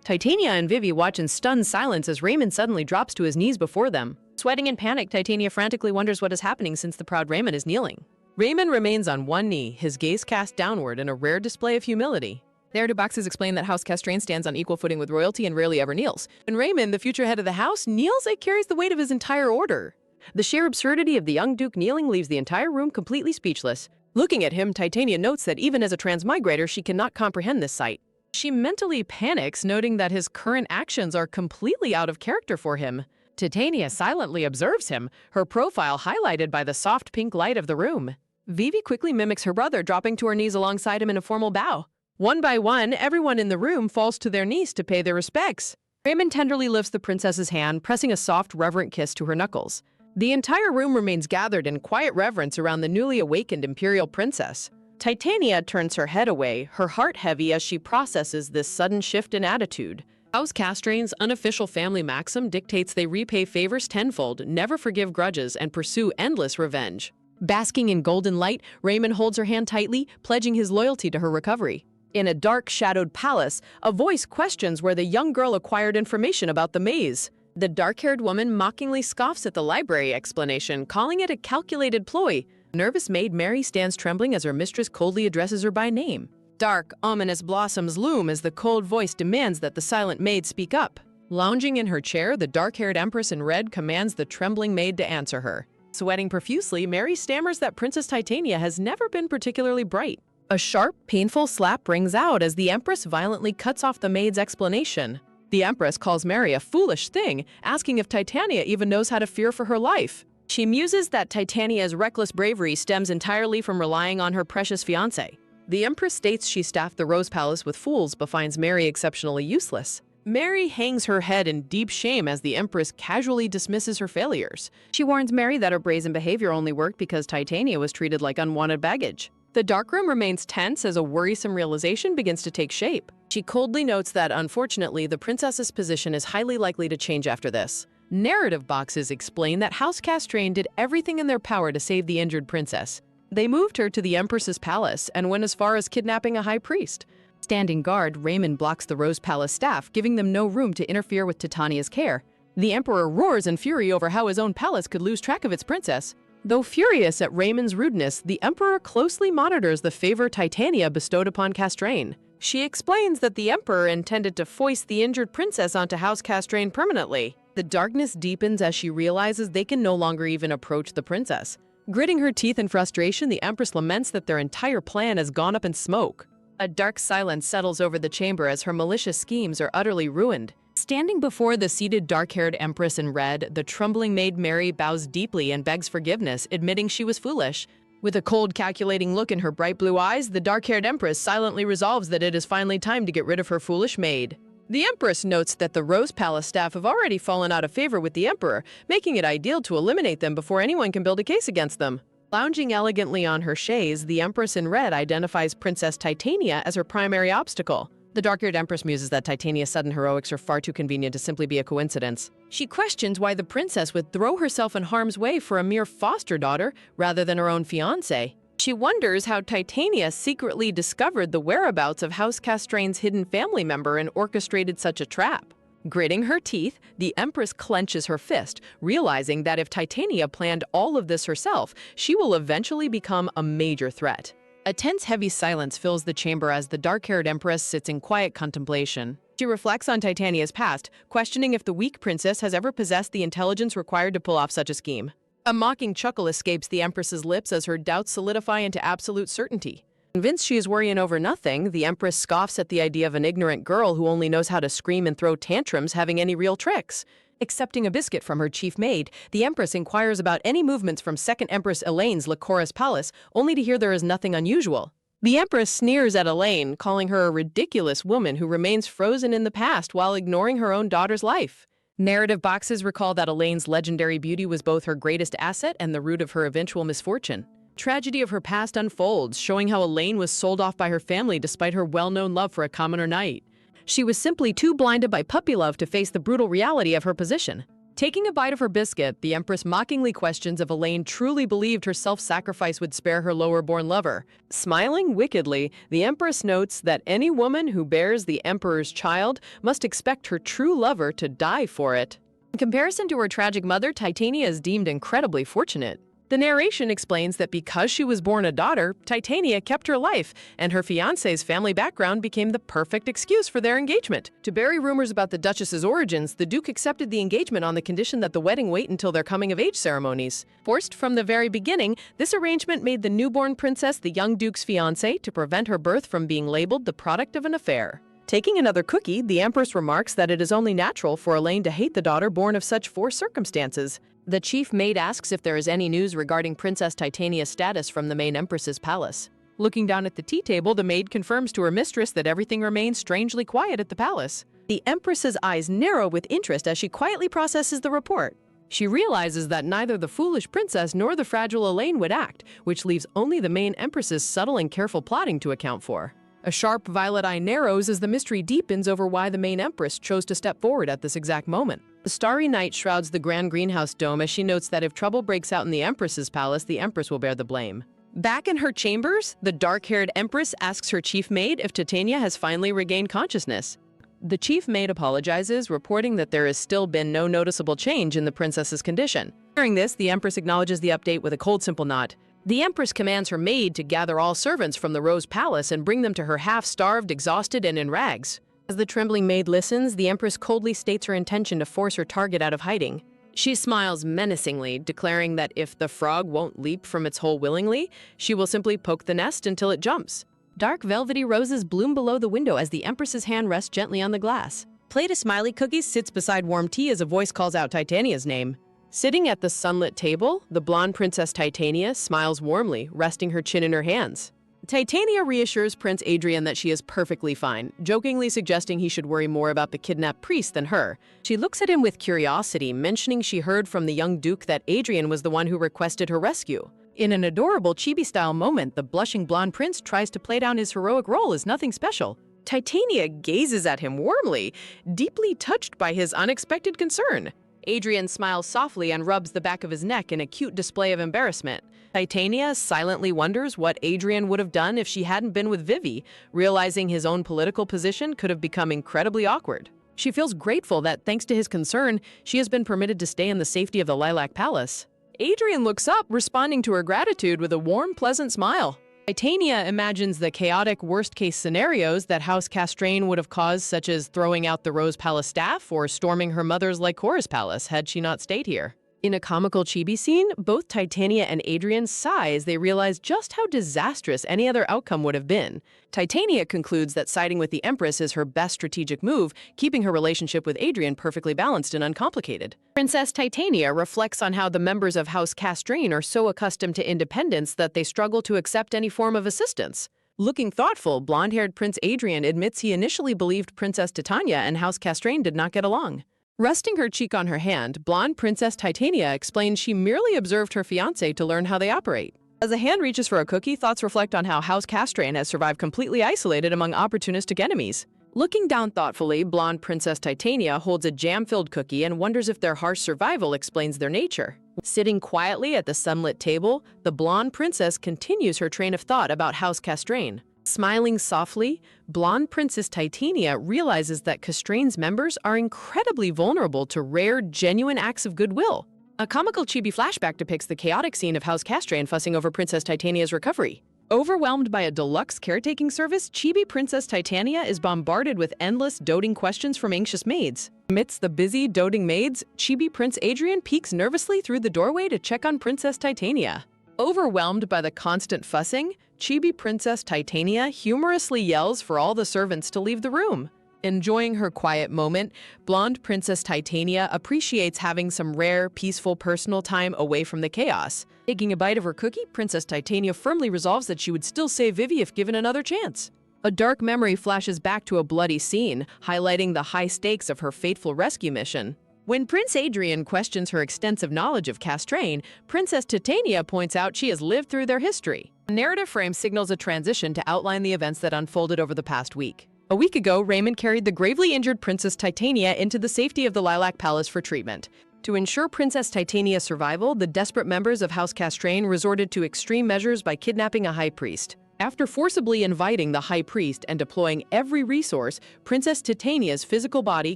Titania and Vivi watch in stunned silence as Raymond suddenly drops to his knees before them. Sweating in panic, Titania frantically wonders what is happening since the proud Raymond is kneeling. Raymond remains on one knee, his gaze cast downward in a rare display of humility. There, two boxes explain that House Castrain stands on equal footing with royalty and rarely ever kneels. When Raymond, the future head of the house, kneels, it carries the weight of his entire order. The sheer absurdity of the young Duke kneeling leaves the entire room completely speechless. Looking at him, Titania notes that even as a transmigrator, she cannot comprehend this sight. She mentally panics, noting that his current actions are completely out of character for him. Titania silently observes him, her profile highlighted by the soft pink light of the room. Vivi quickly mimics her brother, dropping to her knees alongside him in a formal bow. One by one, everyone in the room falls to their knees to pay their respects. Raymond tenderly lifts the princess's hand, pressing a soft, reverent kiss to her knuckles. The entire room remains gathered in quiet reverence around the newly awakened imperial princess. Titania turns her head away, her heart heavy as she processes this sudden shift in attitude. House Castrain's unofficial family maxim dictates they repay favors tenfold, never forgive grudges, and pursue endless revenge. Basking in golden light, Raymond holds her hand tightly, pledging his loyalty to her recovery. In a dark, shadowed palace, a voice questions where the young girl acquired information about the maze. The dark-haired woman mockingly scoffs at the library explanation, calling it a calculated ploy. Nervous maid Mary stands trembling as her mistress coldly addresses her by name. Dark, ominous blossoms loom as the cold voice demands that the silent maid speak up. Lounging in her chair, the dark-haired empress in red commands the trembling maid to answer her. Sweating profusely, Mary stammers that Princess Titania has never been particularly bright. A sharp, painful slap rings out as the empress violently cuts off the maid's explanation. The empress calls Mary a foolish thing, asking if Titania even knows how to fear for her life. She muses that Titania's reckless bravery stems entirely from relying on her precious fiancé. The empress states she staffed the Rose Palace with fools but finds Mary exceptionally useless. Mary hangs her head in deep shame as the empress casually dismisses her failures. She warns Mary that her brazen behavior only worked because Titania was treated like unwanted baggage. The darkroom remains tense as a worrisome realization begins to take shape. She coldly notes that, unfortunately, the princess's position is highly likely to change after this. Narrative boxes explain that House Castrain did everything in their power to save the injured princess. They moved her to the empress's palace and went as far as kidnapping a high priest. Standing guard, Raymond blocks the Rose Palace staff, giving them no room to interfere with Titania's care. The emperor roars in fury over how his own palace could lose track of its princess. Though furious at Raymond's rudeness, the Emperor closely monitors the favor Titania bestowed upon Castrain. She explains that the Emperor intended to foist the injured princess onto House Castrain permanently. The darkness deepens as she realizes they can no longer even approach the princess. Gritting her teeth in frustration, the Empress laments that their entire plan has gone up in smoke. A dark silence settles over the chamber as her malicious schemes are utterly ruined. Standing before the seated dark-haired Empress in red, the trembling maid Mary bows deeply and begs forgiveness, admitting she was foolish. With a cold, calculating look in her bright blue eyes, the dark-haired Empress silently resolves that it is finally time to get rid of her foolish maid. The Empress notes that the Rose Palace staff have already fallen out of favor with the Emperor, making it ideal to eliminate them before anyone can build a case against them. Lounging elegantly on her chaise, the Empress in red identifies Princess Titania as her primary obstacle. The dark-haired Empress muses that Titania's sudden heroics are far too convenient to simply be a coincidence. She questions why the princess would throw herself in harm's way for a mere foster daughter rather than her own fiancé. She wonders how Titania secretly discovered the whereabouts of House Castrain's hidden family member and orchestrated such a trap. Gritting her teeth, the Empress clenches her fist, realizing that if Titania planned all of this herself, she will eventually become a major threat. A tense, heavy silence fills the chamber as the dark-haired Empress sits in quiet contemplation. She reflects on Titania's past, questioning if the weak princess has ever possessed the intelligence required to pull off such a scheme. A mocking chuckle escapes the Empress's lips as her doubts solidify into absolute certainty. Convinced she is worrying over nothing, the Empress scoffs at the idea of an ignorant girl who only knows how to scream and throw tantrums having any real tricks. Accepting a biscuit from her chief maid, the Empress inquires about any movements from Second Empress Elaine's Lycoris Palace, only to hear there is nothing unusual. The Empress sneers at Elaine, calling her a ridiculous woman who remains frozen in the past while ignoring her own daughter's life. Narrative boxes recall that Elaine's legendary beauty was both her greatest asset and the root of her eventual misfortune. Tragedy of her past unfolds, showing how Elaine was sold off by her family despite her well-known love for a commoner knight. She was simply too blinded by puppy love to face the brutal reality of her position. Taking a bite of her biscuit, the Empress mockingly questions if Elaine truly believed her self-sacrifice would spare her lower-born lover. Smiling wickedly, the Empress notes that any woman who bears the Emperor's child must expect her true lover to die for it. In comparison to her tragic mother, Titania is deemed incredibly fortunate. The narration explains that because she was born a daughter, Titania kept her life, and her fiancé's family background became the perfect excuse for their engagement. To bury rumors about the Duchess's origins, the Duke accepted the engagement on the condition that the wedding wait until their coming-of-age ceremonies. Forced from the very beginning, this arrangement made the newborn princess the young Duke's fiancé to prevent her birth from being labeled the product of an affair. Taking another cookie, the Empress remarks that it is only natural for Elaine to hate the daughter born of such forced circumstances. The chief maid asks if there is any news regarding Princess Titania's status from the main Empress's palace. Looking down at the tea table, the maid confirms to her mistress that everything remains strangely quiet at the palace. The Empress's eyes narrow with interest as she quietly processes the report. She realizes that neither the foolish princess nor the fragile Elaine would act, which leaves only the main Empress's subtle and careful plotting to account for. A sharp violet eye narrows as the mystery deepens over why the main Empress chose to step forward at this exact moment. The starry night shrouds the grand greenhouse dome as she notes that if trouble breaks out in the Empress's palace, the Empress will bear the blame. Back in her chambers, the dark-haired Empress asks her chief maid if Titania has finally regained consciousness. The chief maid apologizes, reporting that there has still been no noticeable change in the princess's condition. During this, the Empress acknowledges the update with a cold, simple nod. The Empress commands her maid to gather all servants from the Rose Palace and bring them to her half-starved, exhausted, and in rags. As the trembling maid listens, the Empress coldly states her intention to force her target out of hiding. She smiles menacingly, declaring that if the frog won't leap from its hole willingly, she will simply poke the nest until it jumps. Dark velvety roses bloom below the window as the Empress's hand rests gently on the glass. Plate of smiley cookies sits beside warm tea as a voice calls out Titania's name. Sitting at the sunlit table, the blonde Princess Titania smiles warmly, resting her chin in her hands. Titania reassures Prince Adrian that she is perfectly fine, jokingly suggesting he should worry more about the kidnapped priest than her. She looks at him with curiosity, mentioning she heard from the young Duke that Adrian was the one who requested her rescue. In an adorable chibi-style moment, the blushing blonde prince tries to play down his heroic role as nothing special. Titania gazes at him warmly, deeply touched by his unexpected concern. Adrian smiles softly and rubs the back of his neck in a cute display of embarrassment. Titania silently wonders what Adrian would have done if she hadn't been with Vivi, realizing his own political position could have become incredibly awkward. She feels grateful that, thanks to his concern, she has been permitted to stay in the safety of the Lilac Palace. Adrian looks up, responding to her gratitude with a warm, pleasant smile. Titania imagines the chaotic worst-case scenarios that House Castrain would have caused, such as throwing out the Rose Palace staff or storming her mother's Lycoris Palace had she not stayed here. In a comical chibi scene, both Titania and Adrian sigh as they realize just how disastrous any other outcome would have been. Titania concludes that siding with the Empress is her best strategic move, keeping her relationship with Adrian perfectly balanced and uncomplicated. Princess Titania reflects on how the members of House Castrain are so accustomed to independence that they struggle to accept any form of assistance. Looking thoughtful, blonde-haired Prince Adrian admits he initially believed Princess Titania and House Castrain did not get along. Resting her cheek on her hand, blonde Princess Titania explains she merely observed her fiancé to learn how they operate. As a hand reaches for a cookie, thoughts reflect on how House Castrain has survived completely isolated among opportunistic enemies. Looking down thoughtfully, blonde Princess Titania holds a jam-filled cookie and wonders if their harsh survival explains their nature. Sitting quietly at the sunlit table, the blonde princess continues her train of thought about House Castrain. Smiling softly, blonde Princess Titania realizes that Castrain's members are incredibly vulnerable to rare, genuine acts of goodwill. A comical chibi flashback depicts the chaotic scene of House Castrain fussing over Princess Titania's recovery. Overwhelmed by a deluxe caretaking service, chibi Princess Titania is bombarded with endless, doting questions from anxious maids. Amidst the busy, doting maids, chibi Prince Adrian peeks nervously through the doorway to check on Princess Titania. Overwhelmed by the constant fussing, chibi Princess Titania humorously yells for all the servants to leave the room. Enjoying her quiet moment, blonde Princess Titania appreciates having some rare, peaceful personal time away from the chaos. Taking a bite of her cookie, Princess Titania firmly resolves that she would still save Vivi if given another chance. A dark memory flashes back to a bloody scene, highlighting the high stakes of her fateful rescue mission. When Prince Adrian questions her extensive knowledge of Castrain, Princess Titania points out she has lived through their history. A narrative frame signals a transition to outline the events that unfolded over the past week. A week ago, Raymond carried the gravely injured Princess Titania into the safety of the Lilac Palace for treatment. To ensure Princess Titania's survival, the desperate members of House Castrain resorted to extreme measures by kidnapping a high priest. After forcibly inviting the high priest and deploying every resource, Princess Titania's physical body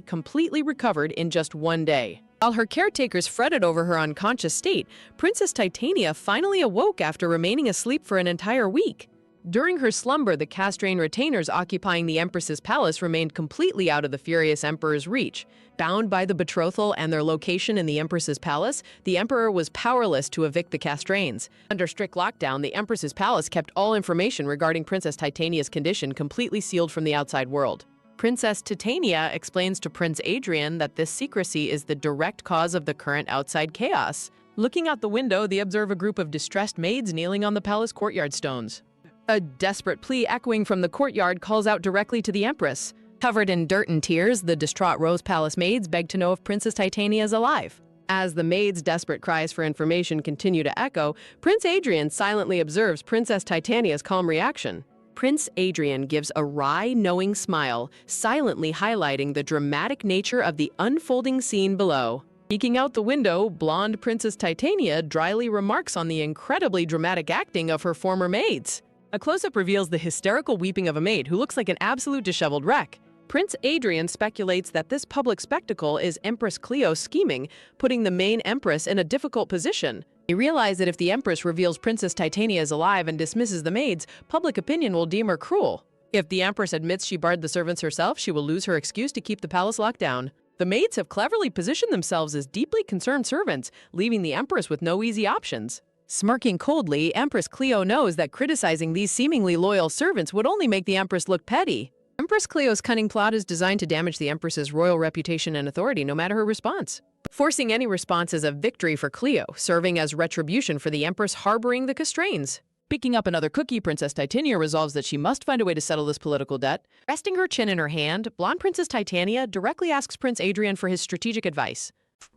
completely recovered in just one day. While her caretakers fretted over her unconscious state, Princess Titania finally awoke after remaining asleep for an entire week. During her slumber, the Castrain retainers occupying the Empress's palace remained completely out of the furious Emperor's reach. Bound by the betrothal and their location in the Empress's palace, the Emperor was powerless to evict the Castrains. Under strict lockdown, the Empress's palace kept all information regarding Princess Titania's condition completely sealed from the outside world. Princess Titania explains to Prince Adrian that this secrecy is the direct cause of the current outside chaos. Looking out the window, they observe a group of distressed maids kneeling on the palace courtyard stones. A desperate plea echoing from the courtyard calls out directly to the Empress. Covered in dirt and tears, the distraught Rose Palace maids beg to know if Princess Titania is alive. As the maids' desperate cries for information continue to echo, Prince Adrian silently observes Princess Titania's calm reaction. Prince Adrian gives a wry, knowing smile, silently highlighting the dramatic nature of the unfolding scene below. Peeking out the window, blonde Princess Titania dryly remarks on the incredibly dramatic acting of her former maids. A close-up reveals the hysterical weeping of a maid who looks like an absolute disheveled wreck. Prince Adrian speculates that this public spectacle is Empress Cleo scheming, putting the main Empress in a difficult position. He realizes that if the Empress reveals Princess Titania is alive and dismisses the maids, public opinion will deem her cruel. If the Empress admits she barred the servants herself, she will lose her excuse to keep the palace locked down. The maids have cleverly positioned themselves as deeply concerned servants, leaving the Empress with no easy options. Smirking coldly, Empress Cleo knows that criticizing these seemingly loyal servants would only make the Empress look petty. Empress Cleo's cunning plot is designed to damage the Empress's royal reputation and authority no matter her response. Forcing any response is a victory for Cleo, serving as retribution for the Empress harboring the Castrains. Picking up another cookie, Princess Titania resolves that she must find a way to settle this political debt. Resting her chin in her hand, blonde Princess Titania directly asks Prince Adrian for his strategic advice.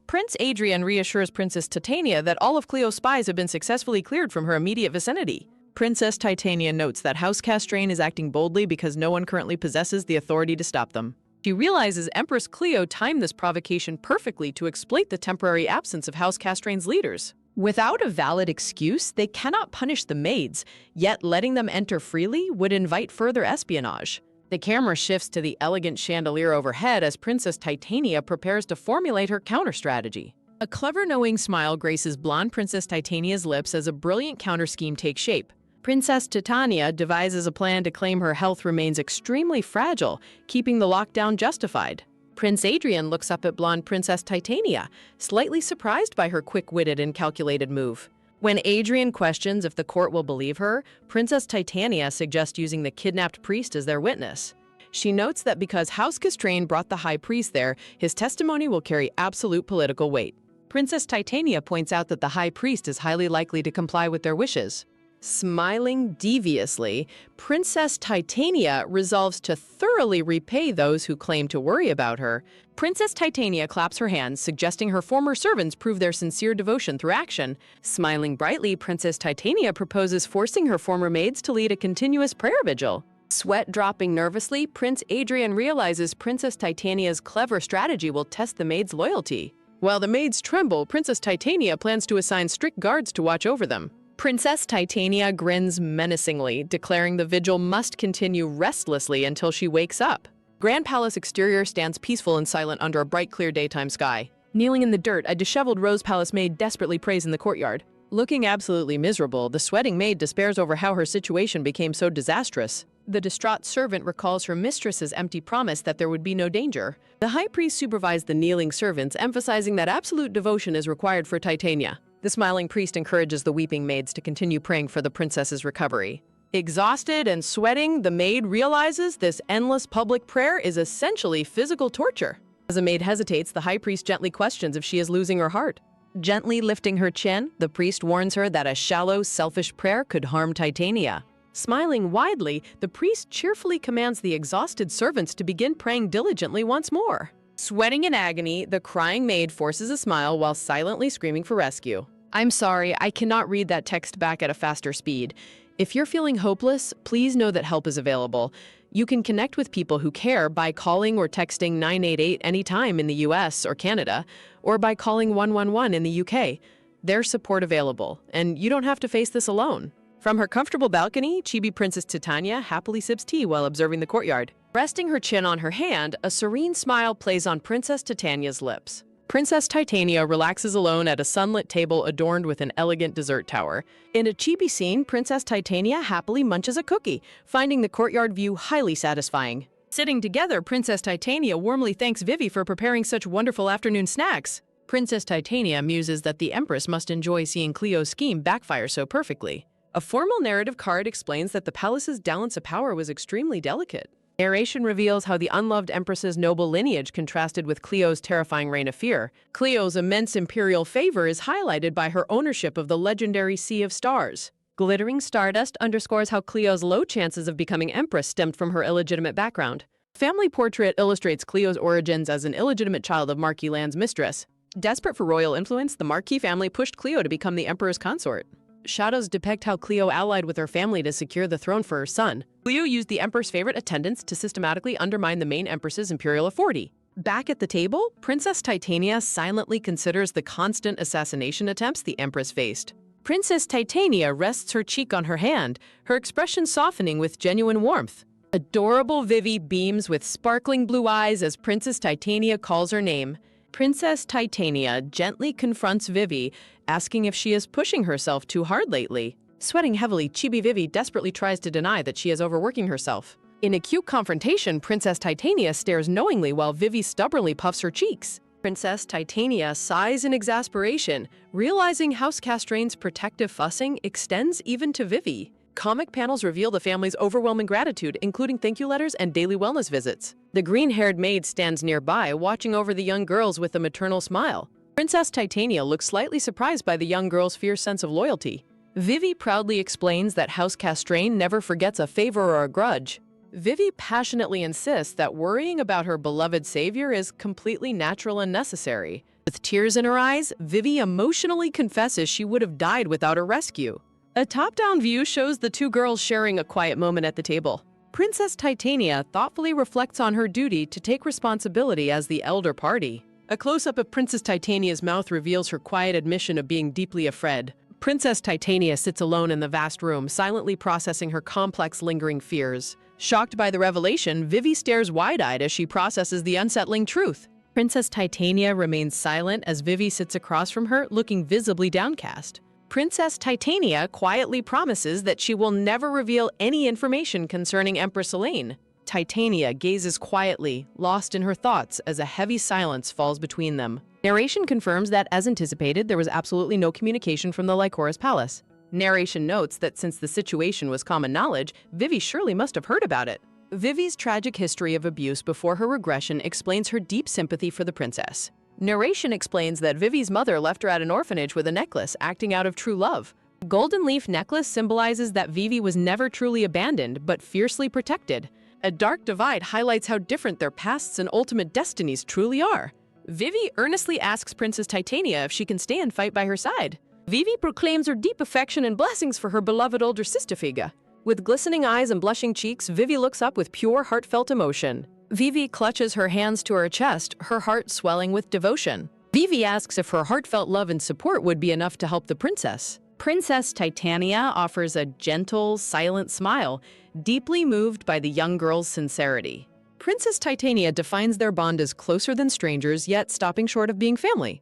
Prince Adrian reassures Princess Titania that all of Cleo's spies have been successfully cleared from her immediate vicinity. Princess Titania notes that House Castrain is acting boldly because no one currently possesses the authority to stop them. She realizes Empress Cleo timed this provocation perfectly to exploit the temporary absence of House Castrain's leaders. Without a valid excuse, they cannot punish the maids, yet letting them enter freely would invite further espionage. The camera shifts to the elegant chandelier overhead as Princess Titania prepares to formulate her counter-strategy. A clever, knowing smile graces blonde Princess Titania's lips as a brilliant counter-scheme takes shape. Princess Titania devises a plan to claim her health remains extremely fragile, keeping the lockdown justified. Prince Adrian looks up at blonde Princess Titania, slightly surprised by her quick-witted and calculated move. When Adrian questions if the court will believe her, Princess Titania suggests using the kidnapped priest as their witness. She notes that because House Castrain brought the high priest there, his testimony will carry absolute political weight. Princess Titania points out that the high priest is highly likely to comply with their wishes. Smiling deviously, Princess Titania resolves to thoroughly repay those who claim to worry about her. Princess Titania claps her hands, suggesting her former servants prove their sincere devotion through action. Smiling brightly, Princess Titania proposes forcing her former maids to lead a continuous prayer vigil. Sweat dropping nervously, Prince Adrian realizes Princess Titania's clever strategy will test the maids' loyalty. While the maids tremble, Princess Titania plans to assign strict guards to watch over them. Princess Titania grins menacingly, declaring the vigil must continue restlessly until she wakes up. Grand Palace exterior stands peaceful and silent under a bright, clear daytime sky. Kneeling in the dirt, a disheveled Rose Palace maid desperately prays in the courtyard. Looking absolutely miserable, the sweating maid despairs over how her situation became so disastrous. The distraught servant recalls her mistress's empty promise that there would be no danger. The high priest supervised the kneeling servants, emphasizing that absolute devotion is required for Titania. The smiling priest encourages the weeping maids to continue praying for the princess's recovery. Exhausted and sweating, the maid realizes this endless public prayer is essentially physical torture. As the maid hesitates, the high priest gently questions if she is losing her heart. Gently lifting her chin, the priest warns her that a shallow, selfish prayer could harm Titania. Smiling widely, the priest cheerfully commands the exhausted servants to begin praying diligently once more. Sweating in agony, the crying maid forces a smile while silently screaming for rescue. I'm sorry, I cannot read that text back at a faster speed. If you're feeling hopeless, please know that help is available. You can connect with people who care by calling or texting 988 anytime in the US or Canada, or by calling 111 in the UK. There's support available, and you don't have to face this alone. From her comfortable balcony, Chibi Princess Titania happily sips tea while observing the courtyard. Resting her chin on her hand, a serene smile plays on Princess Titania's lips. Princess Titania relaxes alone at a sunlit table adorned with an elegant dessert tower. In a chibi scene, Princess Titania happily munches a cookie, finding the courtyard view highly satisfying. Sitting together, Princess Titania warmly thanks Vivi for preparing such wonderful afternoon snacks. Princess Titania muses that the Empress must enjoy seeing Cleo's scheme backfire so perfectly. A formal narrative card explains that the palace's balance of power was extremely delicate. Narration reveals how the unloved Empress's noble lineage contrasted with Cleo's terrifying reign of fear. Cleo's immense imperial favor is highlighted by her ownership of the legendary Sea of Stars. Glittering stardust underscores how Cleo's low chances of becoming Empress stemmed from her illegitimate background. Family portrait illustrates Cleo's origins as an illegitimate child of Marquis Land's mistress. Desperate for royal influence, the Marquis family pushed Cleo to become the Emperor's consort. Shadows depict how Cleo allied with her family to secure the throne for her son. Cleo used the Emperor's favorite attendants to systematically undermine the main Empress's imperial authority. Back at the table, Princess Titania silently considers the constant assassination attempts the Empress faced. Princess Titania rests her cheek on her hand, her expression softening with genuine warmth. Adorable Vivi beams with sparkling blue eyes as Princess Titania calls her name. Princess Titania gently confronts Vivi, asking if she is pushing herself too hard lately. Sweating heavily, Chibi Vivi desperately tries to deny that she is overworking herself. In a cute confrontation, Princess Titania stares knowingly while Vivi stubbornly puffs her cheeks. Princess Titania sighs in exasperation, realizing House Castrain's protective fussing extends even to Vivi. Comic panels reveal the family's overwhelming gratitude, including thank you letters and daily wellness visits. The green-haired maid stands nearby, watching over the young girls with a maternal smile. Princess Titania looks slightly surprised by the young girl's fierce sense of loyalty. Vivi proudly explains that House Castrain never forgets a favor or a grudge. Vivi passionately insists that worrying about her beloved savior is completely natural and necessary. With tears in her eyes, Vivi emotionally confesses she would have died without her rescue. A top-down view shows the two girls sharing a quiet moment at the table. Princess Titania thoughtfully reflects on her duty to take responsibility as the elder party. A close-up of Princess Titania's mouth reveals her quiet admission of being deeply afraid. Princess Titania sits alone in the vast room, silently processing her complex, lingering fears. Shocked by the revelation, Vivi stares wide-eyed as she processes the unsettling truth. Princess Titania remains silent as Vivi sits across from her, looking visibly downcast. Princess Titania quietly promises that she will never reveal any information concerning Empress Elaine. Titania gazes quietly, lost in her thoughts as a heavy silence falls between them. Narration confirms that, as anticipated, there was absolutely no communication from the Lycoris Palace. Narration notes that since the situation was common knowledge, Vivi surely must have heard about it. Vivi's tragic history of abuse before her regression explains her deep sympathy for the princess. Narration explains that Vivi's mother left her at an orphanage with a necklace, acting out of true love. Golden leaf necklace symbolizes that Vivi was never truly abandoned, but fiercely protected. A dark divide highlights how different their pasts and ultimate destinies truly are. Vivi earnestly asks Princess Titania if she can stay and fight by her side. Vivi proclaims her deep affection and blessings for her beloved older sister Figa. With glistening eyes and blushing cheeks, Vivi looks up with pure, heartfelt emotion. Vivi clutches her hands to her chest, her heart swelling with devotion. Vivi asks if her heartfelt love and support would be enough to help the princess. Princess Titania offers a gentle, silent smile, deeply moved by the young girl's sincerity. Princess Titania defines their bond as closer than strangers, yet stopping short of being family.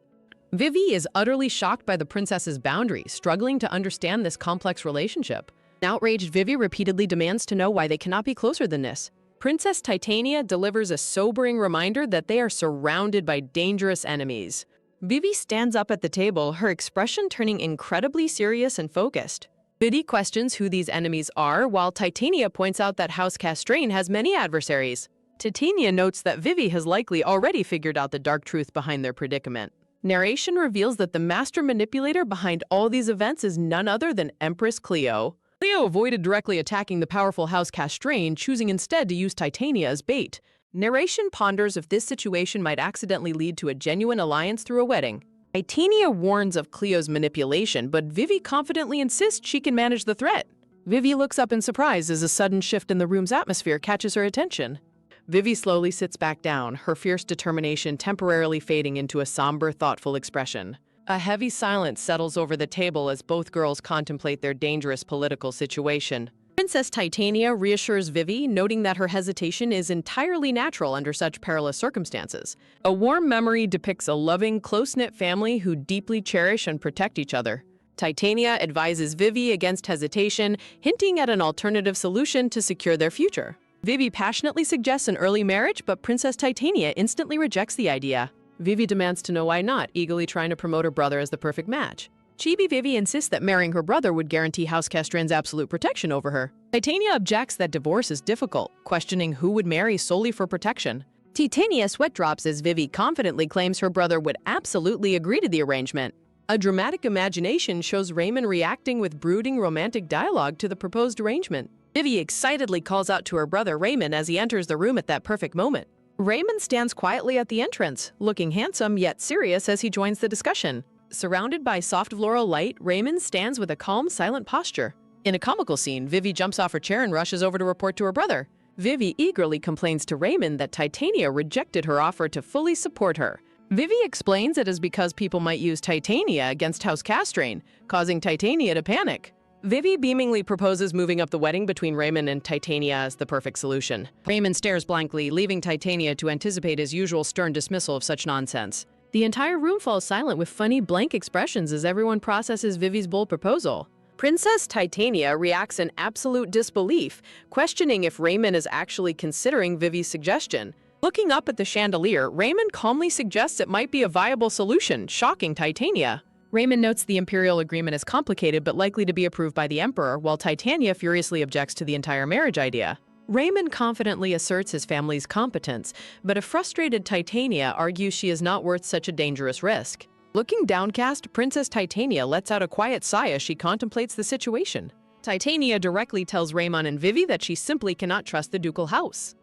Vivi is utterly shocked by the princess's boundary, struggling to understand this complex relationship. Outraged Vivi repeatedly demands to know why they cannot be closer than this. Princess Titania delivers a sobering reminder that they are surrounded by dangerous enemies. Vivi stands up at the table, her expression turning incredibly serious and focused. Vivi questions who these enemies are, while Titania points out that House Castrain has many adversaries. Titania notes that Vivi has likely already figured out the dark truth behind their predicament. Narration reveals that the master manipulator behind all these events is none other than Empress Cleo. Cleo avoided directly attacking the powerful House Castrain, choosing instead to use Titania as bait. Narration ponders if this situation might accidentally lead to a genuine alliance through a wedding. Titania warns of Cleo's manipulation, but Vivi confidently insists she can manage the threat. Vivi looks up in surprise as a sudden shift in the room's atmosphere catches her attention. Vivi slowly sits back down, her fierce determination temporarily fading into a somber, thoughtful expression. A heavy silence settles over the table as both girls contemplate their dangerous political situation. Princess Titania reassures Vivi, noting that her hesitation is entirely natural under such perilous circumstances. A warm memory depicts a loving, close-knit family who deeply cherish and protect each other. Titania advises Vivi against hesitation, hinting at an alternative solution to secure their future. Vivi passionately suggests an early marriage, but Princess Titania instantly rejects the idea. Vivi demands to know why not, eagerly trying to promote her brother as the perfect match. Chibi Vivi insists that marrying her brother would guarantee House Castrain's absolute protection over her. Titania objects that divorce is difficult, questioning who would marry solely for protection. Titania sweat drops as Vivi confidently claims her brother would absolutely agree to the arrangement. A dramatic imagination shows Raymond reacting with brooding romantic dialogue to the proposed arrangement. Vivi excitedly calls out to her brother Raymond as he enters the room at that perfect moment. Raymond stands quietly at the entrance, looking handsome yet serious as he joins the discussion. Surrounded by soft floral light, Raymond stands with a calm, silent posture. In a comical scene, Vivi jumps off her chair and rushes over to report to her brother. Vivi eagerly complains to Raymond that Titania rejected her offer to fully support her. Vivi explains it is because people might use Titania against House Castrain, causing Titania to panic. Vivi beamingly proposes moving up the wedding between Raymond and Titania as the perfect solution. Raymond stares blankly, leaving Titania to anticipate his usual stern dismissal of such nonsense. The entire room falls silent with funny, blank expressions as everyone processes Vivi's bold proposal. Princess Titania reacts in absolute disbelief, questioning if Raymond is actually considering Vivi's suggestion. Looking up at the chandelier, Raymond calmly suggests it might be a viable solution, shocking Titania. Raymond notes the imperial agreement is complicated but likely to be approved by the emperor, while Titania furiously objects to the entire marriage idea. Raymond confidently asserts his family's competence, but a frustrated Titania argues she is not worth such a dangerous risk. Looking downcast, Princess Titania lets out a quiet sigh as she contemplates the situation. Titania directly tells Raymond and Vivi that she simply cannot trust the ducal house.